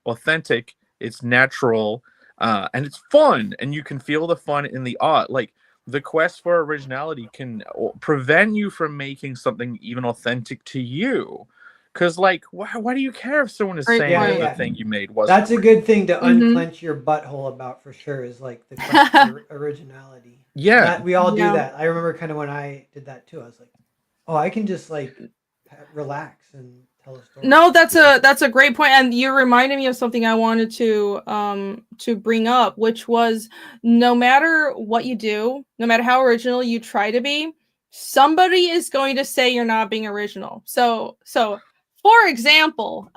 authentic, it's natural, and it's fun, and you can feel the fun in the art. Like, the quest for originality can prevent you from making something even authentic to you. Because, like, why do you care if someone is saying that the thing you made wasn't? That's a good thing to unclench your butthole about, for sure, is like the quest for originality. Yeah. We all do that. I remember kind of when I did that too. I was like, oh, I can just like relax and tell a story. No, that's a great point, and you reminded me of something I wanted to bring up, which was no matter what you do, no matter how original you try to be, somebody is going to say you're not being original. So for example,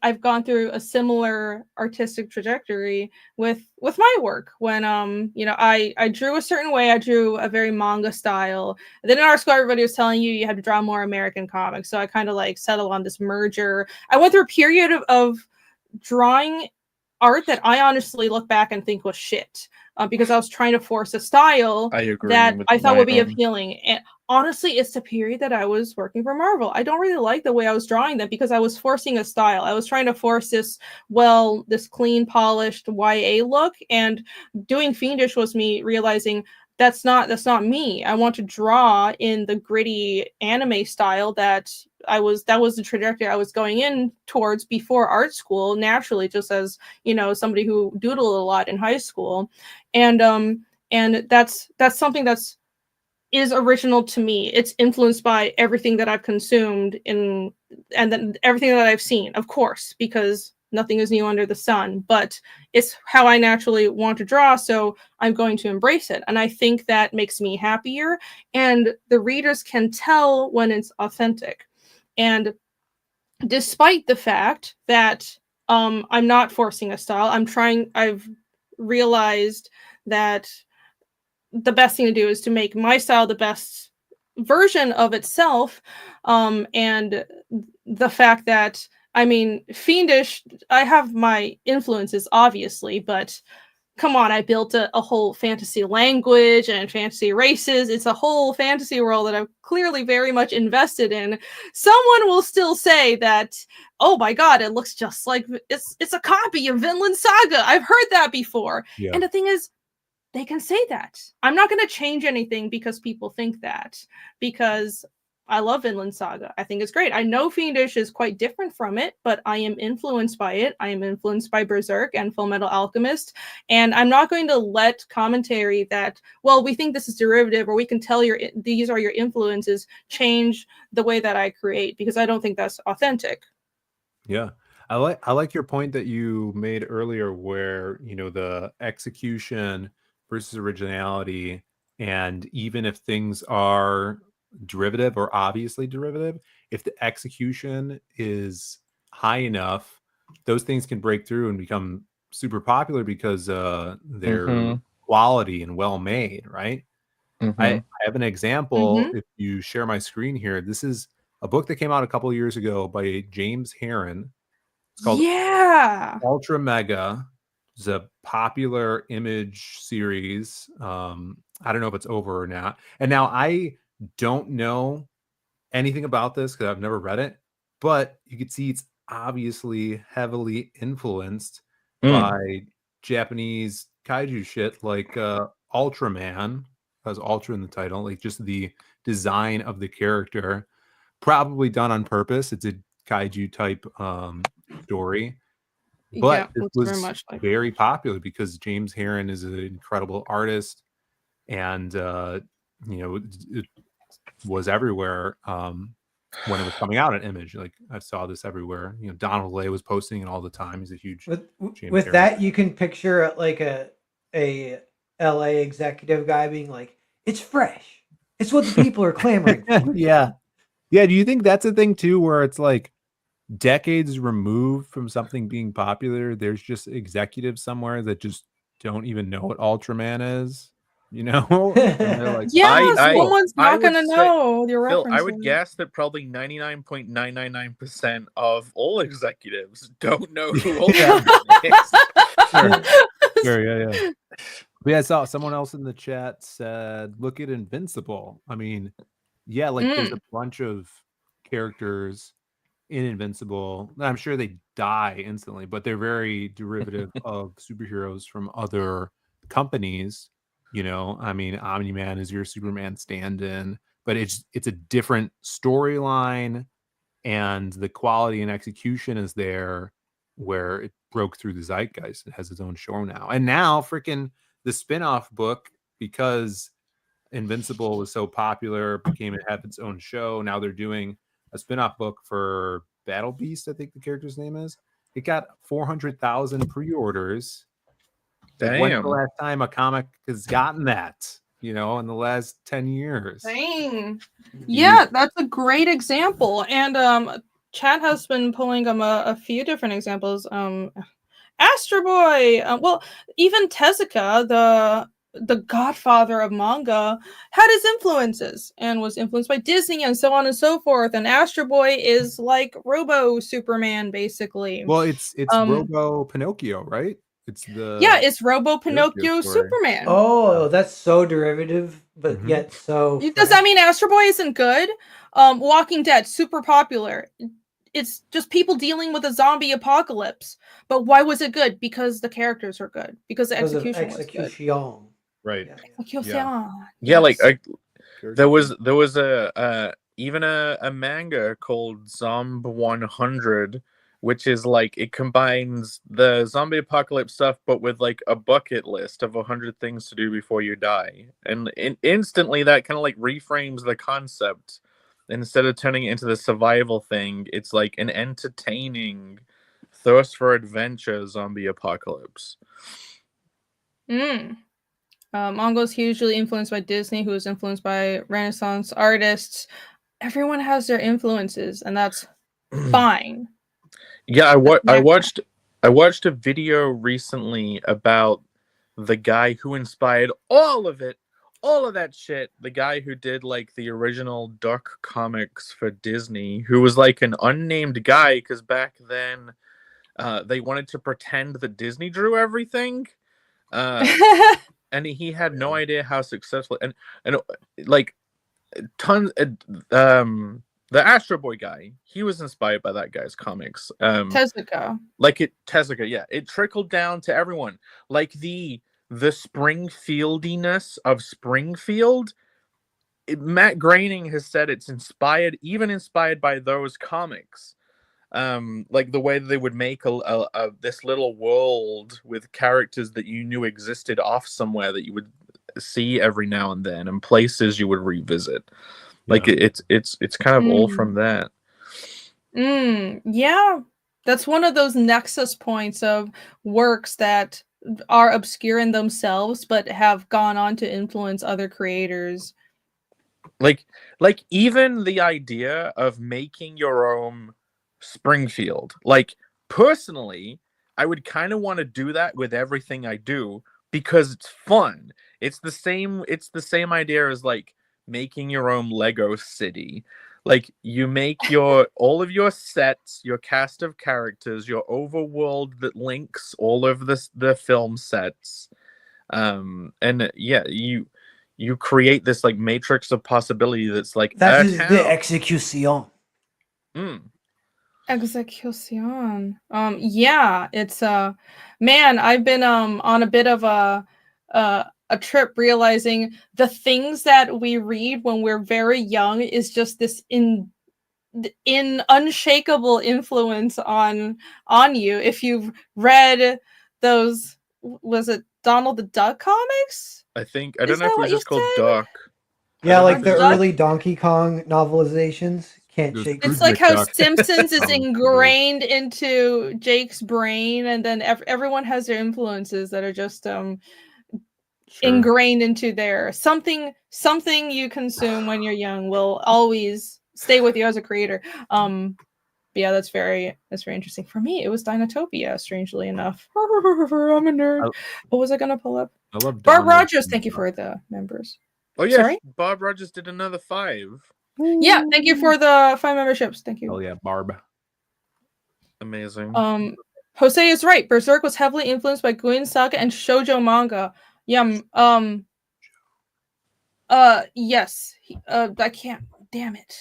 I've gone through a similar artistic trajectory with my work when I drew a certain way. I drew a very manga style. And then in our school everybody was telling you had to draw more American comics, so I kind of like settled on this merger. I went through a period of drawing art that I honestly look back and think was shit, because I was trying to force a style I agree that with I thought would be my own. appealing. And honestly, it's the period that I was working for Marvel. I don't really like the way I was drawing them because I was forcing a style. I was trying to force this clean, polished YA look, and doing Fiendish was me realizing that's not me. I want to draw in the gritty anime style that was the trajectory I was going in towards before art school, naturally, just as somebody who doodled a lot in high school. And that's something that's is original to me. It's influenced by everything that I've consumed and then everything that I've seen, of course, because nothing is new under the sun, but it's how I naturally want to draw, so I'm going to embrace it. And I think that makes me happier, and the readers can tell when it's authentic. And despite the fact that I'm not forcing a style, I've realized that the best thing to do is to make my style the best version of itself. And the fact that, I mean, Fiendish, I have my influences, obviously, but come on, I built a whole fantasy language and fantasy races. It's a whole fantasy world that I'm clearly very much invested in. Someone will still say that, oh my god, it looks just like it's a copy of Vinland Saga. I've heard that before. Yeah. And the thing is, they can say that. I'm not going to change anything because people think that, because I love Vinland Saga. I think it's great. I know Fiendish is quite different from it, but I am influenced by it. I am influenced by Berserk and Full Metal Alchemist, and I'm not going to let commentary that, well, we think this is derivative, or we can tell these are your influences, change the way that I create, because I don't think that's authentic. Yeah. I like your point that you made earlier where, the execution versus originality, and even if things are derivative or obviously derivative, if the execution is high enough, those things can break through and become super popular because they're quality and well made, right? I have an example. If you share my screen here, this is a book that came out a couple of years ago by James Herron. It's called Ultra Mega. It's a popular Image series. I don't know if it's over or not. And now I don't know anything about this because I've never read it, but you can see it's obviously heavily influenced by Japanese kaiju shit like Ultraman, has Ultra in the title, like just the design of the character, probably done on purpose. It's a kaiju type story, but it looks was very much like very popular because James Herron is an incredible artist, and it was everywhere when it was coming out at Image. Like I saw this everywhere. Donald Lay was posting it all the time. He's a huge with that. You can picture like a LA executive guy being like, "It's fresh. It's what the people are clamoring for." Yeah. Do you think that's a thing too, where it's like decades removed from something being popular, there's just executives somewhere that just don't even know what Ultraman is? And they're like, someone's I not would going to say, know your Phill, references. I would guess that probably 99.999% of all executives don't know who Ultraman is. Sure, yeah. But I saw someone else in the chat said, look at Invincible. I mean, yeah, like there's a bunch of characters in Invincible. I'm sure they die instantly, but they're very derivative of superheroes from other companies. I mean, Omni-Man is your Superman stand-in, but it's a different storyline, and the quality and execution is there where it broke through the zeitgeist. It has its own show now. And now freaking the spin-off book, because Invincible was so popular, became it had its own show. Now they're doing a spin-off book for Battle Beast, I think the character's name is. It got 400,000 pre-orders. Like, when's the Damn. last time a comic has gotten that? You know, in the last 10 years. Dang. Yeah, that's a great example. And Chad has been pulling a few different examples. Astro Boy. Well, even Tezuka, the godfather of manga, had his influences and was influenced by Disney and so on and so forth. And Astro Boy is like Robo Superman, basically. Well, it's Robo Pinocchio, right? It's it's Robo Pinocchio story. Superman. Oh, that's so derivative, but yet so. Does that mean Astro Boy isn't good? Walking Dead, super popular. It's just people dealing with a zombie apocalypse. But why was it good? Because the characters were good. Because the execution was good. Right. Yeah, like there was a even a manga called Zomb 100, which is like it combines the zombie apocalypse stuff but with like a bucket list of 100 things to do before you die, and instantly that kind of like reframes the concept. Instead of turning it into the survival thing, it's like an entertaining thirst for adventure zombie apocalypse. Manga is hugely influenced by Disney, who is influenced by Renaissance artists. Everyone has their influences, and that's fine. Yeah, I watched a video recently about the guy who inspired all of that shit. The guy who did like the original Duck comics for Disney, who was like an unnamed guy because back then they wanted to pretend that Disney drew everything. And he had no idea how successful and like tons the Astro Boy guy, he was inspired by that guy's comics. Tezuka. Tezuka, yeah. It trickled down to everyone. Like the Springfieldiness of Springfield. Matt Groening has said it's inspired by those comics. Like the way that they would make this little world with characters that you knew existed off somewhere that you would see every now and then, and places you would revisit. Like it's kind of all from that. Yeah, that's one of those nexus points of works that are obscure in themselves but have gone on to influence other creators. Like even the idea of making your own Springfield. Like personally, I would kind of want to do that with everything I do because it's fun. It's the same idea as like making your own Lego city. Like you make all of your sets, your cast of characters, your overworld that links all of the film sets. And yeah, you create this like matrix of possibility that's like that is the execution. Execution. Yeah, it's man, I've been on a bit of a trip realizing the things that we read when we're very young is just this in unshakable influence on you. If you've read those, was it Donald the Duck comics? I don't know if it was just called Duck. Yeah, like the early Donkey Kong novelizations. Can't shake. It's like how Simpsons is ingrained into Jake's brain, and then everyone has their influences that are just ingrained into there. Something you consume when you're young will always stay with you as a creator. Yeah, that's very interesting. For me, it was Dinotopia, strangely enough. I'm a nerd. What was I gonna pull up? I love Barb Rogers. Thank you for the members. Oh yeah, sorry? Bob Rogers did another 5. Yeah, thank you for the 5 memberships. Thank you. Oh yeah, Barb. Amazing. Jose is right. Berserk was heavily influenced by Guin Saga and shoujo manga. Yeah. Yes. I can't. Damn it.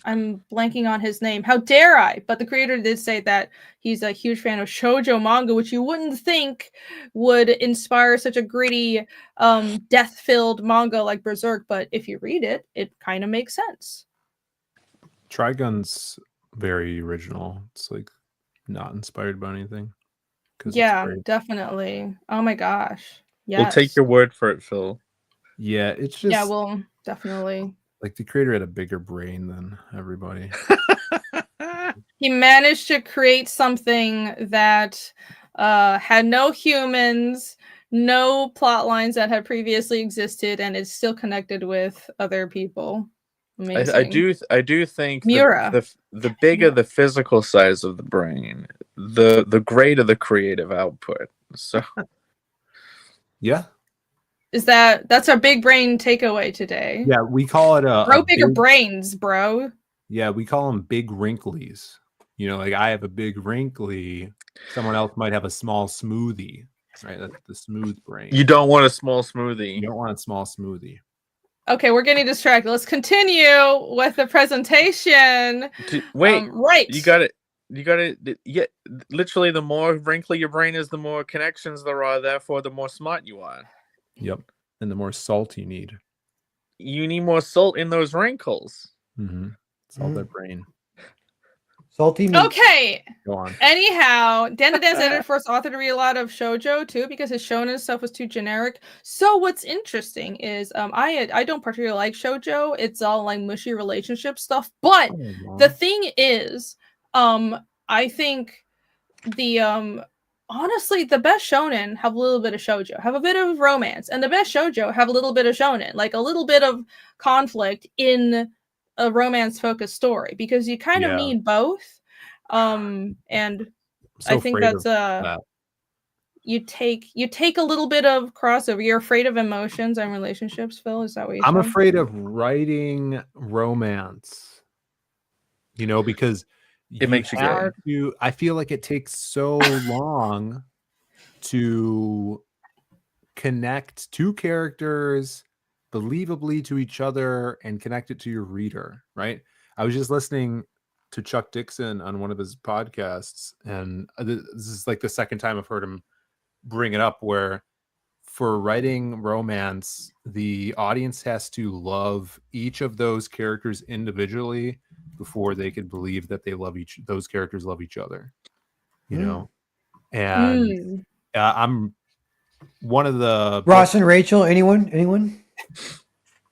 I'm blanking on his name. How dare I? But the creator did say that he's a huge fan of shoujo manga, which you wouldn't think would inspire such a gritty, death-filled manga like Berserk. But if you read it, it kind of makes sense. Trigun's very original. It's like not inspired by anything. Yeah, definitely. Oh my gosh. Yes. We'll take your word for it, Phill. Yeah, it's just... Yeah, well, definitely. Like the creator had a bigger brain than everybody. he managed to create something that had no humans, no plot lines that had previously existed, and is still connected with other people. Amazing. I do think Mura. the bigger the physical size of the brain, the greater the creative output. So Yeah. That's our big brain takeaway today. Yeah, we call it Grow a bigger big, brains, bro. yeah, we call them big wrinklies. You know, like I have a big wrinkly, someone else might have a small smoothie, right? That's the smooth brain. you don't want a small smoothie. You don't want a small smoothie. Okay, we're getting distracted. Let's continue with the presentation. Wait, right. you got it. Yeah, literally, the more wrinkly your brain is, the more connections there are. Therefore, the more smart you are. Yep. And the more salt you need. You need more salt in those wrinkles. Salt that brain. Salty meat. Okay. Go on. Anyhow, Dandadan's edited first author to read a lot of shoujo too, because his shonen stuff was too generic. So what's interesting is I don't particularly like shoujo. It's all like mushy relationship stuff. But the thing is, I think the honestly, the best shonen have a little bit of shoujo, have a bit of romance, and the best shoujo have a little bit of shonen, like a little bit of conflict in a romance-focused story, because you kind of need both. And So I think that's you take a little bit of crossover. You're afraid of emotions and relationships, Phil? Is that what you're saying? I'm afraid of writing romance. You know, because it makes you have to, I feel like it takes so long to connect two characters believably to each other and connect it to your reader, right? I was just listening to Chuck Dixon on one of his podcasts, and this is like the second time I've heard him bring it up, where for writing romance, the audience has to love each of those characters individually before they could believe that those characters love each other, you know? And I'm one of the Ross and Rachel, anyone?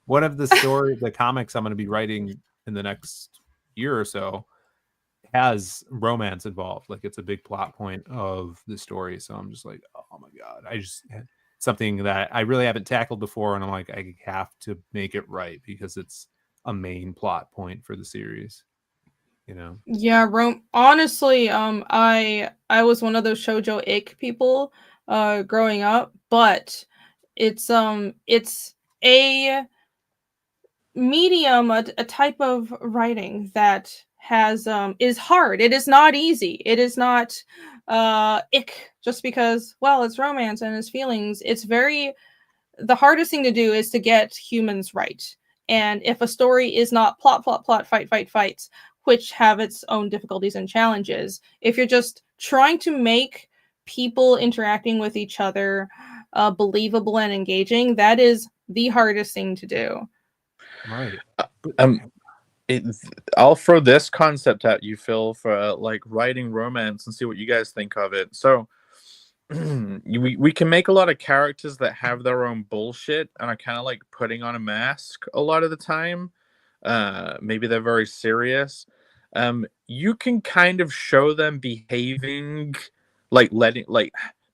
One of the the comics I'm going to be writing in the next year or so has romance involved. Like, it's a big plot point of the story. So I'm just like, oh my God, something that I really haven't tackled before. And I'm like, I have to make it right because it's a main plot point for the series, you know? Yeah, honestly, I was one of those shoujo ick people growing up, but it's a medium, a type of writing that has is hard. It is not easy. It is not ick just because, well, it's romance and it's feelings. It's the hardest thing to do is to get humans right. And if a story is not plot, fights, which have its own difficulties and challenges, if you're just trying to make people interacting with each other believable and engaging, that is the hardest thing to do. Right. I'll throw this concept at you, Phil, for like writing romance and see what you guys think of it. So we can make a lot of characters that have their own bullshit and are kind of like putting on a mask a lot of the time. Maybe they're very serious. You can kind of show them behaving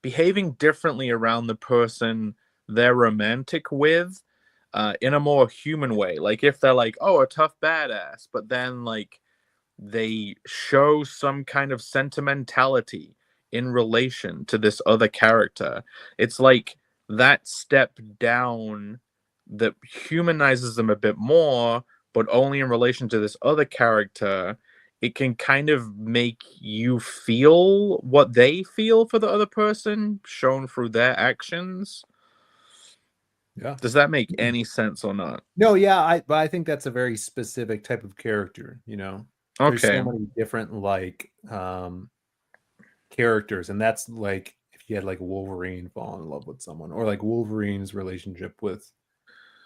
behaving differently around the person they're romantic with, in a more human way. Like if they're like, oh, a tough badass, but then like they show some kind of sentimentality in relation to this other character. It's like that step down that humanizes them a bit more, but only in relation to this other character. It can kind of make you feel what they feel for the other person, shown through their actions. Yeah. Does that make any sense or not? No, yeah, but I think that's a very specific type of character, you know. Okay. There's so many different like characters, and that's like if you had like Wolverine fall in love with someone, or like Wolverine's relationship with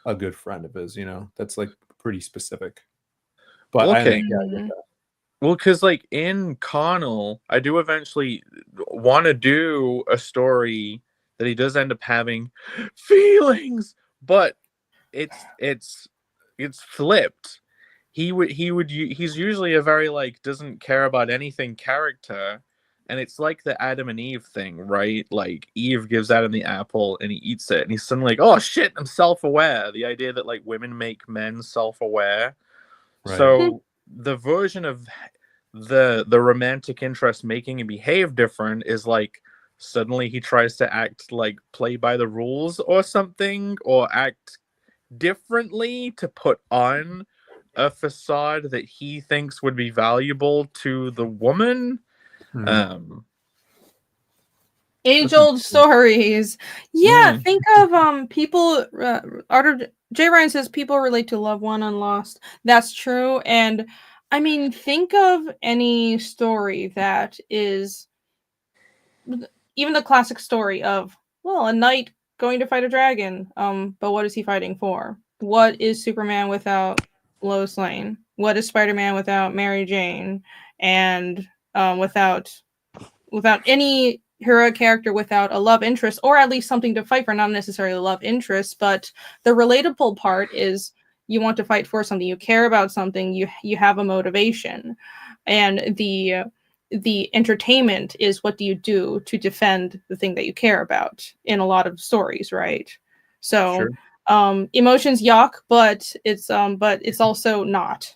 a good friend of his, you know, that's like pretty specific. But okay. I get that. Well, because like in Connell, I do eventually want to do a story that he does end up having feelings, but it's flipped. he's usually a very like doesn't care about anything character, and it's like the Adam and Eve thing, right? Like Eve gives Adam the apple and he eats it and he's suddenly like, oh shit, I'm self-aware. The idea that like women make men self-aware. Right. So the version of the romantic interest making him behave different is like suddenly he tries to act like play by the rules or something, or act differently to put on a facade that he thinks would be valuable to the woman. Age-old stories. Yeah, think of people. J. Ryan says people relate to loved one and lost. That's true, and I mean, think of any story that is even the classic story of, well, a knight going to fight a dragon. But what is he fighting for? What is Superman without Lois Lane? What is Spider-Man without Mary Jane? And without any heroic character, without a love interest, or at least something to fight for, not necessarily a love interest, but the relatable part is you want to fight for something, you care about something, you have a motivation, and the entertainment is what do you do to defend the thing that you care about in a lot of stories, right? So emotions yuck, but it's also not.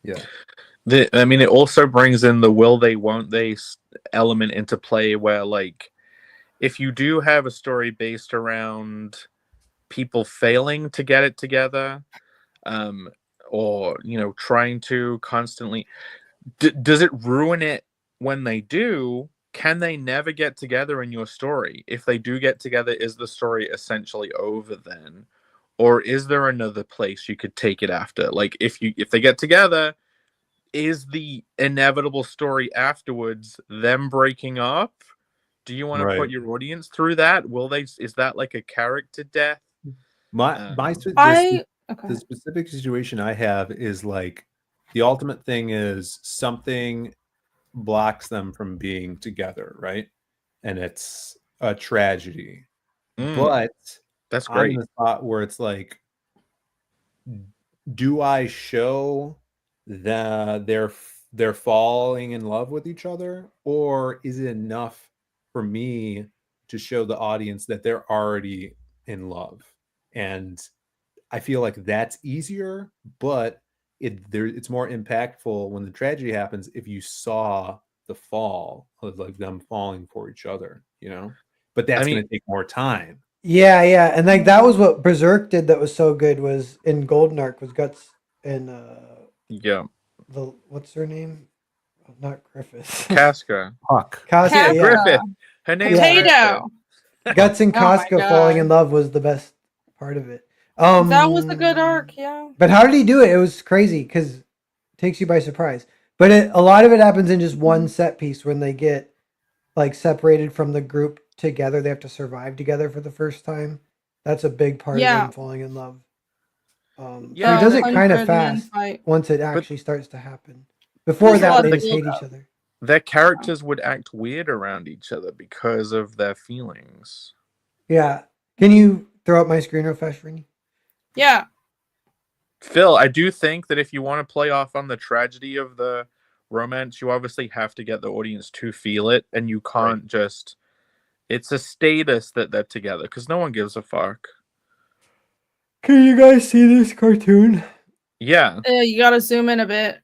Yeah. I mean, it also brings in the will they, won't they element into play, where, like, if you do have a story based around people failing to get it together, or, you know, trying to constantly, does it ruin it when they do? Can they never get together in your story? If they do get together, is the story essentially over then? Or is there another place you could take it after? Like, if they get together, is the inevitable story afterwards them breaking up? Do you want to put your audience through that? Will they? Is that like a character death? The specific situation I have is like the ultimate thing is something blocks them from being together, right? And it's a tragedy. But that's I'm great. in the spot where it's like, do I show they're falling in love with each other, or is it enough for me to show the audience that they're already in love? And I feel like that's easier, but it's more impactful when the tragedy happens if you saw the fall of like them falling for each other, you know? But that's going to take more time. Yeah, and like that was what Berserk did that was so good, was in Golden Arc was Guts and what's her name? Not Griffith. Casca. Huck. Casca, yeah. Griffith. Her name Potato. Guts and Casca falling in love was the best part of it. That was a good arc, yeah. But how did he do it? It was crazy because it takes you by surprise. But a lot of it happens in just one set piece when they get like separated from the group together. They have to survive together for the first time. That's a big part of them falling in love. So he does it kind of fast once it actually starts to happen. Before that, they just hate each other. Their characters would act weird around each other because of their feelings. Yeah. Can you throw up my screen real fast, Rini? Yeah. Phill, I do think that if you want to play off on the tragedy of the romance, you obviously have to get the audience to feel it, and you can't just... It's a status that they're together, because no one gives a fuck. Can you guys see this cartoon? Yeah. You gotta zoom in a bit.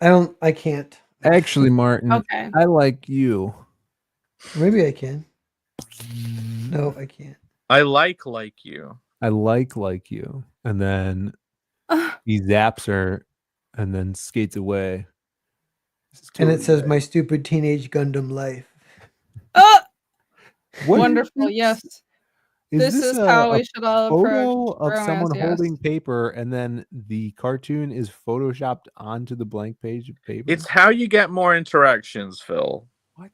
I can't. Actually, Martin, okay. I like you. Maybe I can. No, I can't. I like you. I like you. And then he zaps her and then skates away. And it says, "My stupid teenage Gundam life." Wonderful, yes. This is how we should all approach photo of romance, someone yes. holding paper, and then the cartoon is photoshopped onto the blank page of paper. It's how you get more interactions, Phill. What?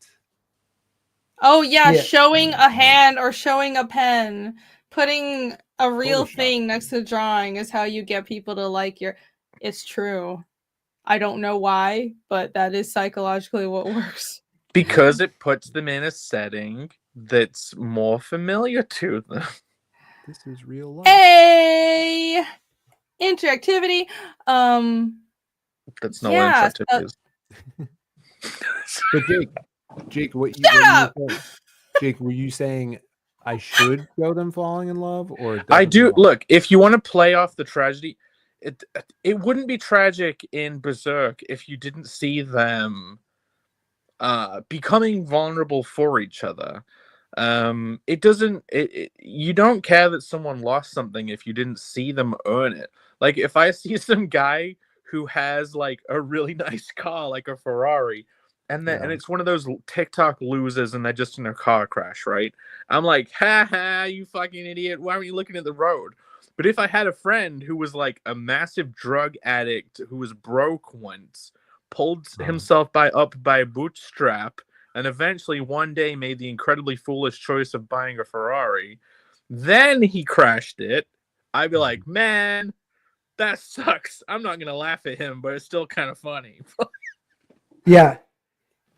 Oh yeah, showing a hand or showing a pen, putting a real thing next to the drawing is how you get people to like your... It's true. I don't know why, but that is psychologically what works. Because it puts them in a setting that's more familiar to them. This is real life. Hey! interactivity. That's not Yeah, what interactivity is. But Jake, Jake, were you saying I should show them falling in love, or it I doesn't do. belong? Look, if you want to play off the tragedy, it wouldn't be tragic in Berserk if you didn't see them becoming vulnerable for each other. It doesn't. You don't care that someone lost something if you didn't see them earn it. Like if I see some guy who has like a really nice car, like a Ferrari, and it's one of those TikTok losers, and they're just in a car crash, right? I'm like, ha ha, you fucking idiot! Why aren't you looking at the road? But if I had a friend who was like a massive drug addict who was broke once, pulled himself up by a bootstrap, and eventually one day made the incredibly foolish choice of buying a Ferrari, then he crashed it, I'd be like, man, that sucks. I'm not gonna laugh at him, but it's still kind of funny. Yeah.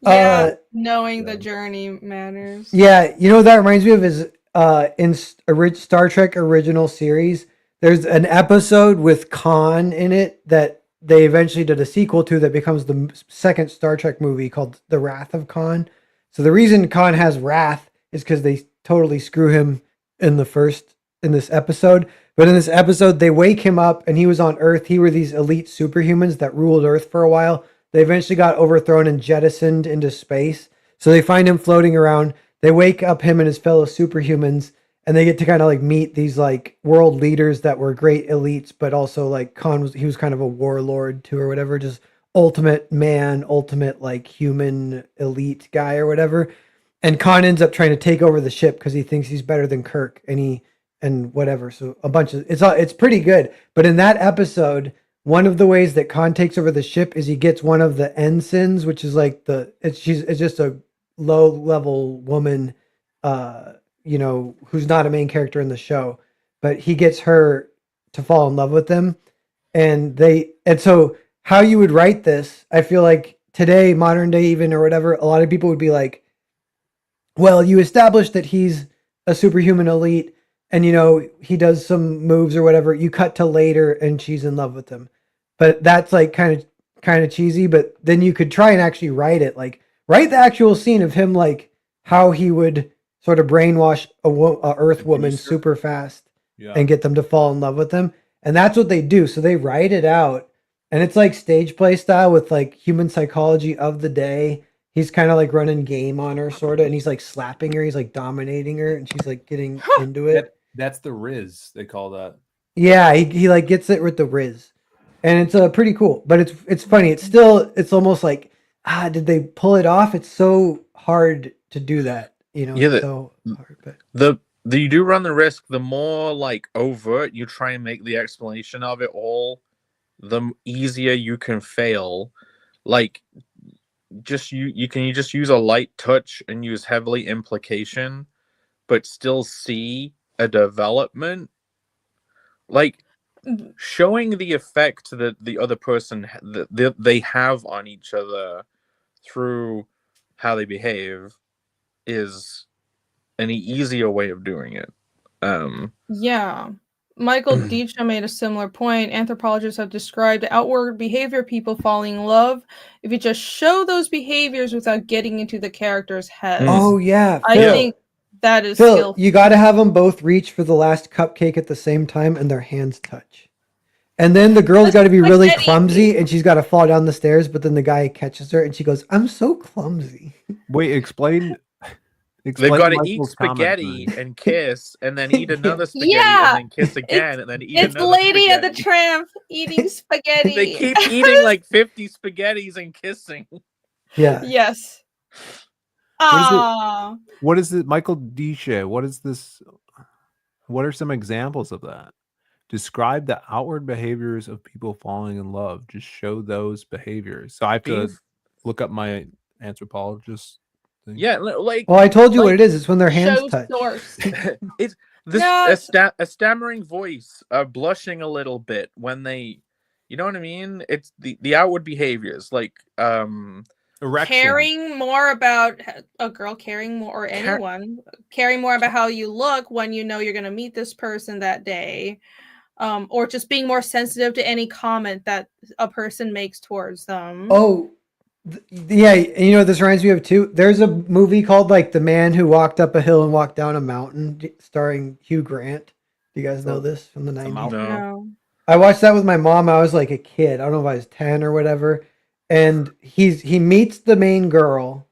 Yeah, knowing the journey matters. Yeah, you know what that reminds me of is in Star Trek original series, there's an episode with Khan in it that they eventually did a sequel to that becomes the second Star Trek movie called The Wrath of Khan. So the reason Khan has wrath is because they totally screw him in this episode. But in this episode, they wake him up and he was on Earth. He were these elite superhumans that ruled Earth for a while. They eventually got overthrown and jettisoned into space. So they find him floating around. They wake up him and his fellow superhumans, and they get to kind of like meet these like world leaders that were great elites, but also like Khan was kind of a warlord too or whatever, just ultimate man, ultimate like human elite guy or whatever. And Khan ends up trying to take over the ship because he thinks he's better than Kirk, and whatever. So a bunch of it's pretty good. But in that episode, one of the ways that Khan takes over the ship is he gets one of the ensigns, which is like it's just a low level woman, who's not a main character in the show, but he gets her to fall in love with him. And so how you would write this, I feel like today, modern day even or whatever, a lot of people would be like, well, you established that he's a superhuman elite and, he does some moves or whatever. You cut to later and she's in love with him. But that's like kind of cheesy, but then you could try and actually write the actual scene of him, like how he would sort of brainwash a Earth woman super fast and get them to fall in love with him. And that's what they do. So they write it out, and it's like stage play style with like human psychology of the day. He's kind of like running game on her sort of, and he's like slapping her. He's like dominating her, and she's like getting into it. That's the Riz, they call that. Yeah, he like gets it with the Riz. And it's pretty cool, but it's funny. It's almost like, did they pull it off? It's so hard to do that, so hard. But you do run the risk. The more like overt you try and make the explanation of it all, the easier you can fail. Like, just you can just use a light touch and use heavily implication, but still see a development. Like, showing the effect that the other person that they have on each other through how they behave is an easier way of doing it. Yeah. Michael Dietscha made a similar point. Anthropologists have described outward behavior people falling in love. If you just show those behaviors without getting into the character's head. Oh yeah, I think that is Phill, skillful. you got to have them both reach for the last cupcake at the same time and their hands touch. And then the girl's got to be really clumsy and she's got to fall down the stairs, but then the guy catches her and she goes, "I'm so clumsy." Wait, explain. They've got to eat spaghetti and kiss, and then eat another spaghetti, and then kiss again, and then eat another spaghetti. It's Lady of the Tramp eating spaghetti. They keep eating like 50 spaghettis and kissing. Yeah. Yes. What is it, Michael Dietscha? What is this? What are some examples of that? Describe the outward behaviors of people falling in love. Just show those behaviors. So I have to look up my anthropologist thing. Yeah, like. Well, I told you what it is. It's when their hands touch. It's this a stammering voice, blushing a little bit when they, you know what I mean? It's the outward behaviors, like erection. Caring more about a girl, caring more, or anyone caring more about how you look when you know you're going to meet this person that day. or just being more sensitive to any comment that a person makes towards them. Oh, yeah. You know, this reminds me of too. There's a movie called like The Man Who Walked Up a Hill and Walked Down a Mountain, starring Hugh Grant. Do you guys know this from the It's a 90s? mountain. No. No. I watched that with my mom. I was like a kid. I don't know if I was 10 or whatever. And he meets the main girl,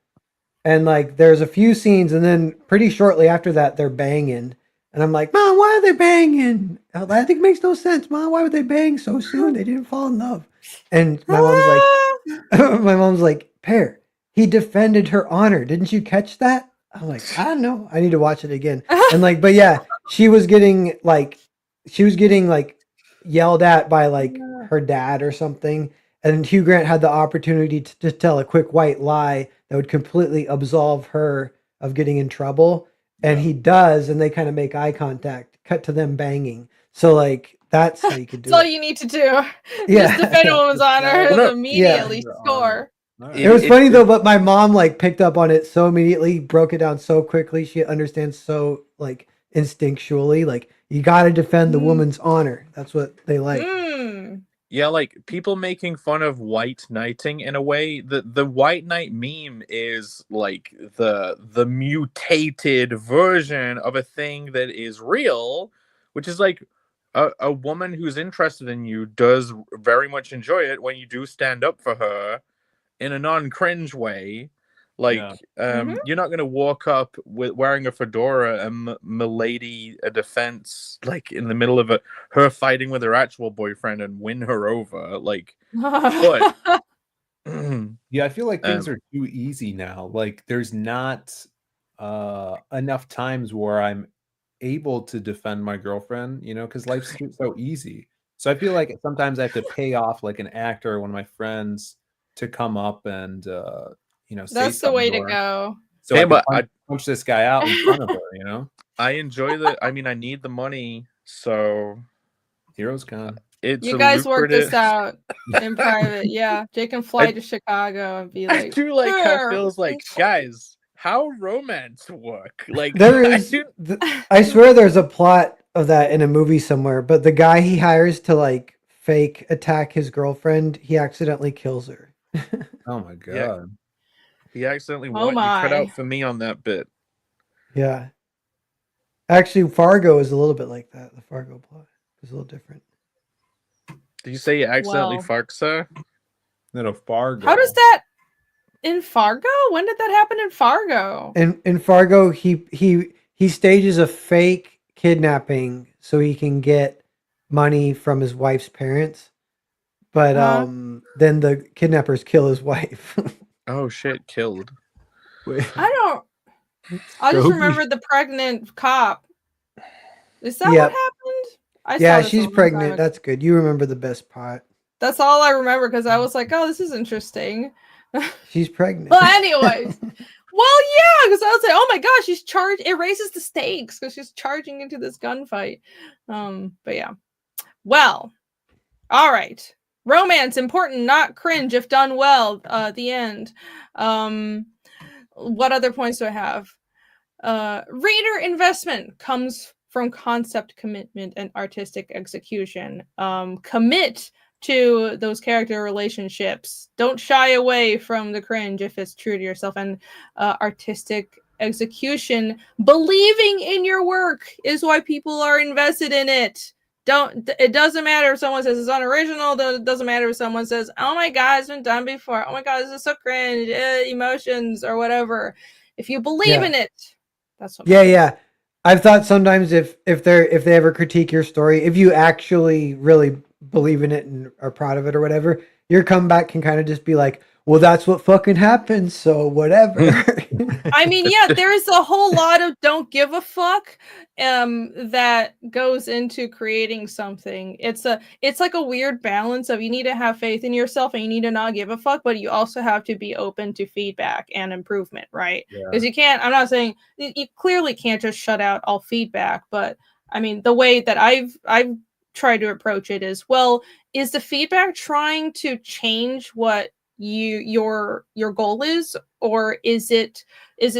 and like there's a few scenes, and then pretty shortly after that they're banging. And I'm like, Mom, why are they banging? I think it makes no sense, Mom. Why would they bang so soon? They didn't fall in love. And my mom's like, my mom's like, Pear, he defended her honor. Didn't you catch that? I'm like, I don't know. I need to watch it again. And like, but yeah, she was getting like yelled at by like her dad or something. And Hugh Grant had the opportunity to tell a quick white lie that would completely absolve her of getting in trouble. And he does, and they kind of make eye contact, cut to them banging. So like that's how you could do That's all it. you need to do. Yeah. Just defend a woman's honor Well, and no, immediately yeah. score. All It was funny though, but my mom like picked up on it so immediately, broke it down so quickly. She understands so like instinctually, like you got to defend the woman's honor. That's what they like. Yeah, like people making fun of white knighting in a way. The white knight meme is like the mutated version of a thing that is real, which is like a woman who's interested in you does very much enjoy it when you do stand up for her in a non-cringe way. Like, you're not gonna walk up with wearing a fedora and milady a defense like in the middle of her fighting with her actual boyfriend and win her over. Like, but Yeah, I feel like things are too easy now. Like, there's not enough times where I'm able to defend my girlfriend, you know, because life's so easy. So I feel like sometimes I have to pay off like an actor or one of my friends to come up and you know, say That's the something way to to her. go. So Hey, I but could punch this guy out in front of her, you know? I enjoy I mean, I need the money, so Heroes Con. it's You a guys work lucrative. this out in private. Yeah, Jake can fly to Chicago and be I like, do like how "Sure." Phil's like, guys, how romance work? Like, There is, I swear there's a plot of that in a movie somewhere, but the guy he hires to like fake attack his girlfriend, he accidentally kills her. Oh my god. Yeah. He accidentally Oh you cut my. out for me on that bit. Yeah. Actually, Fargo is a little bit like that. The Fargo plot is a little different. Did you say you accidentally Well. farked, sir? No, Fargo. How does that in Fargo? When did that happen in Fargo? In Fargo, he stages a fake kidnapping so he can get money from his wife's parents. But then the kidnappers kill his wife. Oh shit, killed. Wait. I just remembered the pregnant cop. Is that what happened? I Yeah, saw this a she's long time pregnant. ago. That's good. You remember the best part. That's all I remember because I was like, oh, this is interesting. She's pregnant. But anyways, well, yeah, because I was like, oh my gosh, it raises the stakes because she's charging into this gunfight. But yeah. Well, all right. Romance, important, not cringe if done well. The end. What other points do I have? Reader investment comes from concept commitment and artistic execution. Commit to those character relationships. Don't shy away from the cringe if it's true to yourself. And artistic execution, believing in your work is why people are invested in it. It doesn't matter if someone says it's unoriginal. It doesn't matter if someone says, oh my god, it's been done before. Oh my god, this is so cringe. Emotions or whatever. If you believe in it, that's what matters. Yeah. I've thought sometimes if they ever critique your story, if you actually really believe in it and are proud of it or whatever, your comeback can kind of just be like, well, that's what fucking happened, so whatever. I mean, yeah, there is a whole lot of don't give a fuck that goes into creating something. It's like a weird balance of you need to have faith in yourself and you need to not give a fuck, but you also have to be open to feedback and improvement, right? Because you can't, I'm not saying you clearly can't just shut out all feedback, but I mean, the way that I've tried to approach it is, well, is the feedback trying to change what your goal is, or is it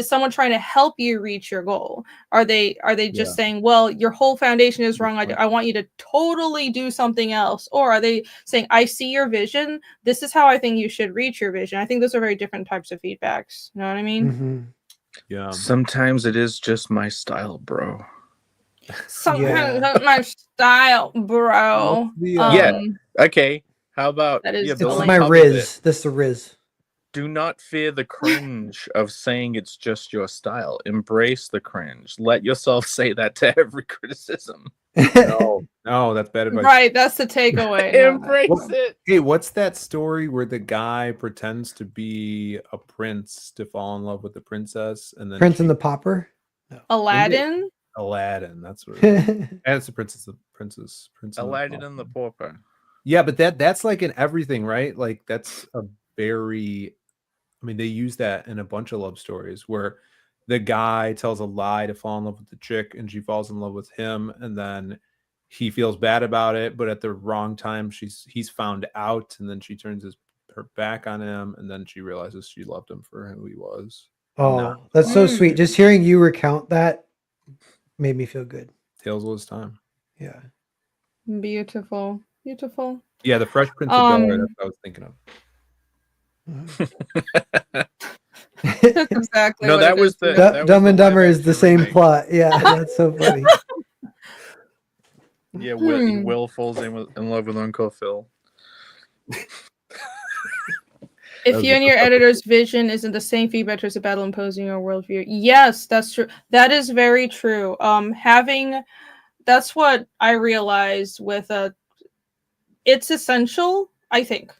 someone trying to help you reach your goal? Are they just saying, well, your whole foundation is wrong, I want you to totally do something else? Or are they saying, I see your vision, this is how I think you should reach your vision? I think those are very different types of feedbacks. You know what I mean? Mm-hmm. Yeah. Sometimes it is just my style, bro. Sometimes that's my style, bro. Yeah. Okay. How about That is It's Bill, delightful. my top of it. Riz. This is the Riz. Do not fear the cringe of saying it's just your style. Embrace the cringe. Let yourself say that to every criticism. No, that's bad advice. Right, that's the takeaway. Embrace it. Hey, what's that story where the guy pretends to be a prince to fall in love with the princess, and then Prince and the Pauper. Aladdin. Aladdin? That's what. And it's the princess. Prince Aladdin and the Pauper. Yeah, but that's like in everything, right? Like that's a very. I mean, they use that in a bunch of love stories where the guy tells a lie to fall in love with the chick, and she falls in love with him, and then he feels bad about it, but at the wrong time he's found out, and then she turns her back on him, and then she realizes she loved him for who he was. Oh, that's so sweet. Just hearing you recount that made me feel good. Tales of his time. Yeah. Beautiful. Yeah, the Fresh Prince of Bel-Air, that's what I was thinking of. That's exactly No, what that it was is. the Dumb and Dumber is the live-action same remake. plot. Yeah, that's so funny. Yeah, Will falls in love with Uncle Phil. If you and your editor's vision isn't the same, feedback towards the battle imposing your worldview. Yes, that's true. That is very true. That's what I realized with it's essential, I think,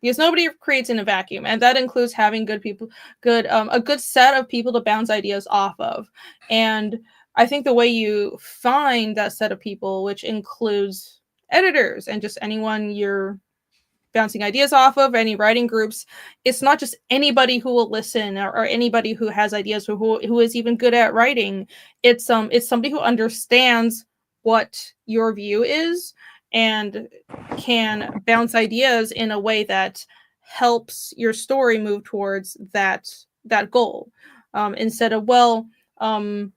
because nobody creates in a vacuum, and that includes having a good set of people to bounce ideas off of. And I think the way you find that set of people, which includes editors and just anyone you're bouncing ideas off of, any writing groups, it's not just anybody who will listen, or anybody who has ideas, who is even good at writing. It's somebody who understands what your view is and can bounce ideas in a way that helps your story move towards that goal, instead of, well, I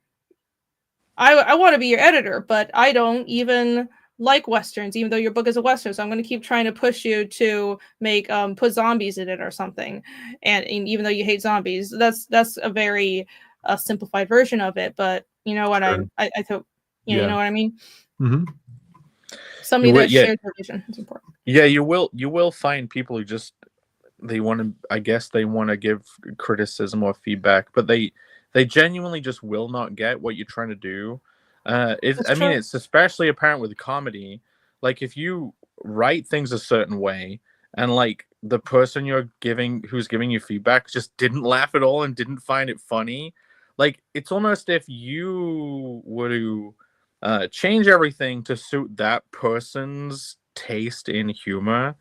want to be your editor, but I don't even like westerns, even though your book is a western, so I'm going to keep trying to push you to make put zombies in it or something, and even though you hate zombies. That's a very simplified version of it, but you know what Sure. I thought, you know what I mean. Mm-hmm. Somebody that shares their vision is important. Yeah, you will find people who just they want to give criticism or feedback, but they genuinely just will not get what you're trying to do. It's especially apparent with comedy. Like if you write things a certain way, and like the person who's giving you feedback just didn't laugh at all and didn't find it funny, like it's almost if you were to change everything to suit that person's taste in humor,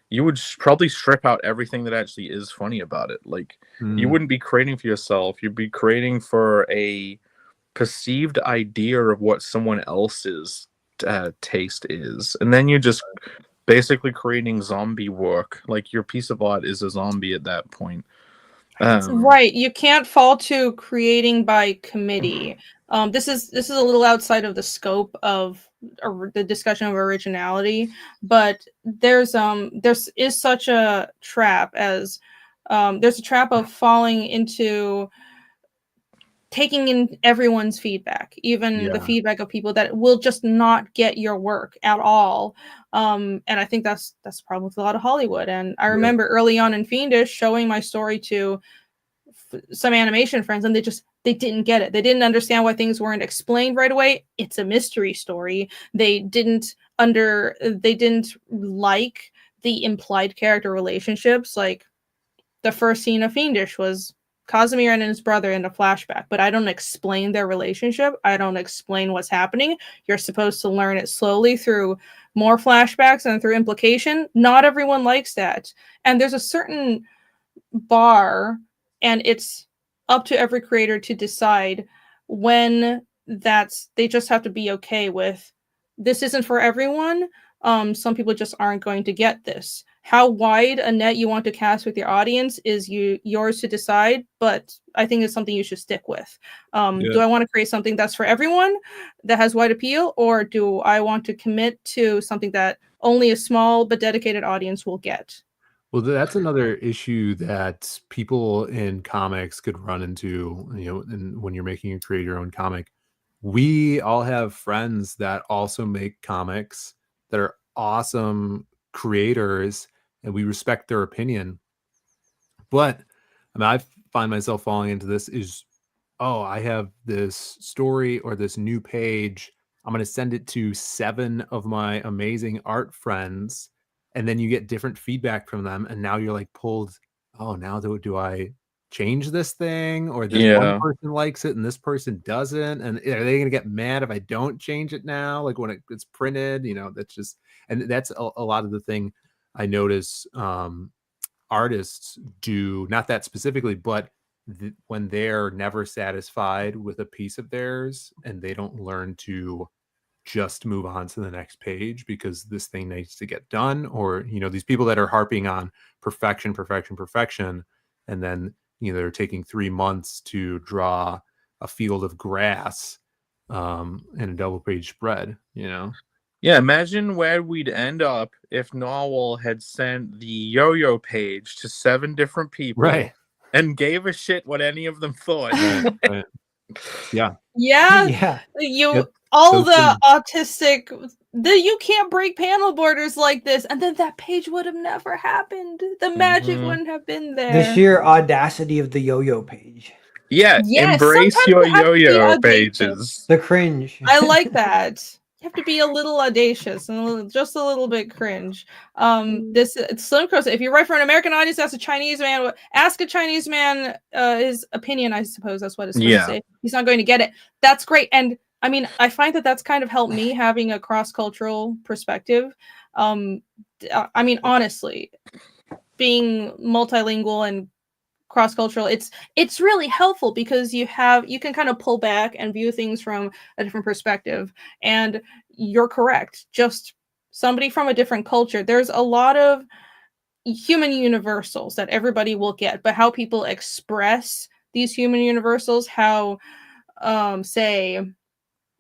you would probably strip out everything that actually is funny about it. Like you wouldn't be creating for yourself, you'd be creating for a perceived idea of what someone else's taste is, and then you're just basically creating zombie work. Like your piece of art is a zombie at that point. Right, you can't fall to creating by committee. This is a little outside of the scope of the discussion of originality, but there is such a trap as there's a trap of falling into taking in everyone's feedback, even the feedback of people that will just not get your work at all. And I think that's the problem with a lot of Hollywood. And I remember early on in Fiendish showing my story to some animation friends, and they didn't get it. They didn't understand why things weren't explained right away. It's a mystery story. They didn't like the implied character relationships. Like the first scene of Fiendish was Casimir and his brother in a flashback, but I don't explain their relationship. I don't explain what's happening. You're supposed to learn it slowly through more flashbacks and through implication. Not everyone likes that. And there's a certain bar, and it's up to every creator to decide when they just have to be okay with this isn't for everyone. Some people just aren't going to get this. how wide a net you want to cast with your audience is yours to decide, but I think it's something you should stick with. Do I want to create something that's for everyone that has wide appeal, or do I want to commit to something that only a small but dedicated audience will get? Well, that's another issue that people in comics could run into, and when you're making and create your own comic. We all have friends that also make comics that are awesome creators, and we respect their opinion. But I mean, I find myself falling into this is, oh, I have this story or this new page. I'm going to send it to 7 of my amazing art friends. And then you get different feedback from them. And now you're like pulled, oh, now do I change this thing? Or this one person likes it and this person doesn't. And are they going to get mad if I don't change it now? Like when it's printed, that's just, and that's a lot of the thing I notice artists do, not that specifically, but when they're never satisfied with a piece of theirs and they don't learn to just move on to the next page because this thing needs to get done, or these people that are harping on perfection, and then they're taking 3 months to draw a field of grass in a double page spread. Yeah, imagine where we'd end up if Narwhal had sent the yo-yo page to 7 different people, right, and gave a shit what any of them thought. Right. Yeah. All the autistic, you can't break panel borders like this, and then that page would have never happened. The magic wouldn't have been there. The sheer audacity of the yo-yo page. Yes, embrace your yo-yo pages. The cringe. I like that. You have to be a little audacious and just a little bit cringe. It's Slim Crow. If you write for an American audience, ask a Chinese man. Ask a Chinese man his opinion. I suppose that's what it's supposed to say. He's not going to get it. That's great. And I mean, I find that's kind of helped me having a cross-cultural perspective. I mean, honestly, being multilingual and cross-cultural, it's really helpful because you can kind of pull back and view things from a different perspective. And you're correct, just somebody from a different culture, there's a lot of human universals that everybody will get, but how people express these human universals, how say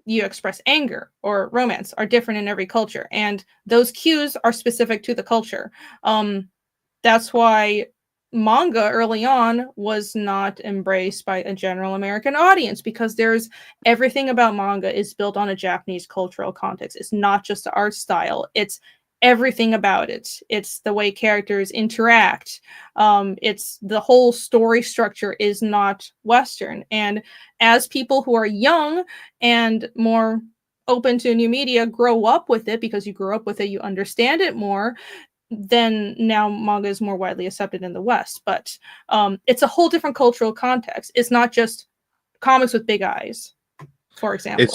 you express anger or romance, are different in every culture, and those cues are specific to the culture. That's why manga early on was not embraced by a general American audience, because everything about manga is built on a Japanese cultural context. It's not just the art style, it's everything about it. It's the way characters interact. It's the whole story structure is not Western. And as people who are young and more open to new media grow up with it, because you grew up with it, you understand it more, then now manga is more widely accepted in the West. But it's a whole different cultural context. It's not just comics with big eyes, for example.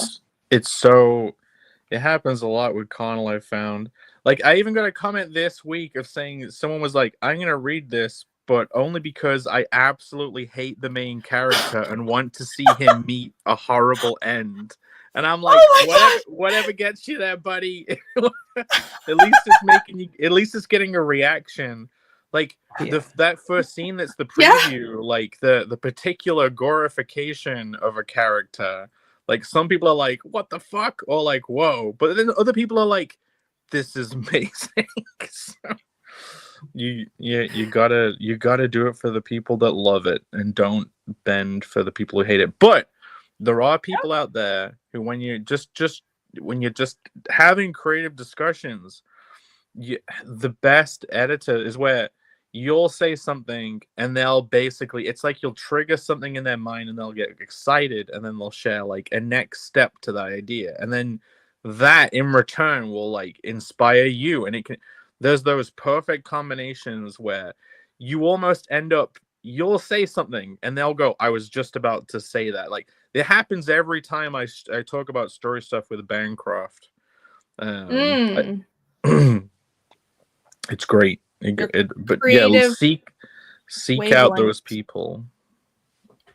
It happens a lot with Connell, I've found. Like, I even got a comment this week of saying someone was like, I'm going to read this, but only because I absolutely hate the main character and want to see him meet a horrible end. And I'm like, whatever gets you there, buddy. At least it's getting a reaction. Like that first scene that's the preview, like the particular glorification of a character. Like, some people are like, what the fuck? Or like, whoa. But then other people are like, this is amazing. So you gotta do it for the people that love it, and don't bend for the people who hate it. But there are people out there who, when you're just having creative discussions, the best editor is where you'll say something and they'll basically, it's like you'll trigger something in their mind and they'll get excited, and then they'll share like a next step to that idea, and then that in return will like inspire you. And there's those perfect combinations where you almost end up, you'll say something and they'll go, I was just about to say that. Like, it happens every time I talk about story stuff with Bancroft. It's great. But yeah, seek out those people.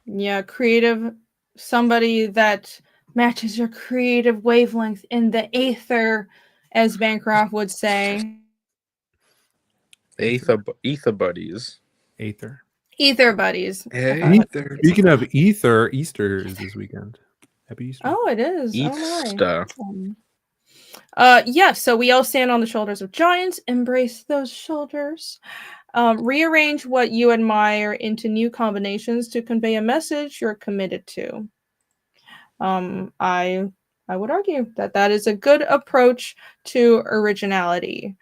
Yeah, creative, somebody that matches your creative wavelength in the aether, as Bancroft would say. Ether buddies. Aether. Ether buddies. Aether. Speaking of Ether, Easter is this weekend. Happy Easter. Oh, it is. Oh Easter. my. Yeah, so we all stand on the shoulders of giants, embrace those shoulders, rearrange what you admire into new combinations to convey a message you're committed to. I would argue that that is a good approach to originality.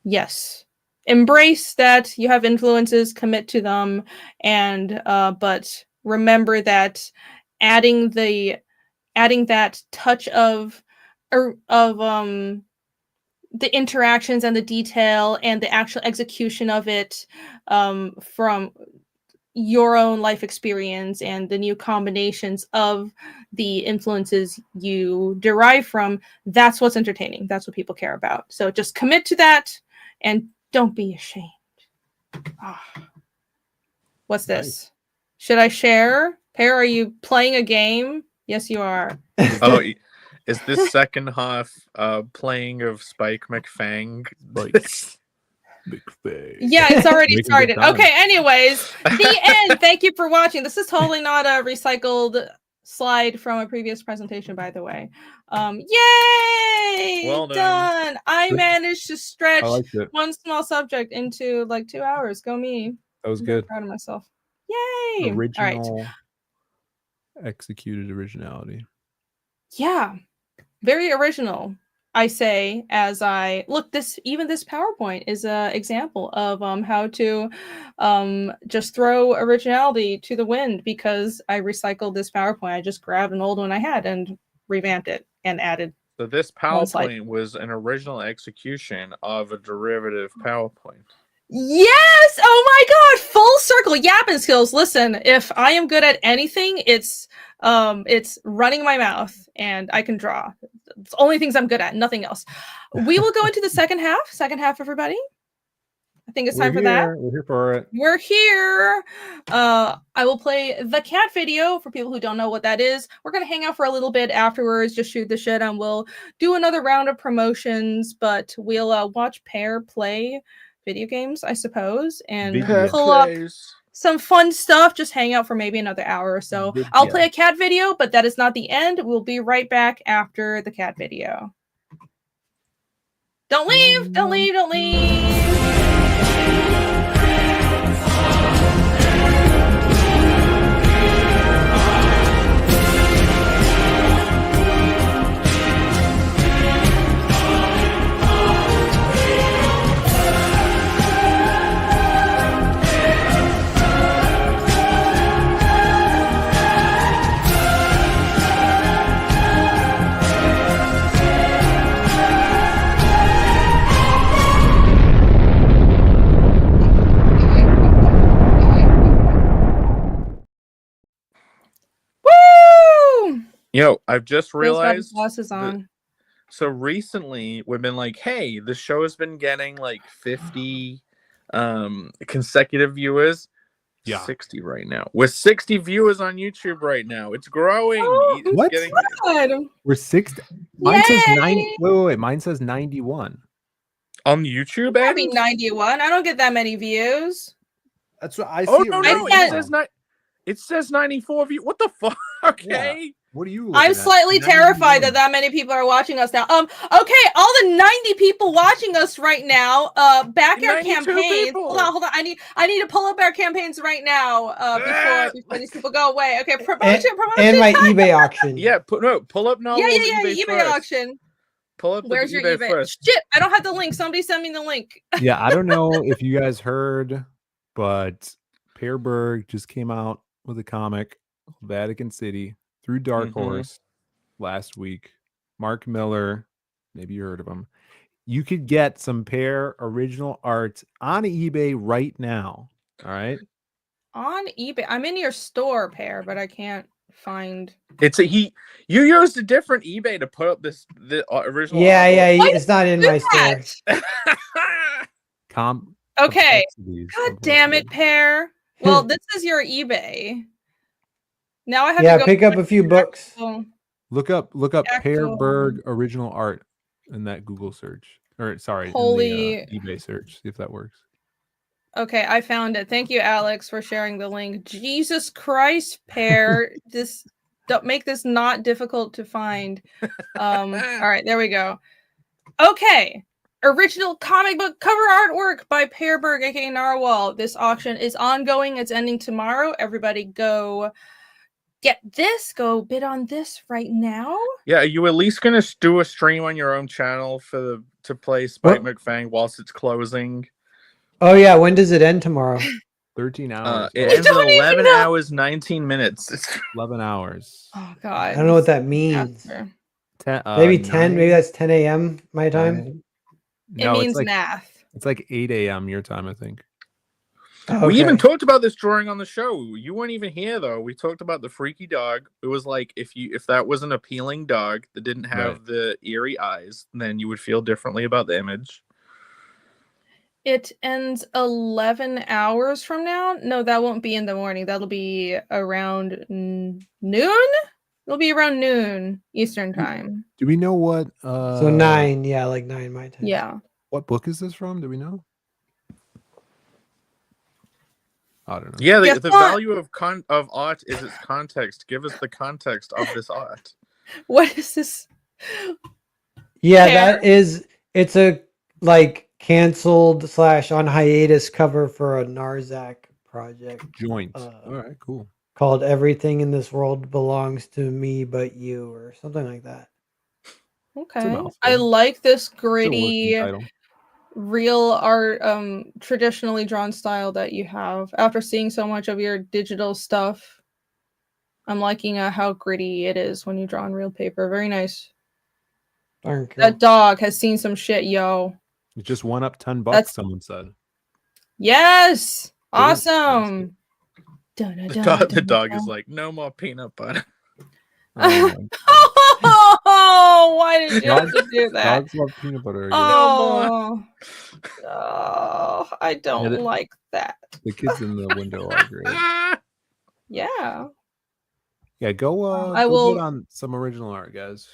Yes, embrace that you have influences, commit to them, and but remember that adding that touch of the interactions and the detail and the actual execution of it from your own life experience and the new combinations of the influences you derive from, that's what's entertaining. That's what people care about. So just commit to that and don't be ashamed. What's this? Nice. Should I share? Pear, are you playing a game? Yes, you are. Oh, is this second half playing of Spike McFang? Yeah, it's already Making good started. time. Okay, anyways, the end. Thank you for watching. This is totally not a recycled slide from a previous presentation, by the way. Yay! Well done. I managed to stretch I liked it. one small subject into like 2 hours. Go me. That was I'm very good. proud of myself. Yay! Original, All right. executed originality. Yeah, very original. I say as I look, this PowerPoint is an example of how to just throw originality to the wind, because I recycled this PowerPoint. I just grabbed an old one I had and revamped it and added. So this One slide. PowerPoint was an original execution of a derivative PowerPoint. Yes! Oh my god! Full circle yapping skills. Listen, if I am good at anything, it's running my mouth and I can draw. It's the only things I'm good at, nothing else. We will go into the second half. Second half, everybody. I think it's time for that. We're here for it. We're here. I will play the cat video for people who don't know what that is. We're going to hang out for a little bit afterwards, just shoot the shit, and we'll do another round of promotions, but we'll watch Pear play video games, I suppose, and Video. pull up some fun stuff, just hang out for maybe another hour or so. Video. I'll play a cat video, but that is not the end. We'll be right back after the cat video. Don't leave! Don't leave! Don't leave! Woo! Yo, I've just Phil's got his realized. glasses on. So recently, we've been like, hey, the show has been getting like 50 consecutive viewers. Yeah. 60 right now. We're 60 viewers on YouTube right now. It's growing. Oh, It's what? getting- Good. We're 60. Mine says Yay! 90. Wait. Mine says 91. on YouTube, That'd be end? 91. I don't get that many views. That's what I see. Oh it no, right no, now. it says 94 views. What the fuck? Okay. What are you? I'm looking at? slightly terrified 91. that many people are watching us now. Okay, all the 90 people watching us right now, back our 92 campaigns. people. Hold on. I need to pull up our campaigns right now before these people go away. Okay, promotion. And my eBay auction. Yeah, pull up now. Yeah, eBay eBay first. auction. Pull up Where's the your eBay eBay? first. Shit, I don't have the link. Somebody send me the link. Yeah, I don't know if you guys heard, but Pear Berg just came out with a comic, Vatican City, through Dark Horse last week. Mark Miller, maybe you heard of him. You could get some Pear original art on eBay right now. All right. On eBay. I'm in your store, Pear, but I can't find. You used a different eBay to put up the original. Yeah, artwork. it's not in my store. Okay. Complexities, God damn it, Pear. Well, this is your eBay. Now I have to Yeah, go pick up a few books. Oh, Look up Pear Actual- Berg original art in that Google search. Or sorry, in Holy. the eBay search. See if that works. Okay, I found it. Thank you, Alex, for sharing the link. Jesus Christ, Pear. Don't make this not difficult to find. All right, there we go. Okay. Original comic book cover artwork by Pear Berg, aka Narwhal. This auction is ongoing. It's ending tomorrow. Everybody go get this. Go bid on this right now. Yeah, are you at least gonna do a stream on your own channel to play Spike McFang whilst it's closing? Oh yeah, when does it end tomorrow? 13 hours. It I ends at don't even 11 know. hours 19 minutes. 11 hours. Oh god. I don't know what that means. After. Maybe 10. Maybe that's 10 a.m. my time. 9. It No, means it's like math. it's like 8 a.m. your time, I think. Oh, We even okay. talked about this drawing on the show. You weren't even here though. We talked about the freaky dog. It was like if that was an appealing dog that didn't have the eerie eyes, then you would feel differently about the image. It ends 11 hours from now. No, that won't be in the morning. That'll be around noon. It'll be around noon Eastern time. Do we know what So 9, yeah, like 9 my time. Yeah. what book is this from? Do we know? I don't know. Yeah, Guess the what? value of art is its context. Give us the context of this art. What is this? Yeah, Pear. it's a like canceled / on hiatus cover for a Narzac project Joint. All right, cool. called Everything in This World Belongs to Me But You or something like that. Okay. mouthful. I like this It's a working gritty title. real art traditionally drawn style that you have. After seeing so much of your digital stuff, I'm liking how gritty it is when you draw on real paper. Very nice. Darn cool. That dog has seen some shit, yo. It just went up $10, That's- someone said. Yes! It is Awesome! The dog is like, no more peanut butter. Oh, my Oh, why did you have to do that? dogs love peanut butter. Oh, I don't Yeah, like that. The kids in the window are great. Yeah. Yeah, go I go will- bid on some original art, guys.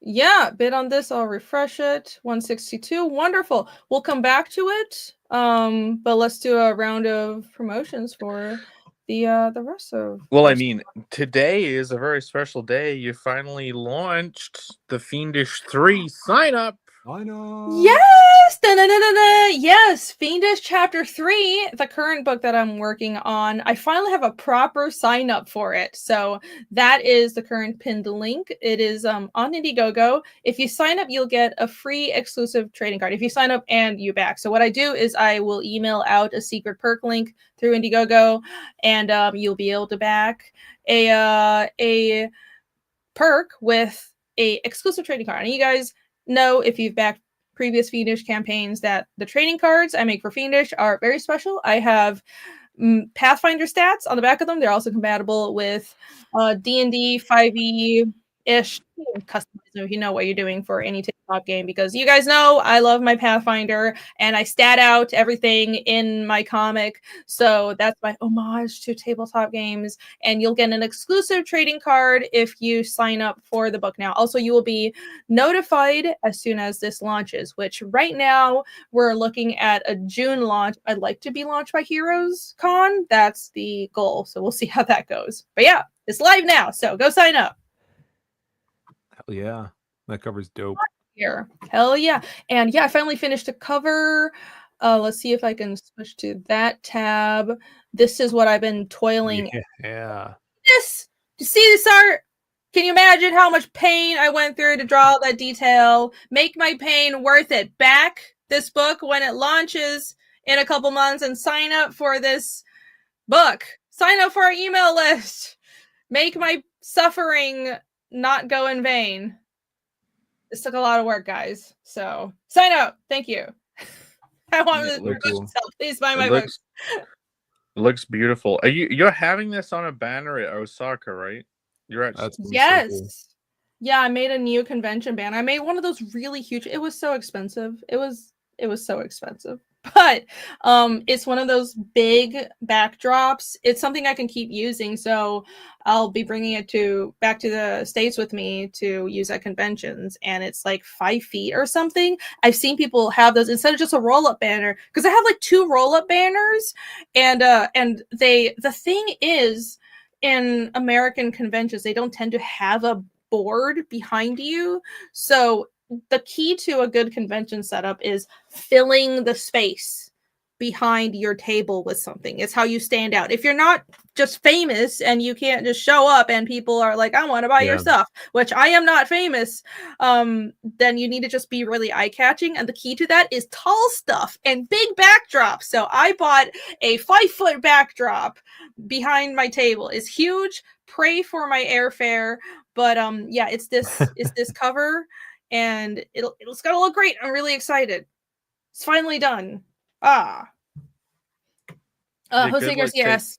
Yeah, bid on this. I'll refresh it. 162. Wonderful. We'll come back to it. But let's do a round of promotions for the rest of. Well, I mean, today is a very special day. You finally launched the Fiendish 3 sign up. I know. Yes! Da-da-da-da-da! Yes! Fiendish Chapter 3, the current book that I'm working on. I finally have a proper sign up for it. So that is the current pinned link. It is on Indiegogo. If you sign up, you'll get a free exclusive trading card. If you sign up and you back. So what I do is I will email out a secret perk link through Indiegogo, and you'll be able to back a perk with a exclusive trading card. And you guys know, if you've backed previous Fiendish campaigns, that the trading cards I make for Fiendish are very special. I have Pathfinder stats on the back of them. They're also compatible with D&D 5e-ish. Customize them if you know what you're doing for any tabletop game, because you guys know I love my Pathfinder and I stat out everything in my comic. So that's my homage to tabletop games. And you'll get an exclusive trading card if you sign up for the book now. Also, you will be notified as soon as this launches, which right now we're looking at a June launch. I'd like to be launched by Heroes Con. That's the goal. So we'll see how that goes. But yeah, it's live now. So go sign up. Hell yeah. That cover's dope. Here. Hell yeah. And yeah, I finally finished a cover. Let's see if I can switch to that tab. This is what I've been toiling. Yeah. This, you see this art? Can you imagine how much pain I went through to draw all that detail? Make my pain worth it. Back this book when it launches in a couple months and sign up for this book. Sign up for our email list. Make my suffering not go in vain. This took a lot of work, guys. So sign up. Thank you. I want this looks book cool. to sell. Please buy my It book. looks beautiful. You're having this on a banner at Osaka, right? You're at That's gonna be so Yes. cool. Yeah, I made a new convention banner. I made one of those really huge. It was so expensive. It was so expensive. But it's one of those big backdrops. It's something I can keep using, so I'll be bringing it back to the States with me to use at conventions, and it's like 5 feet or something. I've seen people have those instead of just a roll-up banner, because I have like 2 roll-up banners, and the thing is, in American conventions they don't tend to have a board behind you, so the key to a good convention setup is filling the space behind your table with something. It's how you stand out. If you're not just famous and you can't just show up and people are like, I want to buy your stuff, which I am not famous, then you need to just be really eye-catching. And the key to that is tall stuff and big backdrops. So I bought a 5-foot backdrop behind my table. It's huge. Pray for my airfare. But yeah, it's this cover, and it's gonna look great. I'm really excited. It's finally done. Jose Garcia asks,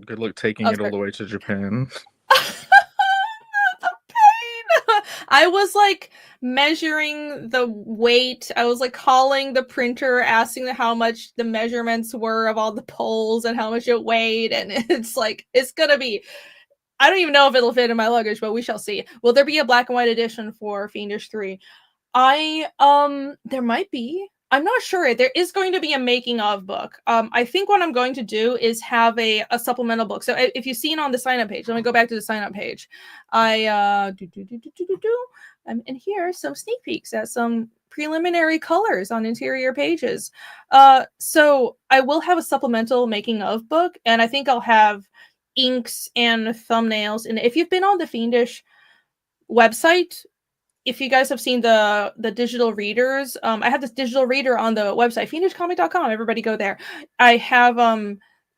good luck taking it all the way to Japan. The pain. I was like measuring the weight. I was like calling the printer, asking them how much the measurements were of all the poles and how much it weighed, and it's like it's gonna be. I don't even know if it'll fit in my luggage, but we shall see. Will there be a black and white edition for Fiendish 3? There might be. I'm not sure. There is going to be a making of book. I think what I'm going to do is have a supplemental book. So if you've seen on the sign up page, let me go back to the sign up page. And here are some sneak peeks at some preliminary colors on interior pages. So I will have a supplemental making of book, and I think I'll have inks and thumbnails. And if you've been on the Fiendish website, if you guys have seen the digital readers, I have this digital reader on the website, fiendishcomic.com. Everybody go there. I have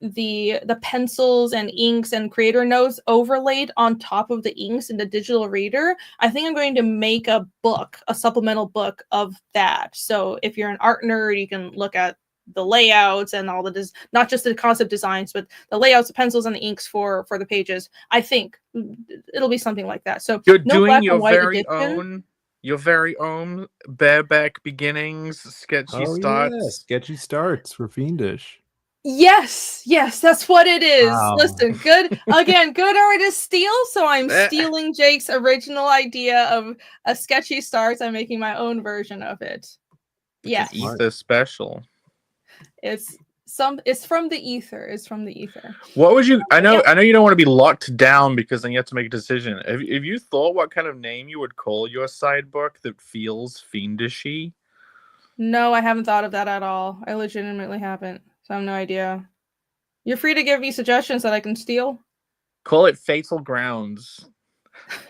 the pencils and inks and creator notes overlaid on top of the inks in the digital reader. I think I'm going to make a book, a supplemental book of that. So if you're an art nerd, you can look at the layouts and all the not just the concept designs, but the layouts, the pencils, and the inks for the pages. I think it'll be something like that. So you're no doing black your and white very edition. Your very own bareback beginnings, sketchy starts. Yeah. Sketchy starts for Fiendish. Yes, that's what it is. Wow. Listen, good artist steal, so I'm stealing Jake's original idea of a sketchy starts. I'm making my own version of it. Yes. It's an ether special. It's from the ether. It's from the ether. What would you? I know you don't want to be locked down because then you have to make a decision. Have you thought what kind of name you would call your side book that feels fiendishy? No, I haven't thought of that at all. I legitimately haven't. So I have no idea. You're free to give me suggestions that I can steal. Call it Fatal Grounds.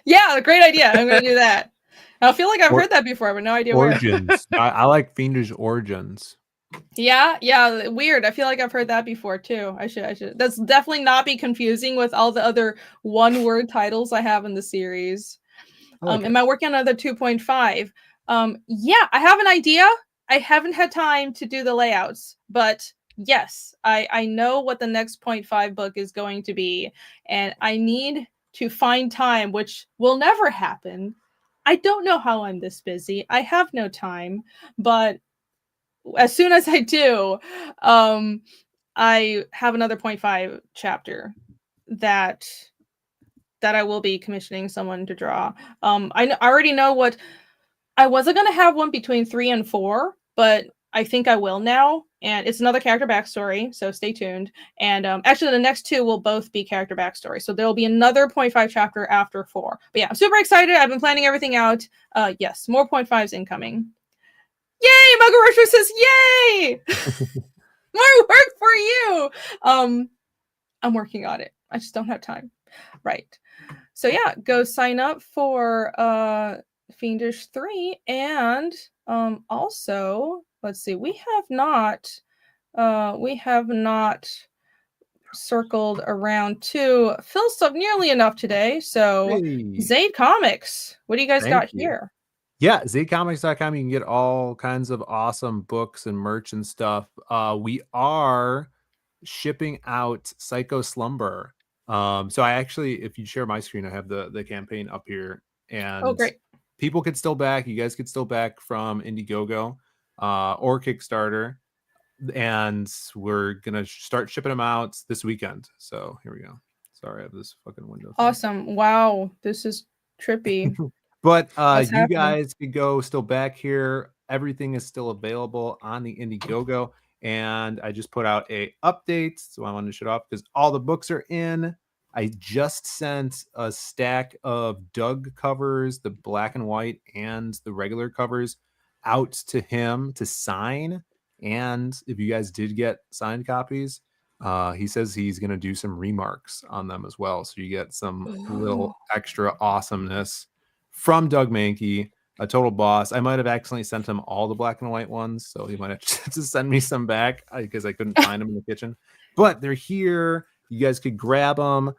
Yeah, great idea. I'm going to do that. I feel like I've heard that before, but no idea Origins. I like Fiendish Origins. Yeah, weird. I feel like I've heard that before too. I should. That's definitely not be confusing with all the other one-word titles I have in the series. Am I working on another 2.5? Yeah, I have an idea. I haven't had time to do the layouts, but yes, I know what the next 0.5 book is going to be, and I need to find time, which will never happen. I don't know how I'm this busy. I have no time, but as soon as I do, I have another 0.5 chapter that I will be commissioning someone to draw. I already know what I wasn't going to have one between 3 and 4, but I think I will now. And it's another character backstory, so stay tuned. And actually, the next 2 will both be character backstory. So there will be another 0.5 chapter after 4. But yeah, I'm super excited. I've been planning everything out. Yes, more 0.5s incoming. Yay! Mugarushra says, yay! More work for you! I'm working on it. I just don't have time. Right. So yeah, go sign up for Fiendish 3. And also, let's see, we have not circled around to Phill stuff nearly enough today. So Zade Comics, what do you guys got here? Yeah, zadecomics.com. You can get all kinds of awesome books and merch and stuff. We are shipping out Psycho Slumber. So I actually, if you share my screen, I have the campaign up here, and great. People could still back. You guys could still back from Indiegogo or Kickstarter. and we're gonna start shipping them out this weekend. So here we go. Sorry, I have this fucking window thing. Awesome. Wow, this is trippy. But What's you happening? guys could go still back here. Everything is still available on the Indiegogo. And I just put out a update. So I wanted to shut off because all the books are in. I just sent a stack of Doug covers, the black and white and the regular covers, out to him to sign. And if you guys did get signed copies, he says he's going to do some remarks on them as well. So you get some little extra awesomeness from Doug Mankey, a total boss. I might have accidentally sent him all the black and white ones, so he might have to send me some back because I couldn't find them in the kitchen. But they're here. You guys could grab them.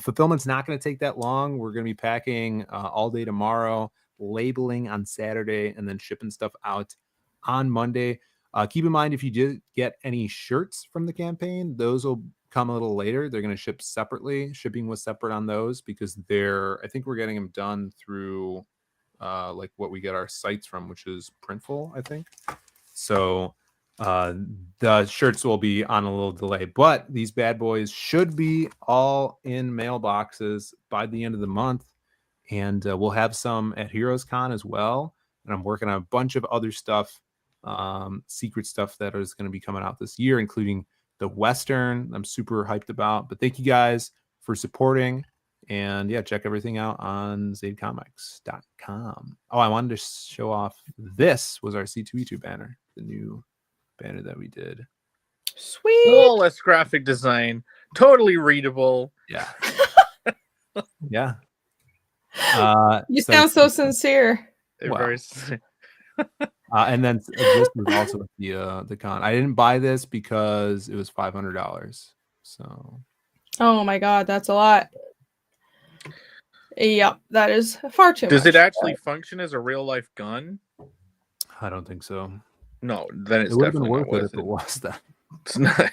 Fulfillment's not going to take that long. We're going to be packing all day tomorrow, labeling on Saturday, and then shipping stuff out on Monday. Keep in mind, if you did get any shirts from the campaign, those will come a little later. They're going to ship separately. Shipping was separate on those because I think we're getting them done through like what we get our sites from, which is Printful, I think. So the shirts will be on a little delay, but these bad boys should be all in mailboxes by the end of the month. And we'll have some at Heroes Con as well. And I'm working on a bunch of other stuff, secret stuff that is going to be coming out this year, including the Western. I'm super hyped about. But thank you guys for supporting. And yeah, check everything out on zadecomics.com. Oh, I wanted to show off. This was our C2E2 banner, the new banner that we did. Sweet. Flawless graphic design, totally readable. Yeah. Yeah. You sound so sincere. Wow. Very and then this was also the con. I didn't buy this because it was $500. So. Oh my god, that's a lot. Yep, that is far too much. Does it actually function as a real life gun? I don't think so. No, then it's it would have definitely been worth not it worth if it was that. It's not.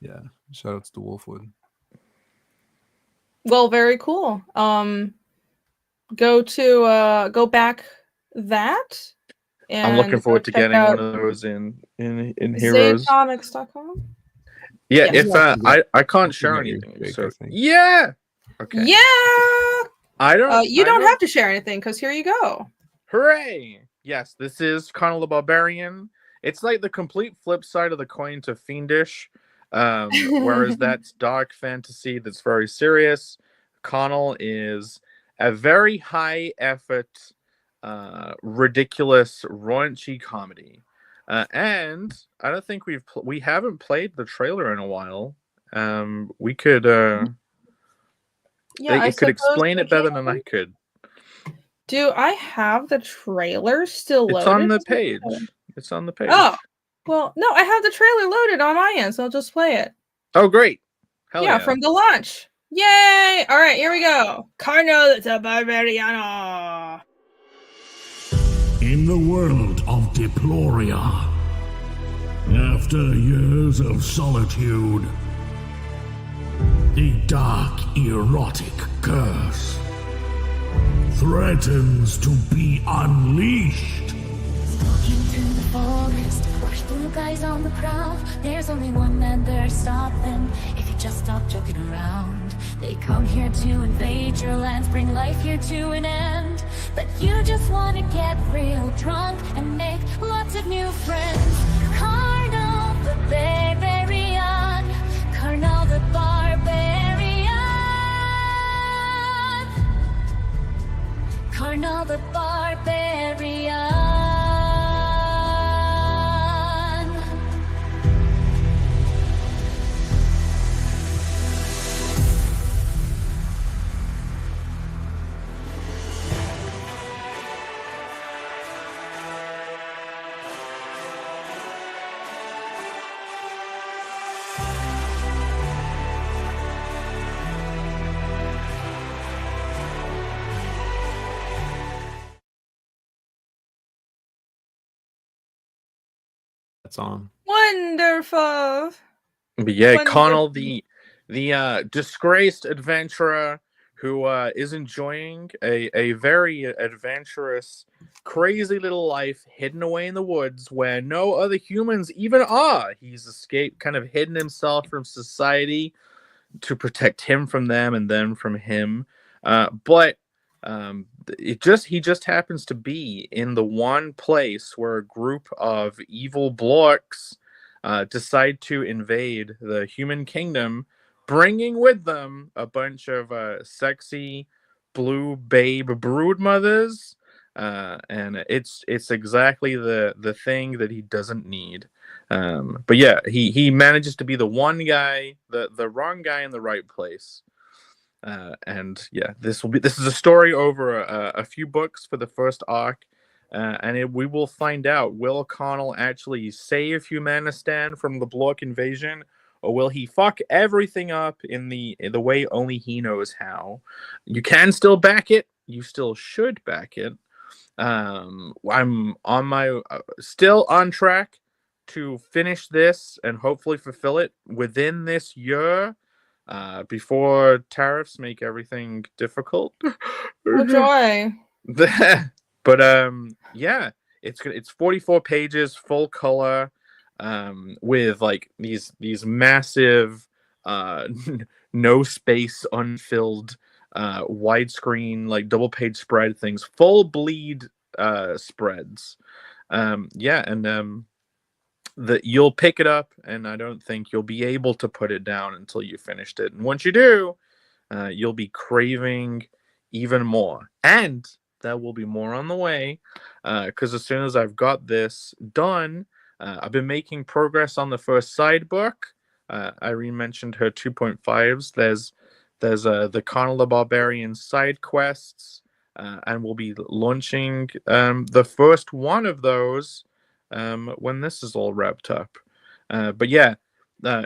Yeah. Shout outs to Wolfwood. Well, very cool. Go back that. And I'm looking forward to check getting out one of those in Heroes. zadecomics.com. Yeah, Yes. if I can't share Yeah, anything. big, So I think. yeah. Okay. Yeah. I don't. You I don't have to share anything because here you go. Hooray! Yes, this is Connell the Barbarian. It's like the complete flip side of the coin to Fiendish. Whereas that's dark fantasy that's very serious. Connell is a very high effort, ridiculous, raunchy comedy. And I don't think we haven't played the trailer in a while. We could Yeah, it could explain it better than I could. Do I have the trailer still loaded? It's on the page. It's on the page. Oh, well, no, I have the trailer loaded on my end, so I'll just play it. Oh, great. Hell yeah. From the launch. Yay! All right, here we go. Cardinal the Barbariano. In the world of Deploria, after years of solitude, a dark, erotic curse threatens to be unleashed. Walking through the forest, watch blue guys on the prowl. There's only one man there to stop them. If you just stop joking around, they come here to invade your lands, bring life here to an end. But you just want to get real drunk and make lots of new friends. Carnal the Barbarian, Carnal the Barbarian, Carnal the Barbarian. That's on. Wonderful. But yeah, Wonderful. Connell, the disgraced adventurer who is enjoying a very adventurous, crazy little life hidden away in the woods where no other humans even are. He's escaped, kind of hidden himself from society to protect him from them and them from him. But he just happens to be in the one place where a group of evil blocks decide to invade the human kingdom, bringing with them a bunch of sexy blue babe brood mothers. And it's exactly the thing that he doesn't need. But yeah, he manages to be the one guy, the wrong guy in the right place. And yeah, this is a story over a few books for the first arc. We will find out, will Connell actually save Humanistan from the Block invasion, or will he fuck everything up in the way only he knows how? You can still back it. You still should back it. I'm on my still on track to finish this and hopefully fulfill it within this year, before tariffs make everything difficult. Oh joy. But yeah, it's 44 pages, full color, with like these massive no space unfilled widescreen like double page spread things, full bleed spreads. Yeah, and that you'll pick it up, and I don't think you'll be able to put it down until you finished it. And once you do, you'll be craving even more. And there will be more on the way, because as soon as I've got this done, I've been making progress on the first side book. Irene mentioned her 2.5s. There's the Connell the Barbarian side quests, and we'll be launching the first one of those when this is all wrapped up. But yeah,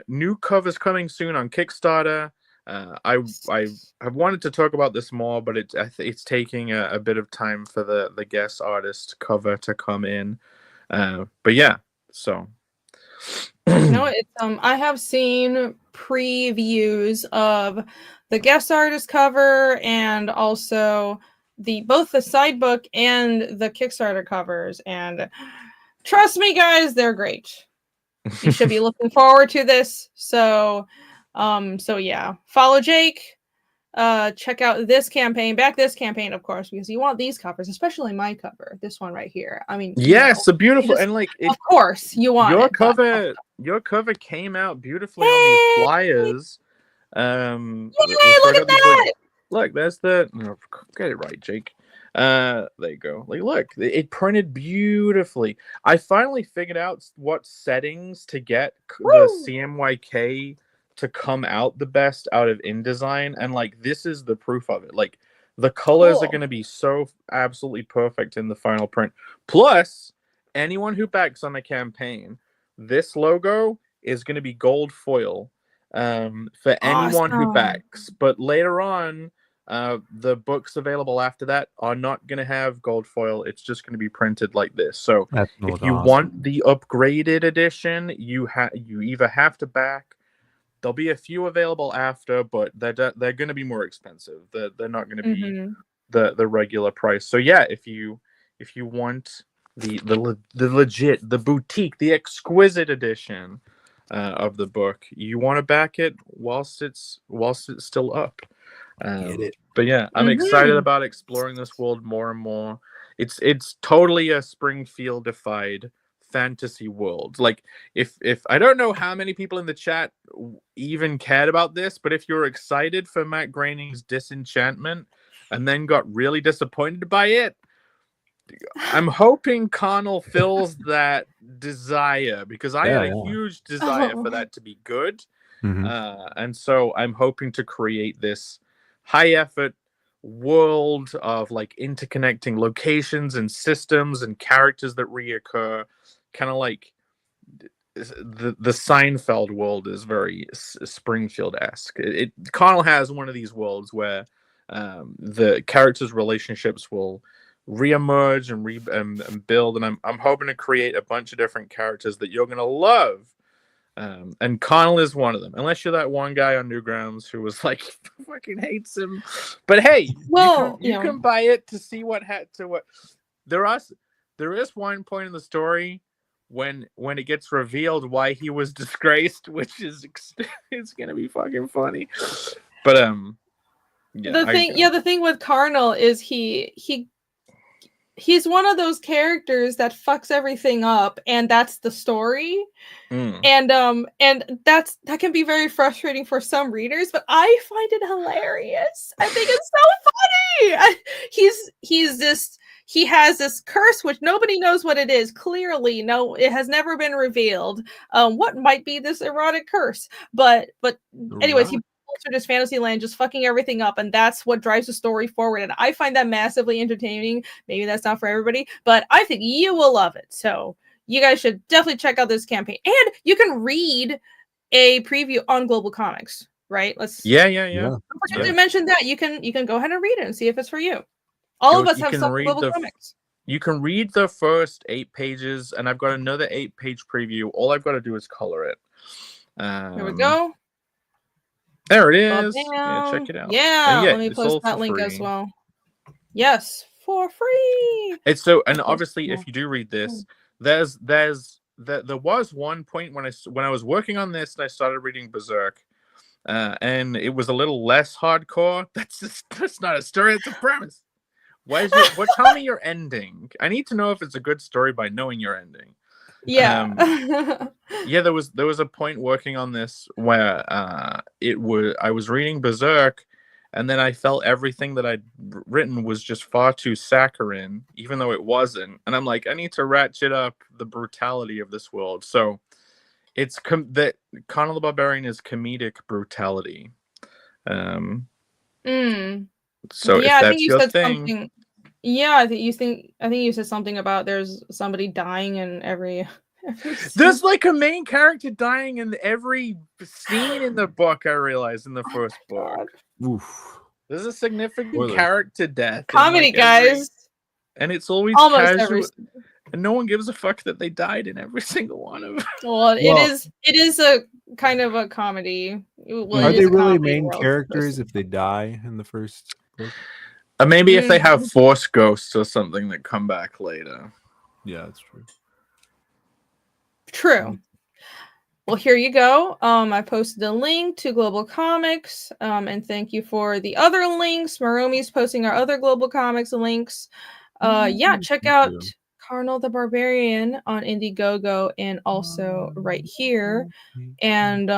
new covers coming soon on Kickstarter. I have wanted to talk about this more, but it's taking a bit of time for the guest artist cover to come in. But yeah, so. No, it's I have seen previews of the guest artist cover and also both the side book and the Kickstarter covers, and trust me guys, they're great. You should be looking forward to this. So yeah, follow Jake, check out this campaign, back this campaign, of course, because you want these covers, especially my cover, this one right here. I mean, yes, a beautiful, and like of course you want your it, cover. Your cover came out beautifully on these flyers. Yay, look at that! Look, that's the get it right, Jake. There you go. Like, look, it printed beautifully. I finally figured out what settings to get the CMYK to come out the best out of InDesign, and like this is the proof of it. Like the colors are going to be so absolutely perfect in the final print. Plus, anyone who backs on the campaign, this logo is going to be gold foil for anyone who backs. But later on, the books available after that are not going to have gold foil. It's just going to be printed like this. So if you want the upgraded edition, you either have to back. There'll be a few available after, but they're going to be more expensive. They're not going to be the regular price. So yeah, if you want the legit, the boutique, the exquisite edition of the book, you want to back it whilst it's still up. But yeah, I'm excited about exploring this world more and more. It's totally a Springfield-ified fantasy world. Like if I don't know how many people in the chat even cared about this, but if you're excited for Matt Groening's Disenchantment and then got really disappointed by it, I'm hoping Connell fills that desire, because I had a huge desire for that to be good. And so I'm hoping to create this high effort world of like interconnecting locations and systems and characters that reoccur, kind of like the Seinfeld world is very Springfield-esque. Connell has one of these worlds where the characters' relationships will reemerge and build, and I'm hoping to create a bunch of different characters that you're gonna love, And Connell is one of them. Unless you're that one guy on Newgrounds who was like fucking hates him. But hey, Well, you can buy it to see what there is one point in the story when it gets revealed why he was disgraced, which is it's gonna be fucking funny. But the thing with Cardinal is he's one of those characters that fucks everything up, and that's the story. And that can be very frustrating for some readers, but I find it hilarious. I think it's so funny. He has this curse which nobody knows what it is. Clearly, no, it has never been revealed. What might be this erotic curse? But anyways, he through this fantasy land just fucking everything up, and that's what drives the story forward, and I find that massively entertaining. Maybe that's not for everybody, but I think you will love it. So you guys should definitely check out this campaign, and you can read a preview on Global Comics, right? Yeah. Don't forget to mention that. You can go ahead and read it and see if it's for you. All of us have some Global Comics. You can read the first 8 pages, and I've got another 8-page preview. All I've got to do is color it. Here we go. There it is. Yeah, check it out. Yeah, let me post that link as well. Yes, for free. It's so, and obviously, if you do read this, there was one point when I was working on this and I started reading Berserk, and it was a little less hardcore. That's not a story; it's a premise. Tell me your ending. I need to know if it's a good story by knowing your ending. Yeah. There was a point working on this where I was reading Berserk, and then I felt everything that I'd written was just far too saccharine, even though it wasn't. And I'm like, I need to ratchet up the brutality of this world. So it's that Conan the Barbarian is comedic brutality. So if that's your thing. Something. Yeah, I think you said something about there's somebody dying in every there's like a main character dying in every scene in the book, I realized in the first book. Oof. There's a significant character death. Comedy, guys. And it's always almost casual, and no one gives a fuck that they died in every single one of them. Well, it is a kind of a comedy. Are they really main characters if they die in the first book? Maybe if they have force ghosts or something that come back later. Yeah, that's true. True. Well, here you go. I posted a link to Global Comics, and thank you for the other links. Maromi's posting our other Global Comics links. Check out Carnal the Barbarian on Indiegogo and also right here. And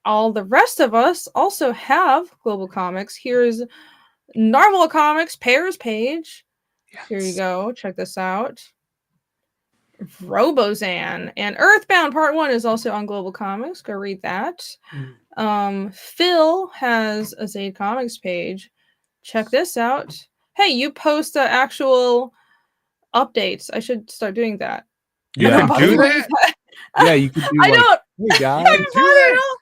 all the rest of us also have Global Comics. Here's Normal Comics Pairs page. Yes. Here you go. Check this out. Robozan and Earthbound Part 1 is also on Global Comics. Go read that. Phill has a Zaid Comics page. Check this out. Hey, you post actual updates. I should start doing that. Yeah, do that. Yeah, you could do. I don't. Hey guys, do that.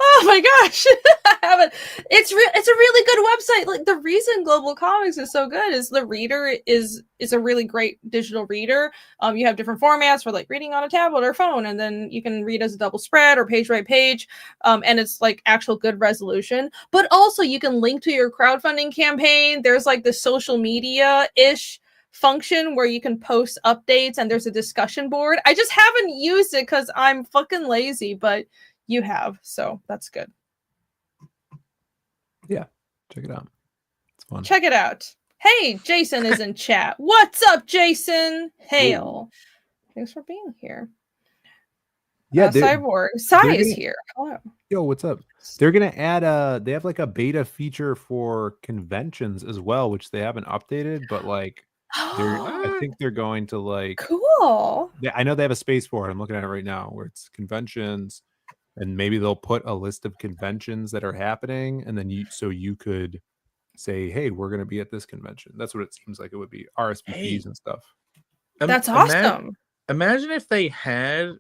Oh my gosh, I haven't. It's a really good website. Like, the reason Global Comics is so good is the reader is a really great digital reader. You have different formats for like reading on a tablet or phone, and then you can read as a double spread or page by page. And it's like actual good resolution. But also you can link to your crowdfunding campaign. There's like the social media-ish function where you can post updates, and there's a discussion board. I just haven't used it because I'm fucking lazy, but you have, so that's good. Yeah, check it out. It's fun. Check it out. Hey, Jason is in chat. What's up, Jason? Hail. Thanks for being here. Yeah, Cyborg. Sai is here. Hello. Yo, what's up? They're gonna add they have like a beta feature for conventions as well, which they haven't updated, but like I think they're going to like cool. I know they have a space for it. I'm looking at it right now where it's conventions. And maybe they'll put a list of conventions that are happening, and then you could say, "Hey, we're going to be at this convention." That's what it seems like it would be, RSVPs and stuff. That's awesome. Imagine if they had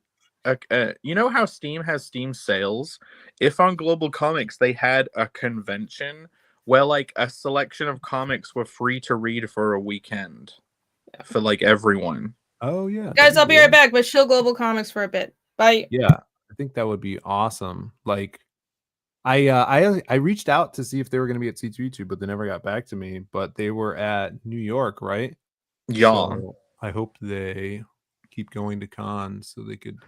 you know how Steam has Steam sales? If on Global Comics they had a convention where like a selection of comics were free to read for a weekend for like everyone. Oh yeah, guys, I'll be right back, but chill Global Comics for a bit. Bye. Yeah, I think that would be awesome. Like, I reached out to see if they were going to be at C2E2, but they never got back to me. But they were at New York, right? Yeah. So I hope they keep going to cons so they could,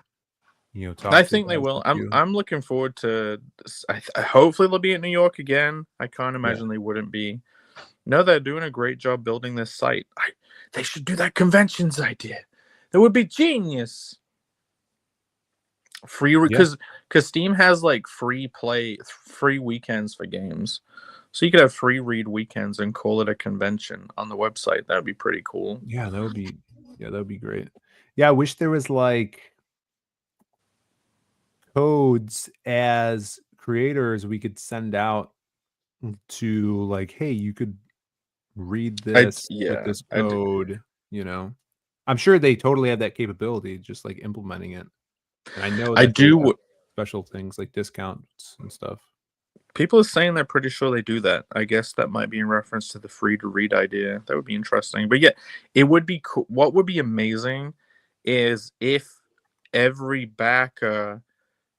talk. I to think they guys will. like you. I'm looking forward to. Hopefully they'll be at New York again. I can't imagine they wouldn't be. No, they're doing a great job building this site. They should do that conventions idea. That would be genius. Free because Steam has like free weekends for games, so you could have free read weekends and call it a convention on the website. That would be pretty cool. Yeah, that would be great. Yeah, I wish there was like codes as creators we could send out to, like, hey, you could read this with this code. I'm sure they totally have that capability, just like implementing it. And I know that they have special things like discounts and stuff. People are saying they're pretty sure they do that. I guess that might be in reference to the free to read idea. That would be interesting. But yeah, it would be cool. What would be amazing is if every backer,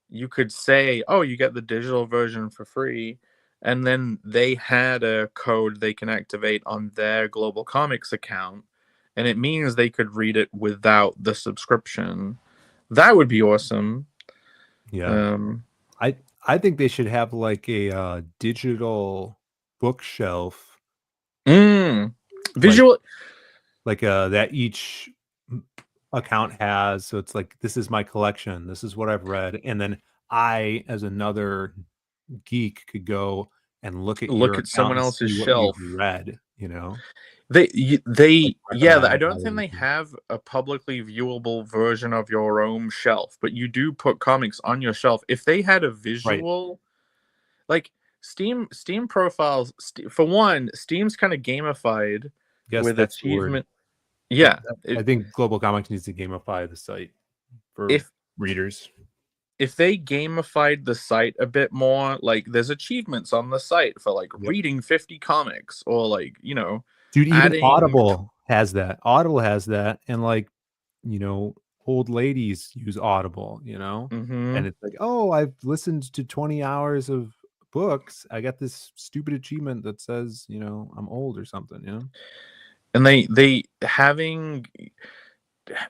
you could say, oh, you get the digital version for free, and then they had a code they can activate on their Global Comics account, and it means they could read it without the subscription. That would be awesome. Yeah. I think they should have like a digital bookshelf. Visual, like that each account has. So it's like, this is my collection. This is what I've read. And then I, as another geek, could go and look at someone else's shelf. Read, I don't think they have a publicly viewable version of your own shelf, but you do put comics on your shelf. If they had a visual, like Steam profiles, for one, Steam's kind of gamified with achievement. Yeah, I think Global Comics needs to gamify the site for readers. If they gamified the site a bit more, like there's achievements on the site for like reading 50 comics, or like, dude, even Audible has that. And like, old ladies use Audible, and it's like, oh, I've listened to 20 hours of books. I got this stupid achievement that says, I'm old or something, And they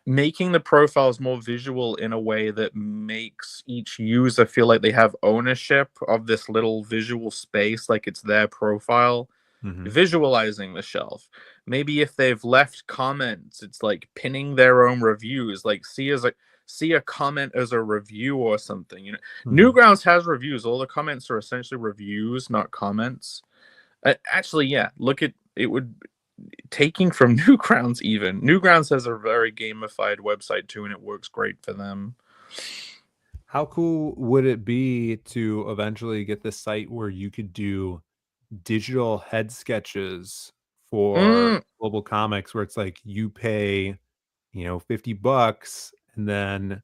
making the profiles more visual in a way that makes each user feel like they have ownership of this little visual space, like it's their profile. Visualizing the shelf. Maybe if they've left comments, it's like pinning their own reviews, like see a comment as a review or something. Newgrounds has reviews. All the comments are essentially reviews, not comments. Actually, yeah, look at it. Would taking from Newgrounds, even Newgrounds has a very gamified website too, and it works great for them. How cool would it be to eventually get this site where you could do digital head sketches for Global Comics, where it's like you pay, $50, and then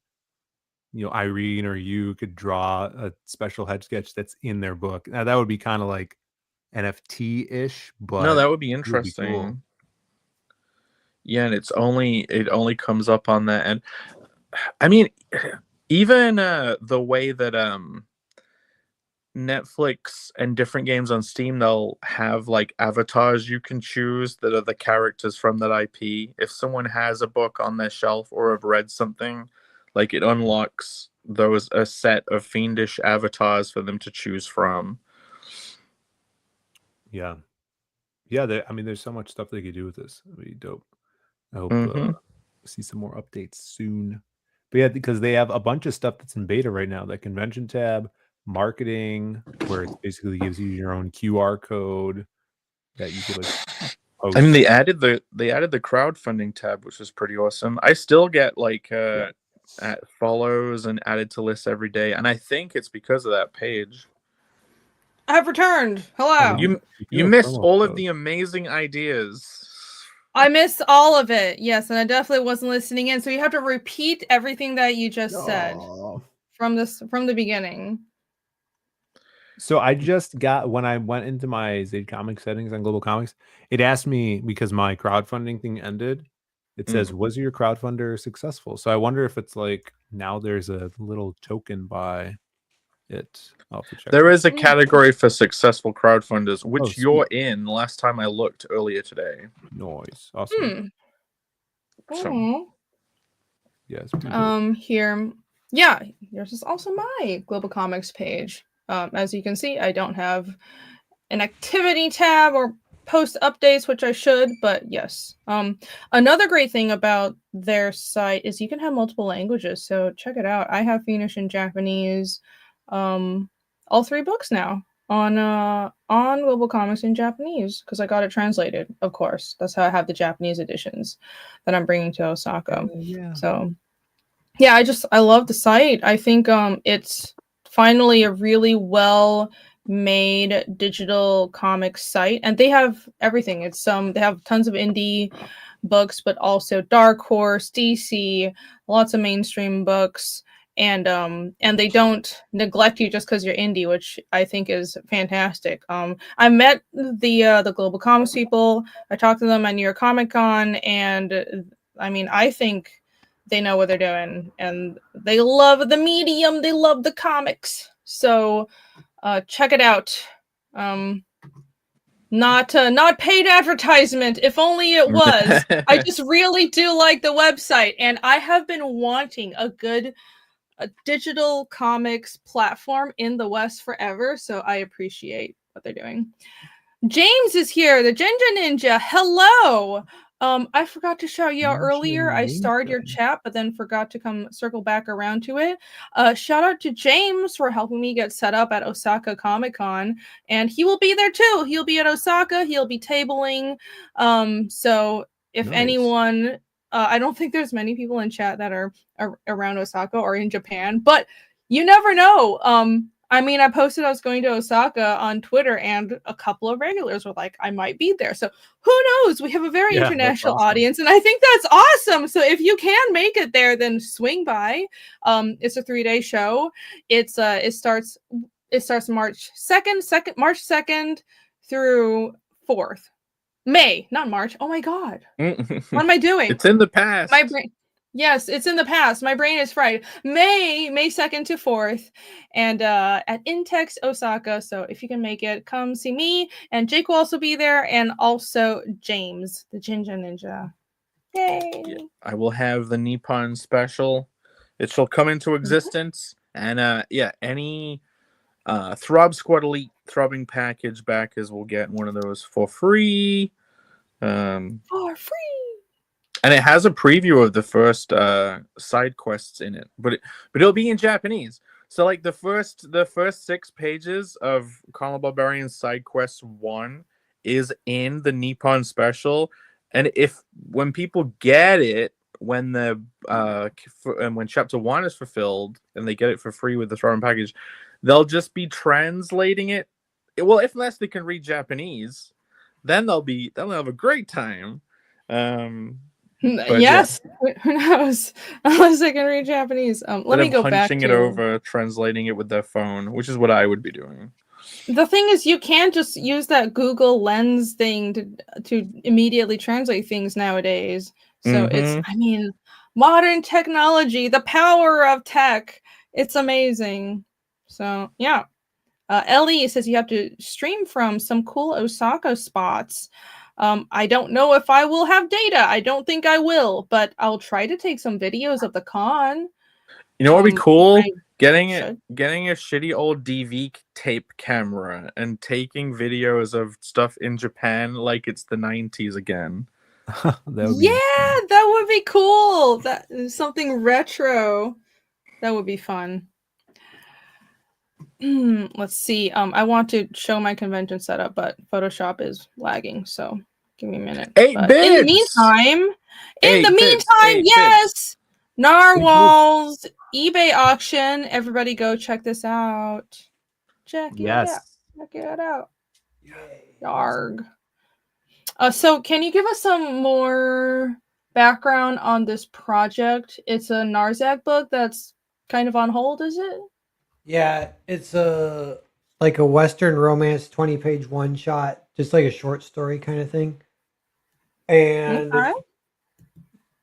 Irene or you could draw a special head sketch that's in their book. Now that would be kind of like NFT-ish, but no, that would be interesting. Would be cool. Yeah, and it only comes up on that. And I mean, even the way that Netflix and different games on Steam, they'll have like avatars you can choose that are the characters from that IP. If someone has a book on their shelf or have read something, like it unlocks a set of fiendish avatars for them to choose from. Yeah. There's so much stuff they could do with this. It'd be dope. I hope see some more updates soon. But yeah, because they have a bunch of stuff that's in beta right now. That convention tab, marketing, where it basically gives you your own QR code that you could like post. I mean, they added the crowdfunding tab, which is pretty awesome. I still get like follows and added to lists every day, and I think it's because of that page. I've returned. Hello. You missed all of the amazing ideas. I missed all of it. Yes, and I definitely wasn't listening in. So you have to repeat everything that you just said from the beginning. So I just got, when I went into my Zade Comics settings on Global Comics, it asked me, because my crowdfunding thing ended, it says, was your crowdfunder successful? So I wonder if it's like now there's a little token by it. I'll have to check. There is a Mm. category for successful crowdfunders, which Oh, sweet. you're in. Last time I looked earlier today. Noise. Awesome. So, Oh. Yes. pretty dope. Here, yeah, yours is also my Global Comics page. As you can see, I don't have an activity tab or post updates, which I should, but yes. Another great thing about their site is you can have multiple languages, so check it out. I have Finnish and Japanese, all 3 books now on Global Comics in Japanese because I got it translated. Of course, that's how I have the Japanese editions that I'm bringing to Osaka. Yeah. So yeah, I love the site. I think it's finally a really well made digital comics site, and they have everything. It's they have tons of indie books, but also Dark Horse, DC, lots of mainstream books, and they don't neglect you just because you're indie, which I think is fantastic. I met the Global Comics people. I talked to them at New York Comic Con, and I mean, I think they know what they're doing, and they love the medium. They love the comics. So check it out. Not paid advertisement. If only it was. I just really do like the website, and I have been wanting a good digital comics platform in the West forever. So I appreciate what they're doing. James is here, the Ginger Ninja. Hello. I forgot to shout you out earlier. I started your chat, but then forgot to circle back around to it. Shout out to James for helping me get set up at Osaka Comic Con, and he will be there too. He'll be at Osaka. He'll be tabling. So if anyone, I don't think there's many people in chat that are around Osaka or in Japan, but you never know. I mean, I posted I was going to Osaka on Twitter, and a couple of regulars were like, I might be there. So who knows? We have a very international audience, and I think that's awesome. So if you can make it there, then swing by. It's a 3-day show. It starts March 2nd through 4th. May, not March. Oh my God. What am I doing? It's in the past. My brain. Yes, it's in the past. My brain is fried. May 2nd to 4th, and at Intex Osaka. So if you can make it, come see me, and Jake will also be there, and also James, the Ginger Ninja. Yay! Yeah, I will have the Nippon special. It shall come into existence, and any Throb Squad Elite throbbing package backers will get one of those for free. For free. And it has a preview of the first side quests in it, but it'll be in Japanese. So like the first 6 pages of Colin Barbarian's side quest 1 is in the Nippon special, and when people get it when when chapter 1 is fulfilled and they get it for free with the throw-in package, they'll just be translating it. Well, unless they can read Japanese, then they'll have a great time. But yes, who knows? Unless I can read Japanese. Let me go back to punching it over, translating it with their phone, which is what I would be doing. The thing is, you can't just use that Google Lens thing to immediately translate things nowadays. So it's, I mean, modern technology, the power of tech. It's amazing. So yeah. Ellie says you have to stream from some cool Osaka spots. I don't know if I will have data. I don't think I will, but I'll try to take some videos of the con. You know what would be cool? Getting a shitty old DV tape camera and taking videos of stuff in Japan like it's the 90s again. That would be cool. That is something retro. That would be fun. Let's see. I want to show my convention setup, but Photoshop is lagging, so give me a minute. 8 bits! In the meantime, yes! Narwhal's eBay auction. Everybody go check this out. Check it out. Yarg. So can you give us some more background on this project? It's a Narzak book that's kind of on hold, is it? Yeah, it's like a Western romance 20-page one-shot, just like a short story kind of thing. And it's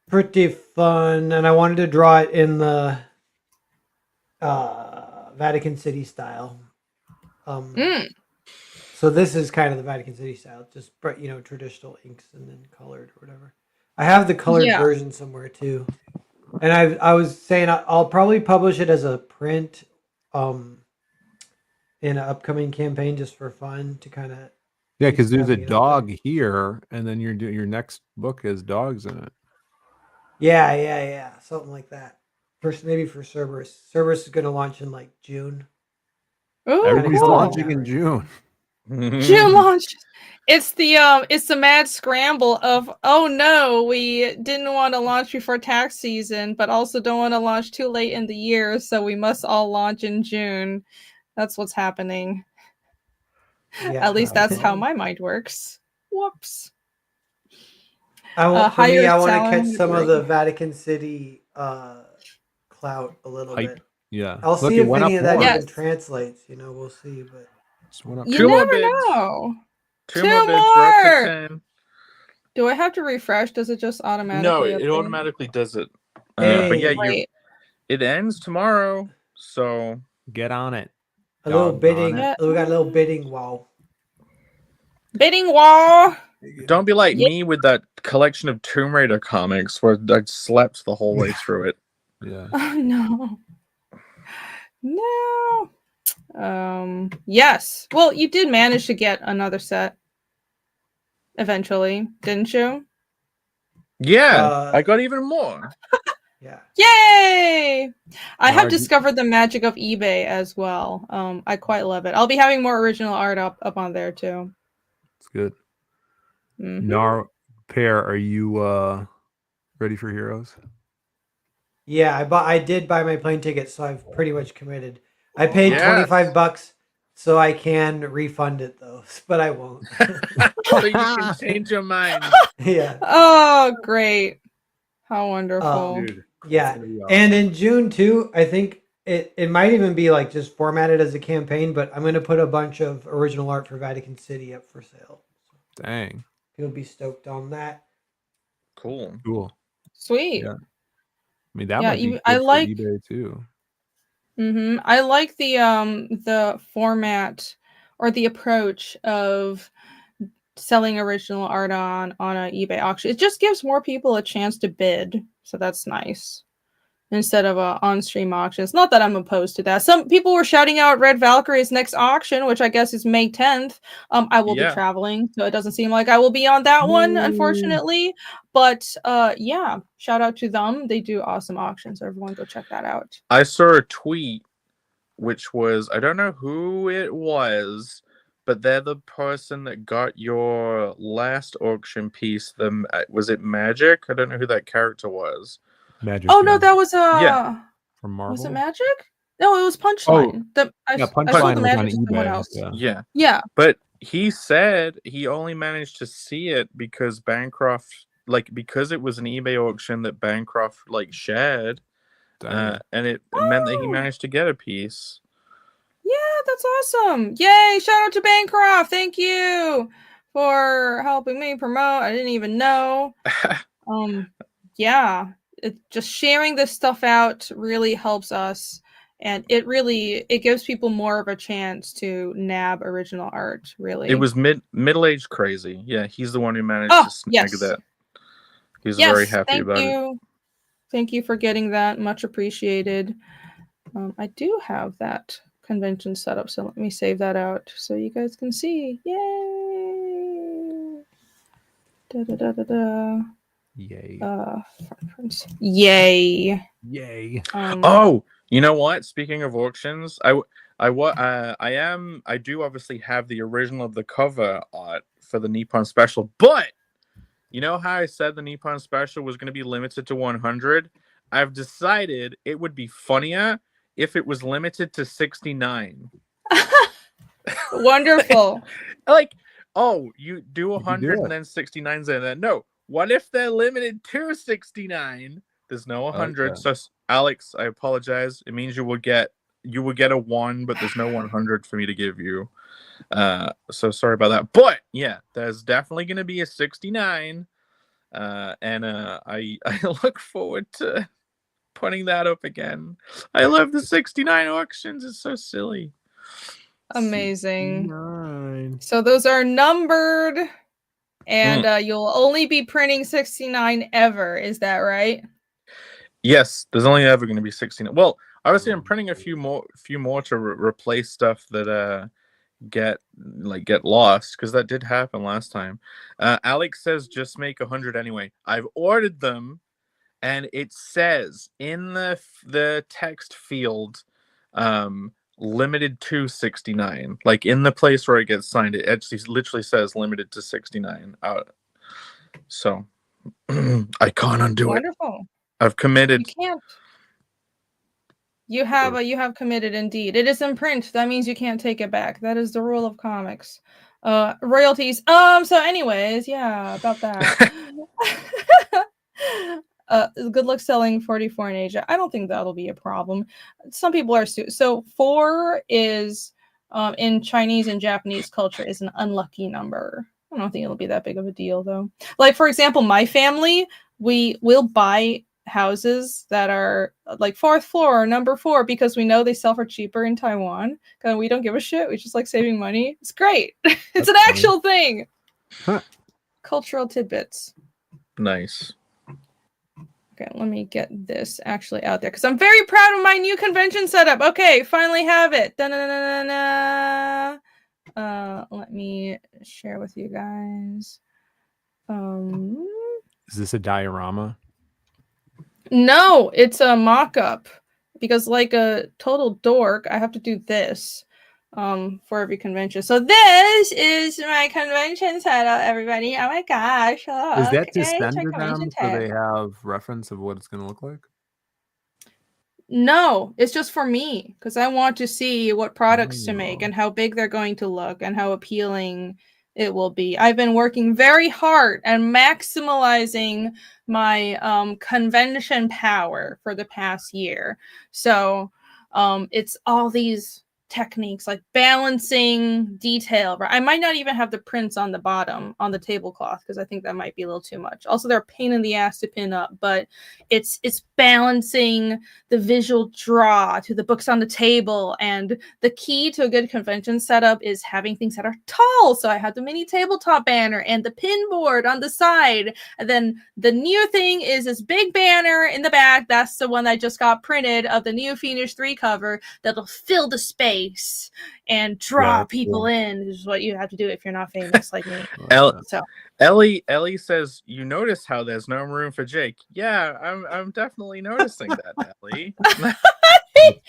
pretty fun, and I wanted to draw it in the Vatican City style. Mm, So this is kind of the Vatican City style, just traditional inks and then colored or whatever. I have the colored yeah. version somewhere too, and I was saying I'll probably publish it as a print, in an upcoming campaign just for fun to kind of Yeah, because there's a having it out there. dog here, and then your next book has dogs in it. Yeah, something like that. First, maybe for Cerberus. Cerberus is going to launch in like June. Oh, Everybody's cool. launching in June. June launch. It's the mad scramble of, oh no, we didn't want to launch before tax season, but also don't want to launch too late in the year, so we must all launch in June. That's what's happening. Yeah, At least that's how my mind works. Whoops. I want Higher I want to catch salary some of rate. the Vatican City clout a little Hype. bit. Yeah. I'll Look, see it if went any up of that more. Yes. even translates. We'll see. But Just went up You Two more never bids. know. Two Two more bids. We're up more! to 10. Do I have to refresh? Does it just No, automatically it update? automatically does it. Hey. But yeah, Great. it ends tomorrow. So Get on it. a little Doggone bidding. it. We got a little bidding wall. Bidding wall! don't be like Yeah. me with that collection of Tomb Raider comics where I slept the whole way through it. Yeah. Oh no. No. Yes. Well, you did manage to get another set eventually, didn't you? Yeah, I got even more. Yeah. Yay! I have Marg, discovered the magic of eBay as well. I quite love it. I'll be having more original art up on there too. It's good. Mhm. Nar Pear, are you ready for Heroes? Yeah, I did buy my plane ticket, so I've pretty much committed. I paid Yes. $25, so I can refund it though, but I won't. So you can change your mind. Yeah. Oh, great. How wonderful. Dude. Yeah. It's gonna be And awesome. in June too, I think it might even be like just formatted as a campaign, but I'm gonna put a bunch of original art for Vatican City up for sale. Dang. People be stoked on that. Cool. Cool. Sweet. Yeah. I mean, that Yeah, might be good I for like eBay too. I like the format or the approach of selling original art on an eBay auction. It just gives more people a chance to bid, so that's nice. Instead of a on-stream auction. It's not that I'm opposed to that. Some people were shouting out Red Valkyrie's next auction, which I guess is May 10th. I will be Yeah. traveling, so it doesn't seem like I will be on that one, unfortunately. But yeah, shout out to them. They do awesome auctions. So everyone go check that out. I saw a tweet, which was, I don't know who it was, but they're the person that got your last auction piece. Was it Magic? I don't know who that character was. Magic. Oh no, that was Yeah. from Marvel. was it Magic? No, it was Punchline. I Yeah, sold Punchline the was on Magic to someone eBay. else. Yeah. Yeah. But he said he only managed to see it because Bancroft, because it was an eBay auction that Bancroft shared, Dang. and it meant that he Oh. managed to get a piece. Yeah, that's awesome. Yay, shout out to Bancroft. Thank you for helping me promote. I didn't even know. Yeah, just sharing this stuff out really helps us, and it gives people more of a chance to nab original art, really. It was middle-aged crazy. Yeah, he's the one who managed to snag that. He was very happy about it. Thank you for getting that. Much appreciated. I do have that convention set up, so let me save that out so you guys can see. Yay! Da da da da da. Yay. Yay! Yay. Oh, you know what? Speaking of auctions, I do obviously have the original of the cover art for the Nippon Special, but you know how I said the Nippon Special was going to be limited to 100? I've decided it would be funnier if it was limited to 69. Wonderful. You do 100 and then 69's in there. No, what if they're limited to 69? There's no 100. Okay. So Alex, I apologize. It means you will get a 1, but there's no 100 for me to give you. So sorry about that. But yeah, there's definitely going to be a 69. And I look forward to putting that up again. I love the 69 auctions. It's so silly. Amazing. 69. So those are numbered, and you'll only be printing 69 ever. Is that right? Yes, there's only ever going to be 69. Well, obviously, I'm printing a few more to replace stuff that get lost, because that did happen last time. Alex says just make 100 anyway. I've ordered them, and it says in the text field, limited to 69. Like in the place where it gets signed, it actually literally says limited to 69. So I can't undo it. Wonderful. I've committed. You can't. You have committed indeed. It is in print. That means you can't take it back. That is the rule of comics. Royalties. So anyways, yeah, about that. Good luck selling 44 in Asia. I don't think that'll be a problem. Some people are so 4 is in Chinese and Japanese culture is an unlucky number. I don't think it'll be that big of a deal though. Like for example, my family, we will buy houses that are like 4th floor or number 4 because we know they sell for cheaper in Taiwan. Because we don't give a shit. We just like saving money. It's great. It's That's an funny. actual thing. Huh. Cultural tidbits. Nice. Okay, let me get this actually out there because I'm very proud of my new convention setup. Okay, finally have it. Da-na-na-na-na. Let me share with you guys. Is this a diorama? No, it's a mock-up because like a total dork, I have to do this for every convention. So this is my convention setup, everybody. Oh my gosh. Is that to Okay, send my to convention them so tab. they have reference of what it's going to look like? No, it's just for me because I want to see what products to make and how big they're going to look and how appealing it will be. I've been working very hard and maximizing my convention power for the past year. So it's all these techniques like balancing detail. Right? I might not even have the prints on the bottom on the tablecloth because I think that might be a little too much. Also, they're a pain in the ass to pin up, but it's balancing the visual draw to the books on the table. And the key to a good convention setup is having things that are tall. So I have the mini tabletop banner and the pin board on the side. And then the new thing is this big banner in the back. That's the one that just got printed of the new Phoenix 3 cover that'll fill the space and draw people in. This is what you have to do if you're not famous like me. So Ellie says, you notice how there's no room for Jake. Yeah, I'm definitely noticing that, Ellie.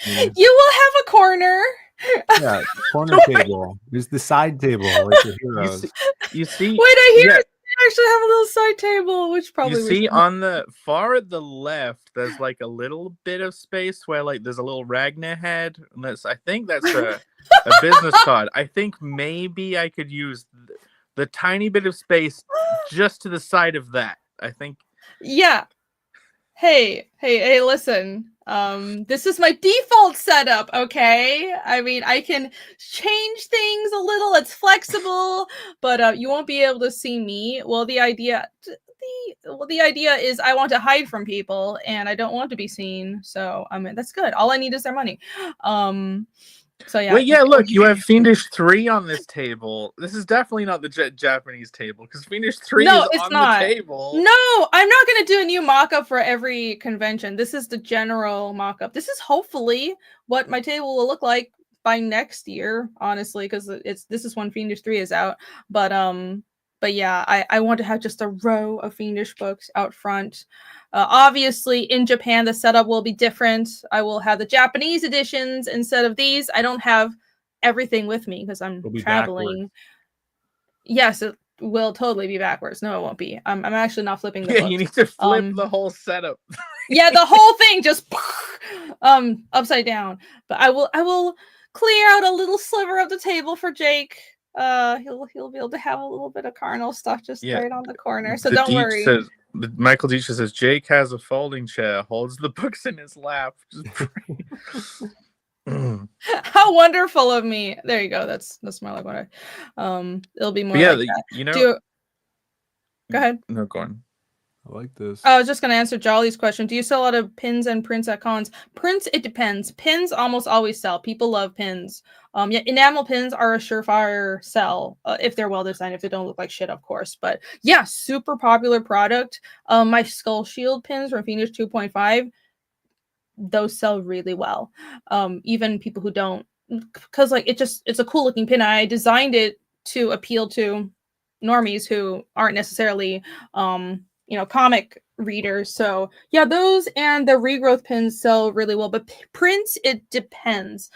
You will have a corner. Yeah, corner table. There's the side table, like the heroes. You see, wait, I hear it. I actually have a little side table, which probably you see on the far at the left, there's like a little bit of space where like there's a little Ragnar head. And I think that's a business card. I think maybe I could use the tiny bit of space just to the side of that. I think. Yeah. Hey, listen. This is my default setup, okay? I mean, I can change things a little. It's flexible, but you won't be able to see me. Well, the idea is I want to hide from people and I don't want to be seen. So, I mean, that's good. All I need is their money. So yeah. Wait, yeah, look, you have Fiendish 3 on this table. This is definitely not the Japanese table because Fiendish 3 is on the table. No, I'm not going to do a new mock-up for every convention. This is the general mock-up. This is hopefully what my table will look like by next year, honestly, because this is when Fiendish 3 is out. But yeah, I want to have just a row of Fiendish books out front. Obviously, in Japan, the setup will be different. I will have the Japanese editions instead of these. I don't have everything with me because I'm traveling. Backwards. Yes, it will totally be backwards. No, it won't be. I'm actually not flipping the books. You need to flip the whole setup. Yeah, the whole thing just upside down. But I will clear out a little sliver of the table for Jake. He'll be able to have a little bit of carnal stuff just right on the corner. So don't worry. Michael Deitch says Jake has a folding chair, holds the books in his lap. How wonderful of me! There you go. That's more like what I. It'll be more. Like that. You know. Go ahead. No, go on. I like this. I was just going to answer Jolly's question. Do you sell a lot of pins and prints at cons? Prints, it depends. Pins almost always sell. People love pins. Yeah, enamel pins are a surefire sell if they're well designed. If they don't look like shit, of course. But yeah, super popular product. My Skull Shield pins from Phoenix 2.5, those sell really well. Even people who don't, because like it's a cool looking pin. I designed it to appeal to normies who aren't necessarily comic readers. So yeah, those and the regrowth pins sell really well. But prints, it depends.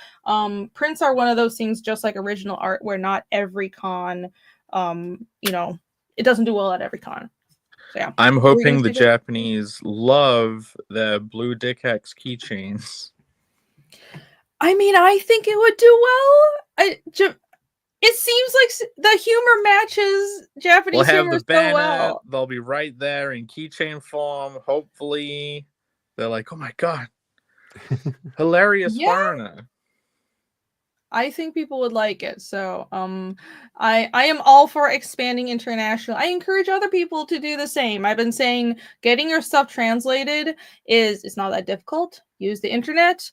Prints are one of those things, just like original art, where not every con, it doesn't do well at every con. So, yeah. I'm hoping the Japanese love the blue Dick Hex keychains. I mean, I think it would do well. It seems like the humor matches Japanese We'll have humor the banner. so well. They'll be right there in keychain form. Hopefully, they're like, "Oh my god, hilarious foreigner." I think people would like it. So, I am all for expanding international. I encourage other people to do the same. I've been saying getting your stuff translated is not that difficult. Use the internet.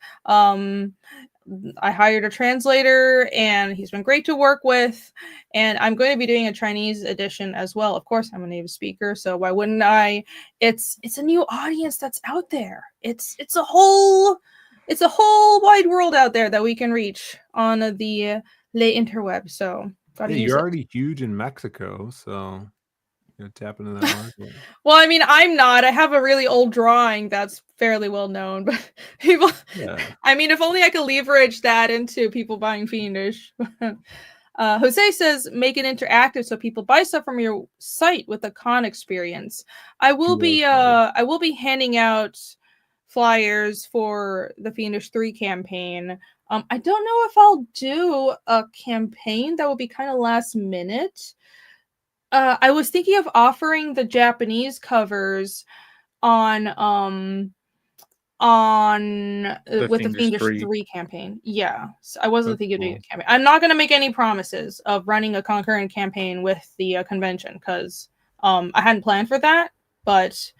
I hired a translator and he's been great to work with. And I'm going to be doing a Chinese edition as well. Of course, I'm a native speaker, so why wouldn't I? It's a new audience that's out there. It's a whole wide world out there that we can reach on the late interweb. So you're already huge in Mexico, so tap into that market. Well, I mean, I'm not. I have a really old drawing that's fairly well known, but people. Yeah. I mean, if only I could leverage that into people buying Fiendish. Jose says, make it interactive so people buy stuff from your site with a con experience. I will be handing out flyers for the Fiendish 3 campaign. I don't know if I'll do a campaign that will be kind of last minute. I was thinking of offering the Japanese covers on with the Fiendish 3 campaign. Yeah. So I wasn't thinking of doing a campaign. I'm not going to make any promises of running a concurrent campaign with the convention because I hadn't planned for that, but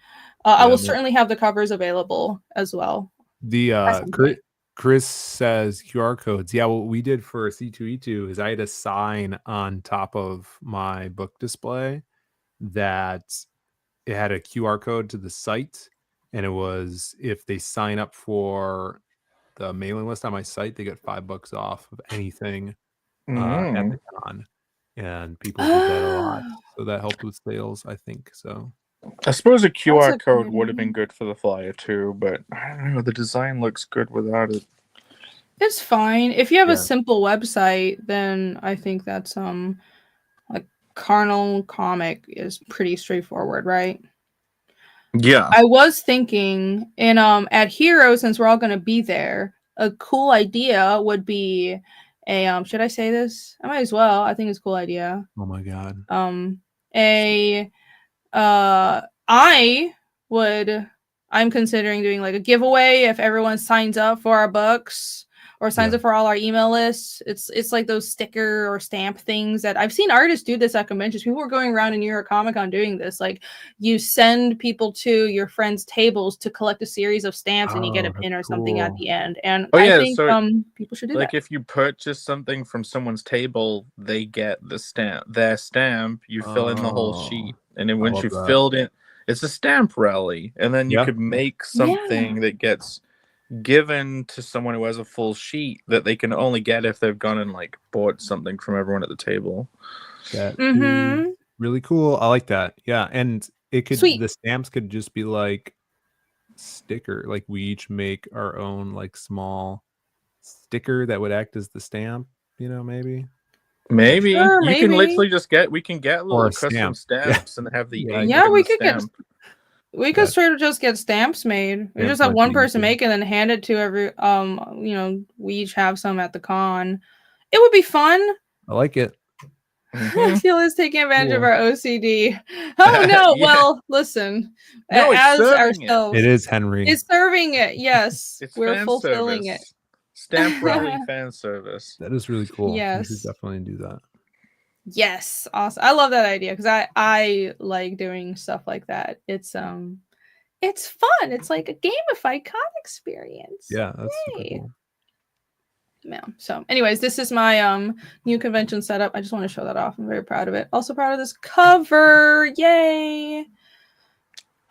I will certainly have the covers available as well. The Chris says QR codes. Yeah, what we did for C2E2 is I had a sign on top of my book display that it had a QR code to the site, and it was if they sign up for the mailing list on my site, they get $5 off of anything at the con, and people did that a lot, so that helped with sales, I think. So I suppose a QR code would have been good for the flyer too, but I don't know. The design looks good without it. It's fine. If you have a simple website, then I think that's like Carnal Comic is pretty straightforward, right? Yeah. I was thinking in at Hero, since we're all gonna be there, a cool idea would be a should I say this? I might as well. I think it's a cool idea. Oh my god. I'm considering doing like a giveaway if everyone signs up for our books or signs up for all our email lists. It's like those sticker or stamp things that I've seen artists do this at conventions. People were going around in New York Comic Con doing this. Like you send people to your friends' tables to collect a series of stamps and you get a pin or something at the end. And I think people should do that. Like if you purchase something from someone's table, they get their stamp, you fill in the whole sheet. And then once you've filled it, it's a stamp rally. And then you could make something that gets given to someone who has a full sheet that they can only get if they've gone and like bought something from everyone at the table. That is really cool. I like that. Yeah, and it could the stamps could just be like sticker. Like we each make our own like small sticker that would act as the stamp. Maybe. Sure, you can literally just get little custom stamps and have the we could stamp. We could straight up just get stamps made. We just have one person make it and then hand it to every we each have some at the con. It would be fun. I like it. Phill is taking advantage of our OCD. Oh no, well listen. No, as ourselves. It is Henry. It's serving it, yes. We're fulfilling it. Stamp rally fan service. That is really cool. Yes. We should definitely do that. Yes, awesome. I love that idea because I like doing stuff like that. It's fun. It's like a gamified con experience. Yeah, that's super Yay. cool. Yeah. So, anyways, this is my new convention setup. I just want to show that off. I'm very proud of it. Also proud of this cover. Yay.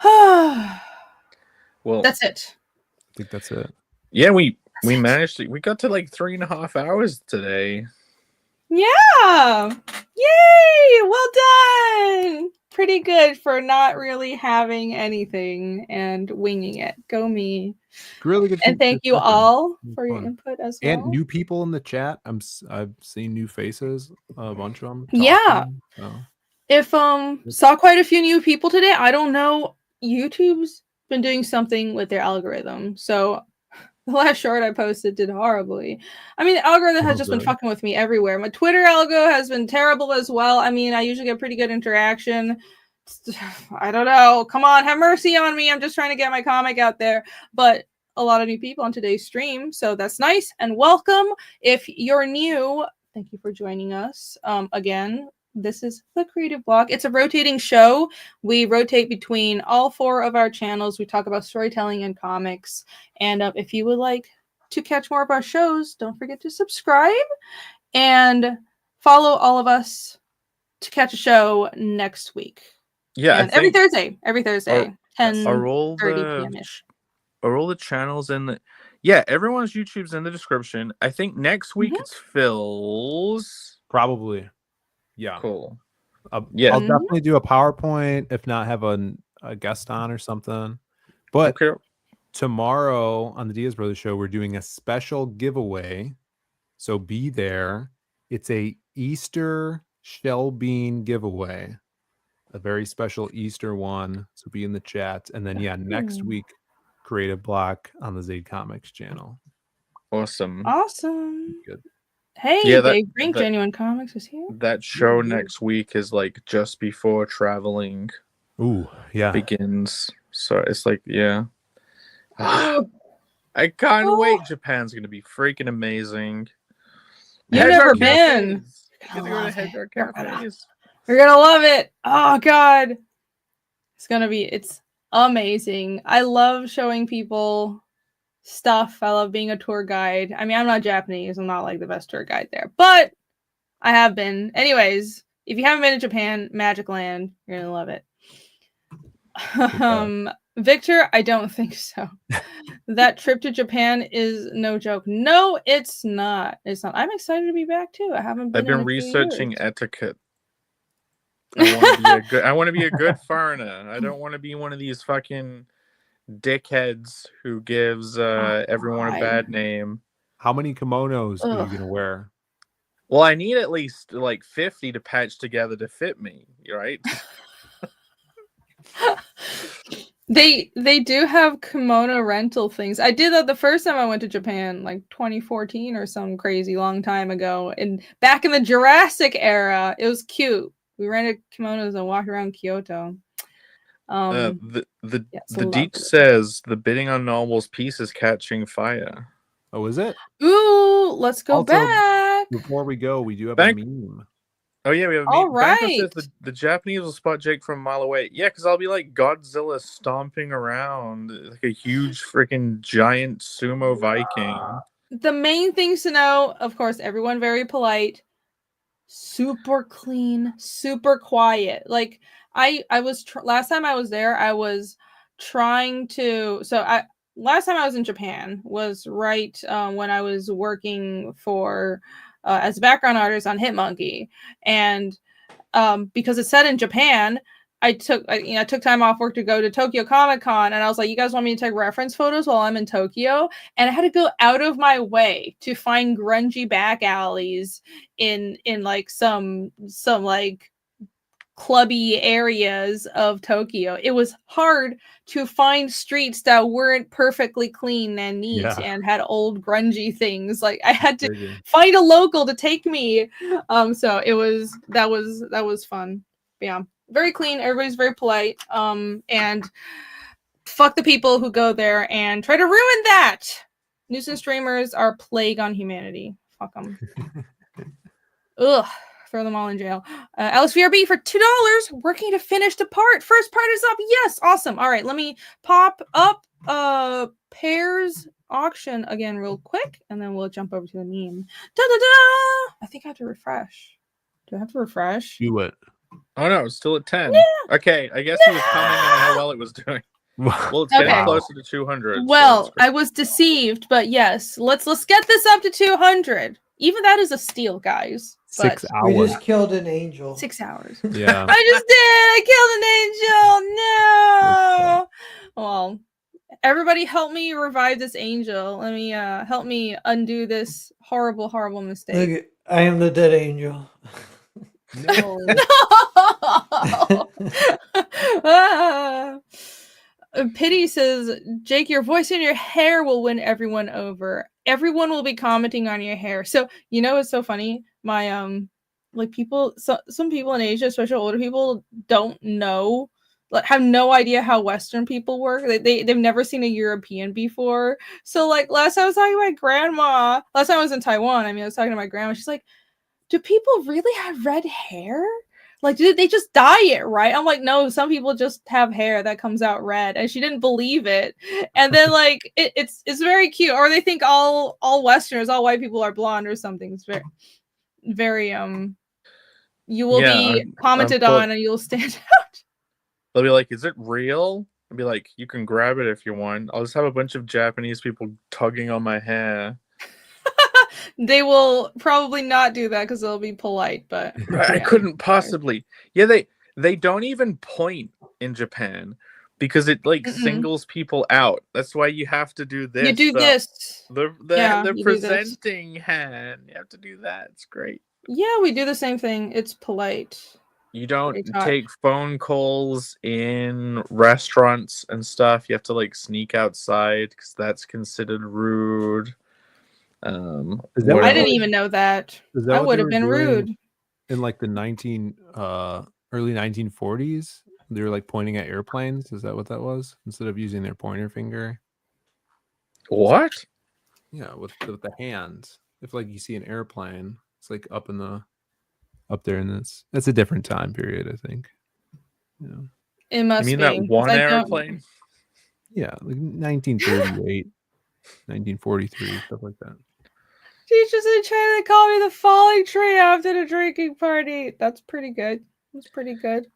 Well, That's it. I think that's it. yeah, we managed to. We got to like 3.5 hours today. Yeah. Yay. Well done. Pretty good for not really having anything and winging it. Go me. Really good. And thank you discussion. all It was for your fun. input as well. And new people in the chat. I've seen new faces, a bunch of them. Yeah. So. If saw quite a few new people today. I don't know. YouTube's been doing something with their algorithm. So the last short I posted did horribly. I mean, the algorithm has just been fucking with me everywhere. My Twitter algo has been terrible as well. I mean, I usually get pretty good interaction. I don't know. Come on, have mercy on me. I'm just trying to get my comic out there. But a lot of new people on today's stream, so that's nice and welcome. If you're new, thank you for joining us. Again, this is the Creative Block. It's a rotating show. We rotate between all 4 of our channels. We talk about storytelling and comics. And if you would like to catch more of our shows, don't forget to subscribe and follow all of us to catch a show next week. Yeah, and every Thursday, 10:30 p.m.ish. Are all the channels in the? Yeah, everyone's YouTube's in the description. I think next week it's Phil's. Probably. Yeah. Cool. Yeah, I'll definitely do a PowerPoint. If not, have a guest on or something. But tomorrow on the Diaz Brothers show, we're doing a special giveaway. So be there. It's a Easter shell bean giveaway. A very special Easter one. So be in the chat. And then next week, Creative Block on the Zaid Comics channel. Awesome. Good. Hey, Big Drink Genuine Comics is here. That show next week is like just before traveling. Begins. So it's like, I can't wait. Japan's gonna be freaking amazing. You've never been. You're gonna love it. Oh god. It's amazing. I love showing people stuff. I love being a tour guide. I mean, I'm not Japanese. I'm not like the best tour guide there, but I have been. Anyways, if you haven't been to Japan, Magic Land, you're gonna love it. Victor, I don't think so. That trip to Japan is no joke. No, it's not. It's not. I'm excited to be back too. I've been researching etiquette. I want to be a good foreigner. I don't want to be one of these fucking dickheads who gives everyone a bad name. How many kimonos are you gonna wear? Well, I need at least like 50 to patch together to fit me, right? They do have kimono rental things. I did that the first time I went to Japan, like 2014 or some crazy long time ago. And back in the Jurassic era, it was cute. We rented kimonos and walked around Kyoto. The Deet says the bidding on Novel's piece is catching fire. Oh, is it? Ooh, let's go back. Before we go, we do have a meme. Oh yeah, we have a meme. All right. Says the Japanese will spot Jake from a mile away. Yeah, because I'll be like Godzilla stomping around like a huge freaking giant sumo Viking. The main things to know, of course, everyone very polite. Super clean, super quiet. Like I was last time I was there, I was trying to. Last time I was in Japan was right when I was working for as a background artist on Hitmonkey, and because it's set in Japan, I took time off work to go to Tokyo Comic Con, and I was like, you guys want me to take reference photos while I'm in Tokyo? And I had to go out of my way to find grungy back alleys in like some like clubby areas of Tokyo. It was hard to find streets that weren't perfectly clean and neat and had old grungy things. Like I had to find a local to take me. So that was fun. Yeah. Very clean. Everybody's very polite. And fuck the people who go there and try to ruin that. Nuisance streamers are a plague on humanity. Fuck them. Ugh. Throw them all in jail. Alex VRB for $2, working to finish the part. First part is up. Yes, awesome. All right, let me pop up pairs auction again real quick, and then we'll jump over to the meme. Da da da! I think I have to refresh. Do I have to refresh? Do it. Oh no, it's still at 10. Yeah. Okay, I guess he was commenting on how well it was doing. Well, it's getting Okay. closer to 200. Well, so that's I was deceived, but yes, let's get this up to 200. Even that is a steal, guys. 6 But We hours. just killed an angel. 6 hours. Yeah. I just did. I killed an angel. No. Well, everybody, help me revive this angel. Let me help me undo this horrible, horrible mistake. Look, I am the dead angel. No. Ah. Pity says, Jake, your voice and your hair will win everyone over. Everyone will be commenting on your hair. So, you know, it's so funny. My, like people, some people in Asia, especially older people, don't know, like, have no idea how Western people work. They've never seen a European before. So, like, last time I was talking to my grandma, last time I was in Taiwan, I was talking to my grandma. She's like, do people really have red hair? Like, did they just dye it, right? I'm like, no, some people just have hair that comes out red, and she didn't believe it. And then, like, it's very cute. Or they think all Westerners, all white people are blonde or something. It's very, very you will be commented on, and you'll stand out. They'll be like, "Is it real?" I'll be like, "You can grab it if you want." I'll just have a bunch of Japanese people tugging on my hair. They will probably not do that because they'll be polite, but I couldn't possibly. Yeah, they don't even point in Japan because it like singles people out. That's why you have to do this. You do this. The you presenting hand. You have to do that. It's great. Yeah, we do the same thing. It's polite. You don't take phone calls in restaurants and stuff. You have to like sneak outside because that's considered rude. I didn't even know that. I would have been rude. In like the early 1940s, they were like pointing at airplanes. Is that what that was? Instead of using their pointer finger. What? Yeah, with the hands. If like you see an airplane, it's like up there, and that's a different time period, I think. Yeah. It must be. You mean that one airplane? Yeah, like 1938, 1943, stuff like that. Teachers in China call me the falling tree after the drinking party. That's pretty good. That's pretty good.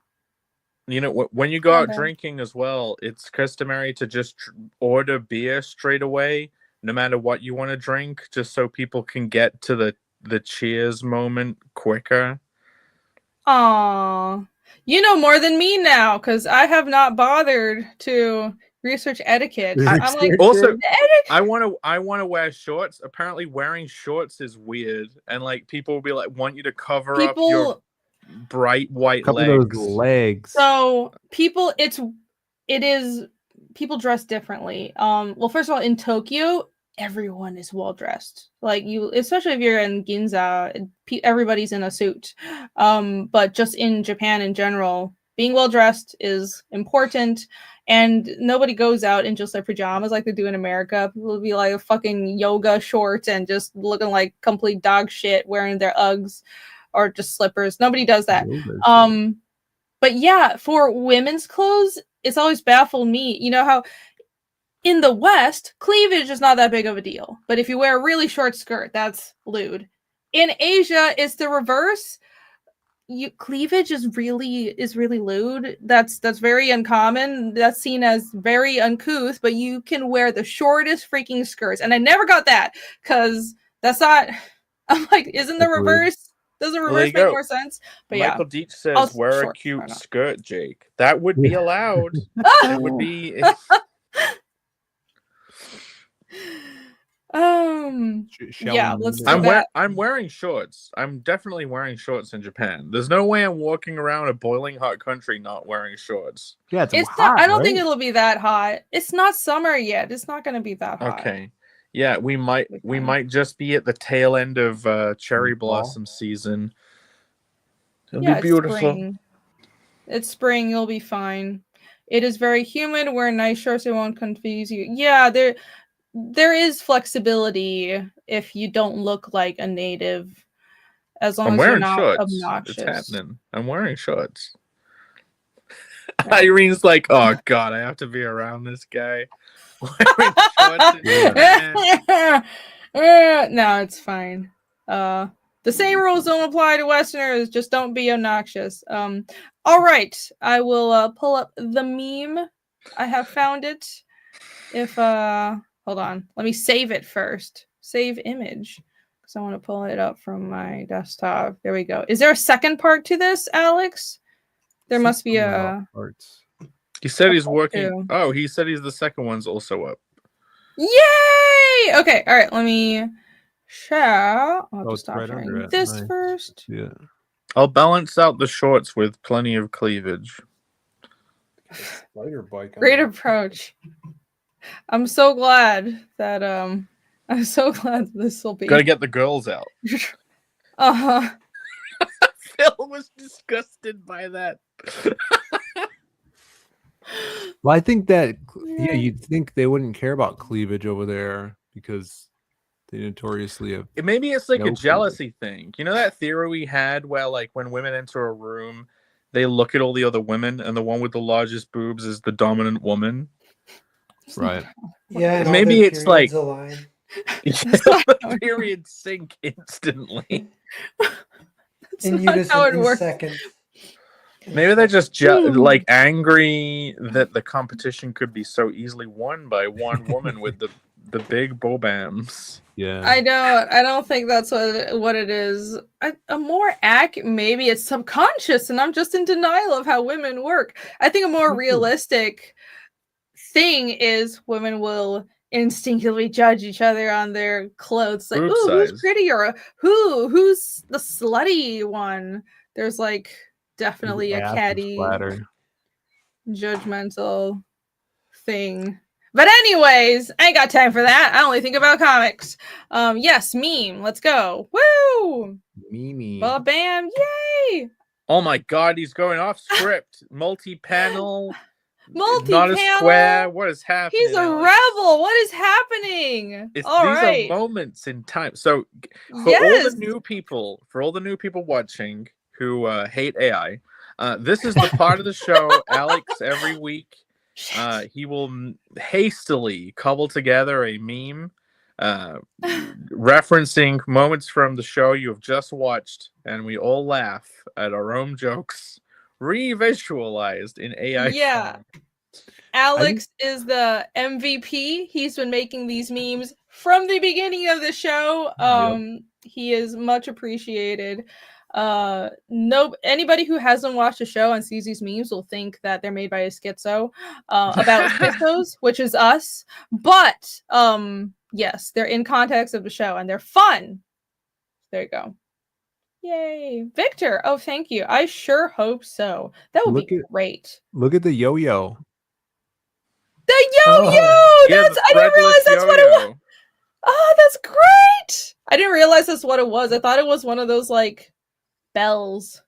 You know, when you go out drinking as well, it's customary to just order beer straight away, no matter what you want to drink, just so people can get to the cheers moment quicker. Aww. You know more than me now, because I have not bothered to research etiquette. I'm like, also, I want to wear shorts. Apparently, wearing shorts is weird, and like people will be like, want you to cover up your bright white legs. So people, people dress differently. Well, first of all, in Tokyo, everyone is well dressed. Like especially if you're in Ginza, everybody's in a suit. But just in Japan in general, being well dressed is important, and nobody goes out in just their pajamas like they do in America. People will be like a fucking yoga shorts and just looking like complete dog shit wearing their Uggs or just slippers. Nobody does that. But yeah, for women's clothes, it's always baffled me. You know how in the West, cleavage is not that big of a deal. But if you wear a really short skirt, that's lewd. In Asia, it's the reverse. Cleavage is really lewd. That's very uncommon. That's seen as very uncouth, but you can wear the shortest freaking skirts. And I never got that because that's not. I'm like, isn't the reverse? Does the reverse make more sense? But Michael Deach says, wear a cute skirt, Jake. That would be allowed. It would be. Yeah, let's do that. I'm wearing shorts. I'm definitely wearing shorts in Japan. There's no way I'm walking around a boiling hot country not wearing shorts. Yeah, it's hot, not. I don't think it'll be that hot. It's not summer yet. It's not going to be that hot. Okay. Yeah, we might just be at the tail end of cherry blossom season. It'll be beautiful. It's spring. You'll be fine. It is very humid. Wear nice shorts. It won't confuse you. Yeah, there is flexibility if you don't look like a native. as long I'm as you're wearing not shorts. obnoxious. It's happening. I'm weaing shorts. Irene's like, oh god, I have to be around this guy wearing shorts and pants. No, it's fine. The same rules don't apply to Westerners. Just don't be obnoxious. All right, I will pull up the meme. I have found it. If hold on, let me save it first. Save image, because I want to pull it up from my desktop. There we go. Is there a second part to this, Alex? There must be a. Parts. He said he's part working. two. Oh, he said he's the second one's also up. Yay! Okay, all right. Let me share. I'll have to It's stop right sharing under it. this Nice. first. Yeah. I'll balance out the shorts with plenty of cleavage. Spider bike. Great approach. I'm so glad that I'm so glad this will be. Gotta get the girls out. Uh-huh. Phill was disgusted by that. Well, I think that you'd think they wouldn't care about cleavage over there because they notoriously have. Maybe it's like No a cleavage. jealousy thing. You know that theory we had where, like, when women enter a room, they look at all the other women, and the one with the largest boobs is the dominant woman. Right. Yeah, and Maybe all their it's like- periods align. The period sink instantly. That's In not how it unison in works. seconds. Maybe they're just like angry that the competition could be so easily won by one woman with the big bobams. Yeah. I don't think that's what it is. A more accurate, maybe it's subconscious, and I'm just in denial of how women work. I think a more realistic thing is women will instinctively judge each other on their clothes, like, Boob ooh, who's size. prettier, who's the slutty one. There's like definitely a Ass is catty, flatter. judgmental thing. But anyways, I ain't got time for that. I only think about comics. Yes, meme. Let's go. Woo! Mimi. Ba bam! Yay! Oh my god, he's going off script. Multi-panel. Not a Multi-panel. square. What is happening? He's a Alex? rebel. What is happening? All These right. are moments in time. So for all Yes. the new people, watching who hate AI, this is the part of the show. Alex every week, he will hastily cobble together a meme referencing moments from the show you have just watched, and we all laugh at our own jokes revisualized in AI. Yeah. form. Alex is the MVP. He's been making these memes from the beginning of the show. He is much appreciated. Anybody who hasn't watched the show and sees these memes will think that they're made by a schizo about schizos, which is us. But yes, they're in context of the show and they're fun. There you go. Yay. Victor, oh thank you. I sure hope so. That would be great. Look at the yo-yo. The yo-yo! Yeah, That's the I didn't realize threadless that's what it was. yo-yo. Oh, that's great! I didn't realize that's what it was. I thought it was one of those like bells,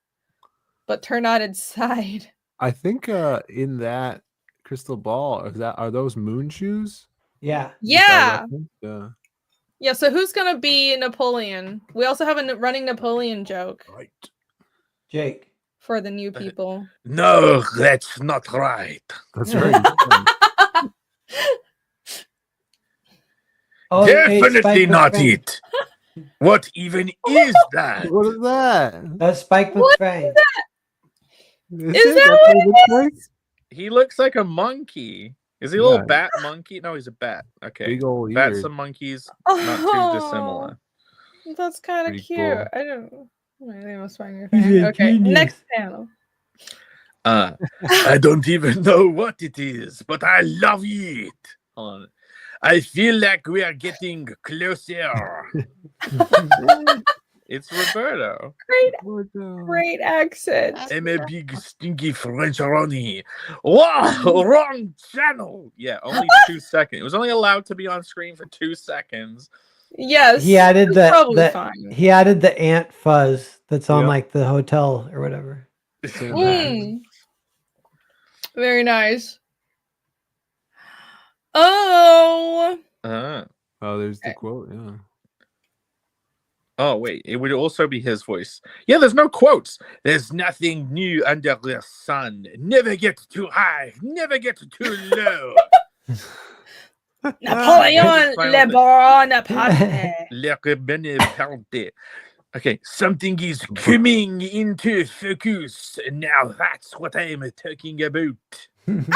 but turn on its side. I think in that crystal ball, are those moon shoes? Yeah. Yeah. Yeah. Yeah, so who's gonna be Napoleon? We also have a running Napoleon joke Right. Jake. for the new people. No, that's not right. That's right. Oh, Definitely Spike not McFang. it. What even is that? What is that? That's Spike What McFang. Is that what it is? He looks like a monkey. Is he a little bat monkey? No, he's a bat. Okay. Big old Bats ears. and monkeys, not too dissimilar. That's kind of Pretty cute. cool. I don't. They must find your He's thing. a Okay, genius. next panel. I don't even know what it is, but I love it. Hold on. I feel like we are getting closer. It's Roberto. Great accent. I'm a big stinky French Ronnie. Wow, wrong channel. Yeah, only 2 seconds. It was only allowed to be on screen for 2 seconds. Yes. He added it's probably the fine. he added the ant fuzz that's on Yep. like the hotel or whatever. Very nice. Oh. Uh-huh. Oh, there's the Okay. quote. Yeah. Oh wait, it would also be his voice. Yeah, there's no quotes. There's nothing new under the sun. Never get too high. Never get too low. Napoleon Final Le Bonaparte. Okay, something is coming into focus. Now that's what I'm talking about. Look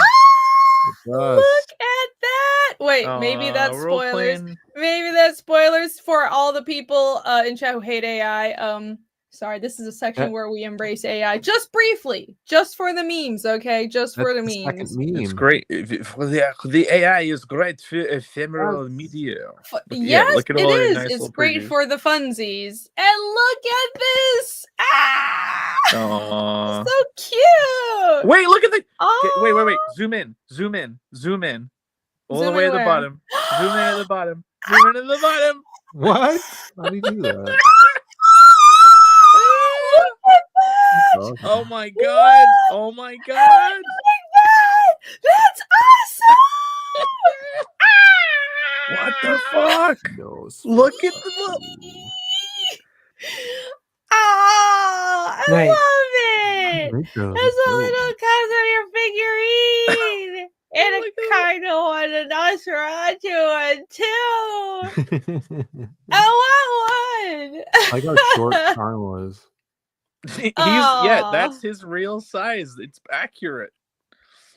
at that! Wait, maybe that's we're all spoilers. playing- Maybe that's spoilers for all the people in chat who hate AI. Sorry, this is a section where we embrace AI just briefly, just for the memes, okay? Just for the memes. It's great. The AI is great for ephemeral media. Yes, look at it all your is. nice It's little great previews. for the funsies. And look at this! Ah! Aww. So cute! Wait, look at the. Oh, Wait. Zoom in. All the Zoom way in to the where? bottom. Zoom in at the bottom. Zoom in at the bottom. What? How do you do that? Look at that! Oh my god! Oh my god! That's awesome! What the fuck? No, Look at the. Oh, I Nice. love it! Great job. There's a little cousin of your figurine! And Oh a my cardinal and a Nosferatu and two! I I want one! like how short Charm was. That's his real size. It's accurate.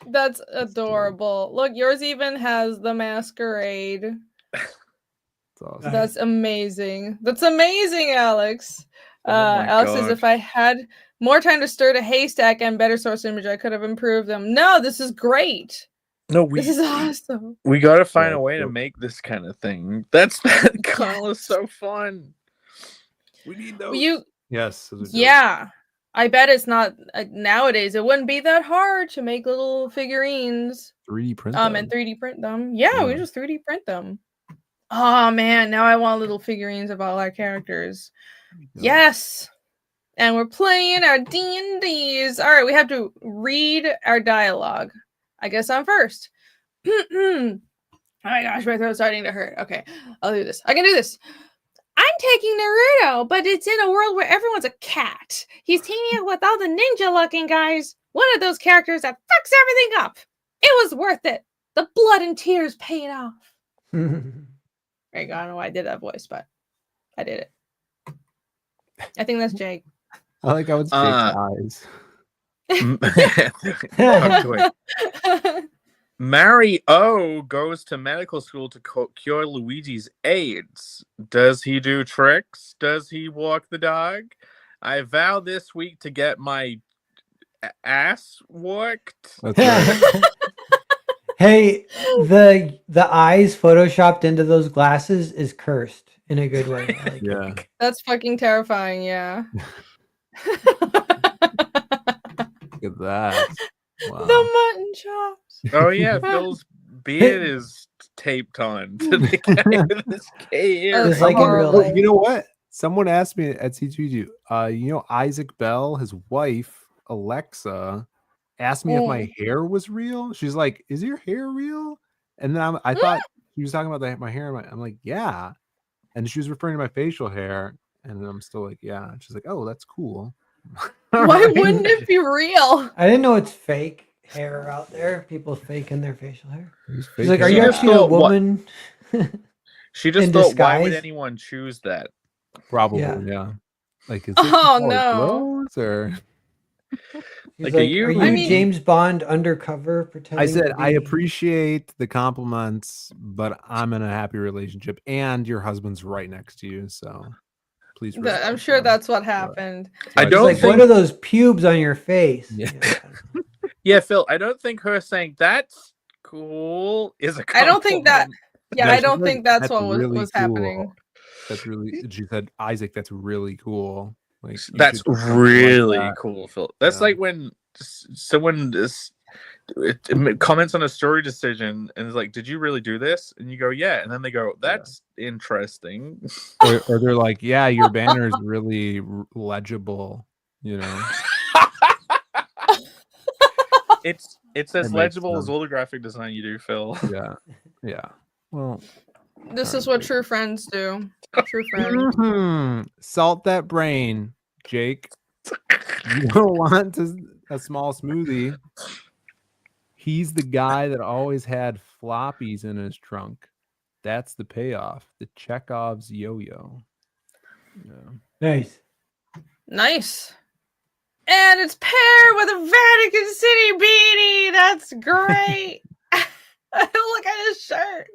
That's adorable. Look, yours even has the masquerade. It's awesome. That's amazing. That's amazing, Alex. Oh my Alex says, God. if I had more time to stir the haystack and better source image, I could have improved them. No, this is great. No, This is awesome. we gotta find Yeah, a way to cool. make this kind of thing. That Kyle is so fun. We need those. Yeah. Yes. those are dope. I bet it's not nowadays. It wouldn't be that hard to make little figurines. 3D print. And them. 3D print them. Yeah, we Yeah. just 3D print them. Oh man, now I want little figurines of all our characters. Yeah. Yes. And we're playing our D&Ds. All right, we have to read our dialogue. I guess I'm first. Oh my gosh, my throat's starting to hurt. Okay, I'll do this. I can do this. I'm taking Naruto, but it's in a world where everyone's a cat. He's teaming up with all the ninja-looking guys. One of those characters that fucks everything up. It was worth it. The blood and tears paid off. There you go. I don't know why I did that voice, but I did it. I think that's Jake. I like how it's Jake's eyes. Mario goes to medical school to cure Luigi's AIDS. Does he do tricks? Does he walk the dog? I vow this week to get my ass worked. That's right. Hey, the eyes photoshopped into those glasses is cursed in a good way. I like it. Yeah. That's fucking terrifying, yeah. Look at that. Wow. The mutton chops. Oh yeah, Phil's beard is taped on to the guy with his hair. It's like in real Horrible. life. You know what? Someone asked me at C2G, you know, Isaac Bell, his wife, Alexa, asked me if my hair was real. She's like, "Is your hair real?" And then I thought she was talking about my hair. I'm like, "Yeah." And she was referring to my facial hair. And I'm still like, "Yeah." And she's like, "Oh, that's cool." Why wouldn't it be real? I didn't know it's fake hair out there. People faking their facial hair. He's She's like, "Are She you just actually a thought, what- woman?" She just in thought, why would disguise? anyone choose that? Probably, Yeah. yeah. Like, is Oh, this no. clothes or? He's Like, like, are you- "Are you I mean- James Bond undercover pretending?" I said, to I be-" appreciate the compliments, but I'm in a happy relationship, and your husband's right next to you, so please. I'm respect sure them. that's what happened. I He's don't like, think. "What are those pubes on your face?" Yeah. Yeah, Phil. I don't think her saying that's cool is a. I don't think that. compliment. Yeah, No, I she don't said, think that's "That's what was, really was cool." happening. That's really. She said, "Isaac, that's really cool." Like, you That's should do something like really that. cool, Phil. That's Yeah. like when someone comments on a story decision and is like, "Did you really do this?" And you go, "Yeah," and then they go, "That's interesting." Or they're like, "Yeah, your banner is really legible." You know. It's as It makes legible as sense. all the graphic design you do, Phil. Yeah. Yeah. Well, This is what true friends do. True friends. Salt that brain, Jake. You don't want a small smoothie. He's the guy that always had floppies in his trunk. That's the payoff. The Chekhov's yo-yo. Yeah. Nice. Nice. And it's paired with a Vatican City beanie. That's great. Look at his shirt.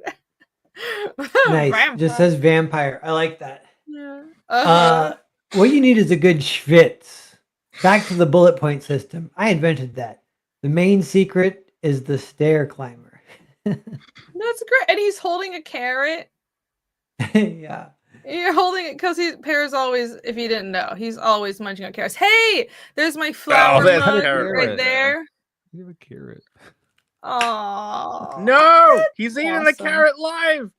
Nice. Vampire. Just says vampire. I like that. Yeah. What you need is a good schwitz. Back to the bullet point system. I invented that. The main secret is the stair climber. That's great. And he's holding a carrot. Yeah. You're holding it because Pear's always, if you didn't know, he's always munching on carrots. Hey, there's my flower there's a mug carrot right right there. You have a carrot. Oh No, he's eating the awesome. carrot live.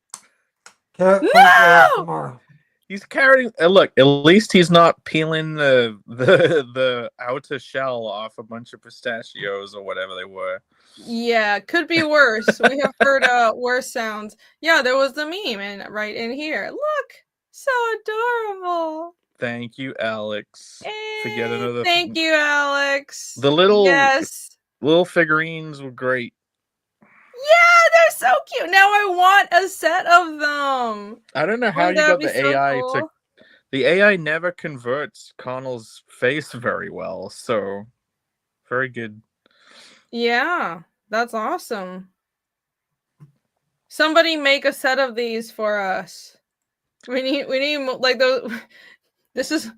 Carrot No! punch tomorrow. He's carroting. Look, at least he's not peeling the outer shell off a bunch of pistachios or whatever they were. Yeah, could be worse. We have heard worse sounds. Yeah, there was the meme and right in here. Look, so adorable. Thank you, Alex. Forget another. Thank you, Alex. The little little figurines were great. Yeah, they're so cute. Now I want a set of them. I don't know how Wouldn't you that got be the so AI to. cool? The AI never converts Connell's face very well, so very good. Yeah, that's awesome. Somebody make a set of these for us. We need like those. This is.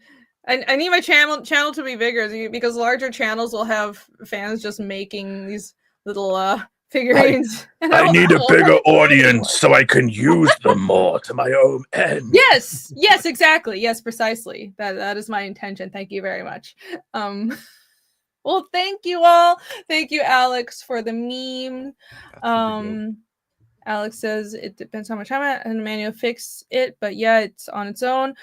I need my channel to be bigger because larger channels will have fans just making these little figurines. I need a bigger audience so I can use them more to my own end. Yes, exactly. Yes, precisely. That is my intention. Thank you very much. Well, thank you all. Thank you, Alex, for the meme. Alex says it depends how much time and Emmanuel fix it, but yeah, it's on its own.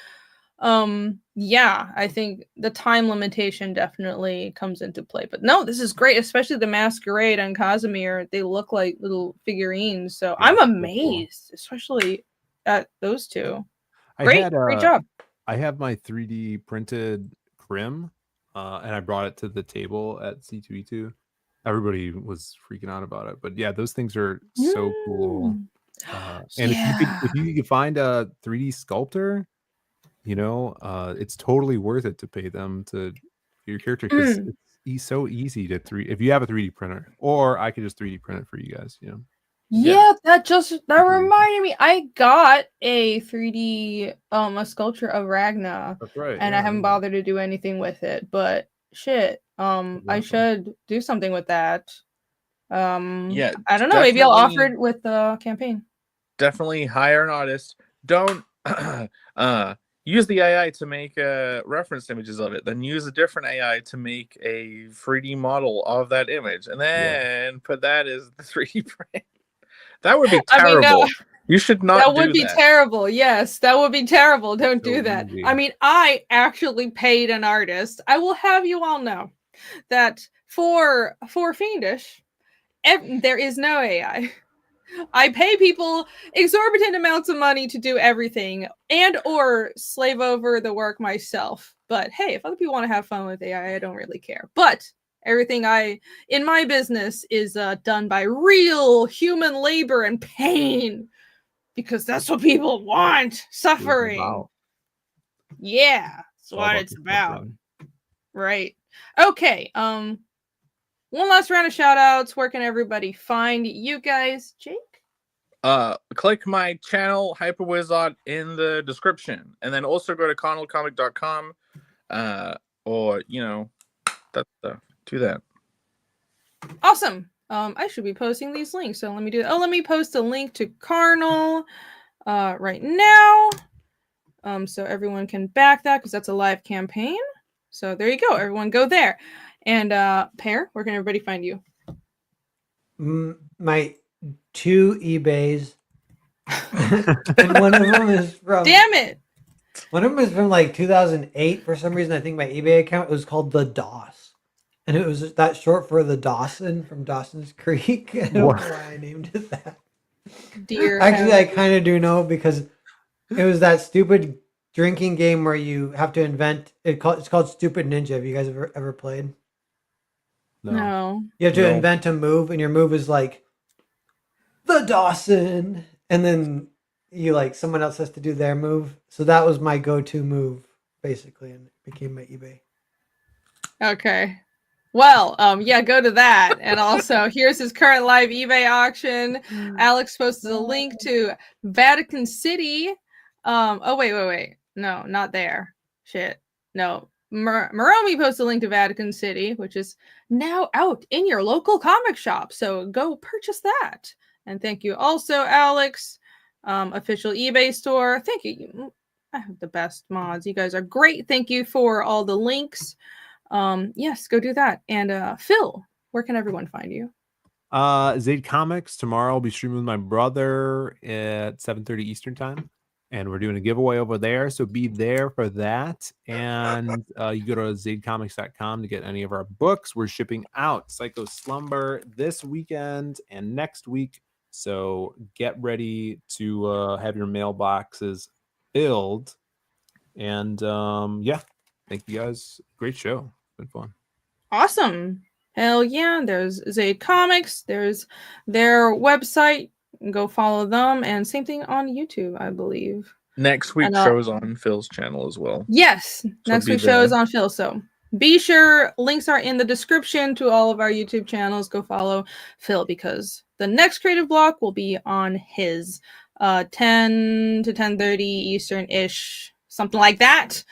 Yeah, I think the time limitation definitely comes into play. But no, this is great, especially the Masquerade and Casimir. They look like little figurines. So Yeah, I'm so amazed, especially at those two. Great job. I have my 3D printed Krim, and I brought it to the table at C2E2. Everybody was freaking out about it, but yeah, those things are so cool. And if you could find a 3D sculptor, it's totally worth it to pay them to your character because it's so easy to if you have a 3D printer, or I could just 3D print it for you guys. Yeah, that reminded me. I got a 3D a sculpture of Ragna. That's right. And I haven't bothered to do anything with it, but shit. I should do something with that. Yeah, I don't know, maybe I'll offer it with the campaign. Definitely hire an artist. Don't use the AI to make reference images of it, then use a different AI to make a 3D model of that image, and then put that as the 3D print. That would be terrible. I mean, no, you should not that would be terrible. Yes, that would be terrible. Don't do that. Easy. I mean, I actually paid an artist. I will have you all know that for Fiendish, there is no AI. I pay people exorbitant amounts of money to do everything and or slave over the work myself. But hey, if other people want to have fun with AI, I don't really care. But everything in my business is done by real human labor and pain because that's what people want. Suffering. Yeah, that's what it's about. Right. Okay. One last round of shout outs. Where can everybody find you guys? Jake? Click my channel, Hyperwizard, in the description. And then also go to connellcomic.com. Or, do that. Awesome. I should be posting these links. So let me do that. Let me post a link to Carnal right now. So everyone can back that because that's a live campaign. So there you go. Everyone go there. And Pear, where can everybody find you? My 2 eBays. And one of them is from... Damn it! One of them is from like 2008. For some reason, I think my eBay account was called The Doss. And it was that short for the Dawson from Dawson's Creek. I don't know why I named it that. Dear Actually, I heaven. kind of do know because it was that stupid drinking game where you have to invent. It's called Stupid Ninja. Have you guys ever played? No. You have to No. invent a move, and your move is like the Dawson, and then you like someone else has to do their move. So that was my go-to move, basically, and it became my eBay. Okay. Well, yeah, go to that. And also, here's his current live eBay auction. Alex posted a link to Vatican City. Oh, wait. No, not there. Shit. No. Maromi posted a link to Vatican City, which is now out in your local comic shop. So go purchase that. And thank you also, Alex. Official eBay store. Thank you. I have the best mods. You guys are great. Thank you for all the links. Yes, go do that. And Phill, where can everyone find you? Zaid Comics tomorrow. I'll be streaming with my brother at 7:30 Eastern time, and we're doing a giveaway over there, so be there for that. And you go to zaidcomics.com to get any of our books. We're shipping out Psycho Slumber this weekend and next week, so get ready to have your mailboxes filled. And yeah, thank you guys. Great show. It's been fun. Awesome. Hell yeah. There's Zaid Comics. There's their website. Go follow them. And same thing on YouTube, I believe. Next week's And, show is on Phil's channel as well. Yes. Next be week's show is there. on Phill. So be sure, links are in the description to all of our YouTube channels. Go follow Phill because the next creative block will be on his 10 to 10:30 Eastern-ish, something like that.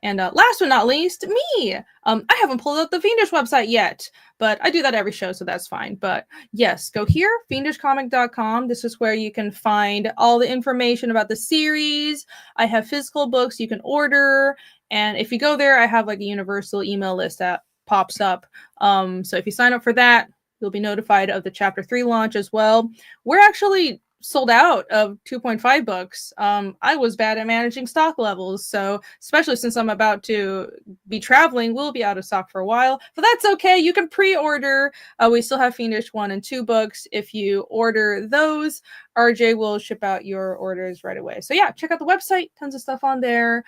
And last but not least, me. I haven't pulled up the Fiendish website yet, but I do that every show, so that's fine. But yes, go here, fiendishcomic.com. This is where you can find all the information about the series. I have physical books you can order. And if you go there, I have like a universal email list that pops up. So if you sign up for that, you'll be notified of the Chapter 3 launch as well. We're actually sold out of 2.5 books. I was bad at managing stock levels, so especially since I'm about to be traveling, we'll be out of stock for a while, but that's okay. You can pre-order. We still have Fiendish 1 and 2 books. If you order those, RJ will ship out your orders right away. So yeah, check out the website. Tons of stuff on there.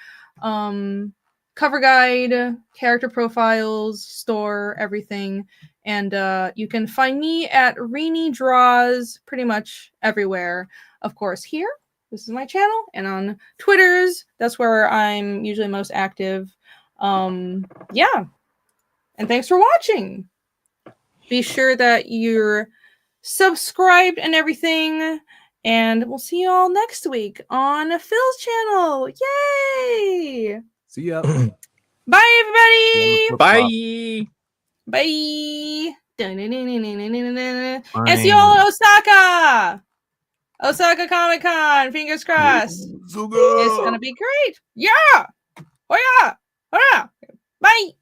Cover guide, character profiles, store, everything. And you can find me at Rini Draws pretty much everywhere. Of course, here, this is my channel. And on Twitters, that's where I'm usually most active. Yeah. And thanks for watching. Be sure that you're subscribed and everything. And we'll see you all next week on Phil's channel. Yay! See ya. Bye, everybody! Bye. Bye. And see you all in Osaka. Osaka Comic Con. Fingers crossed. It's gonna be great. Yeah. Oh yeah. Oh yeah. Bye.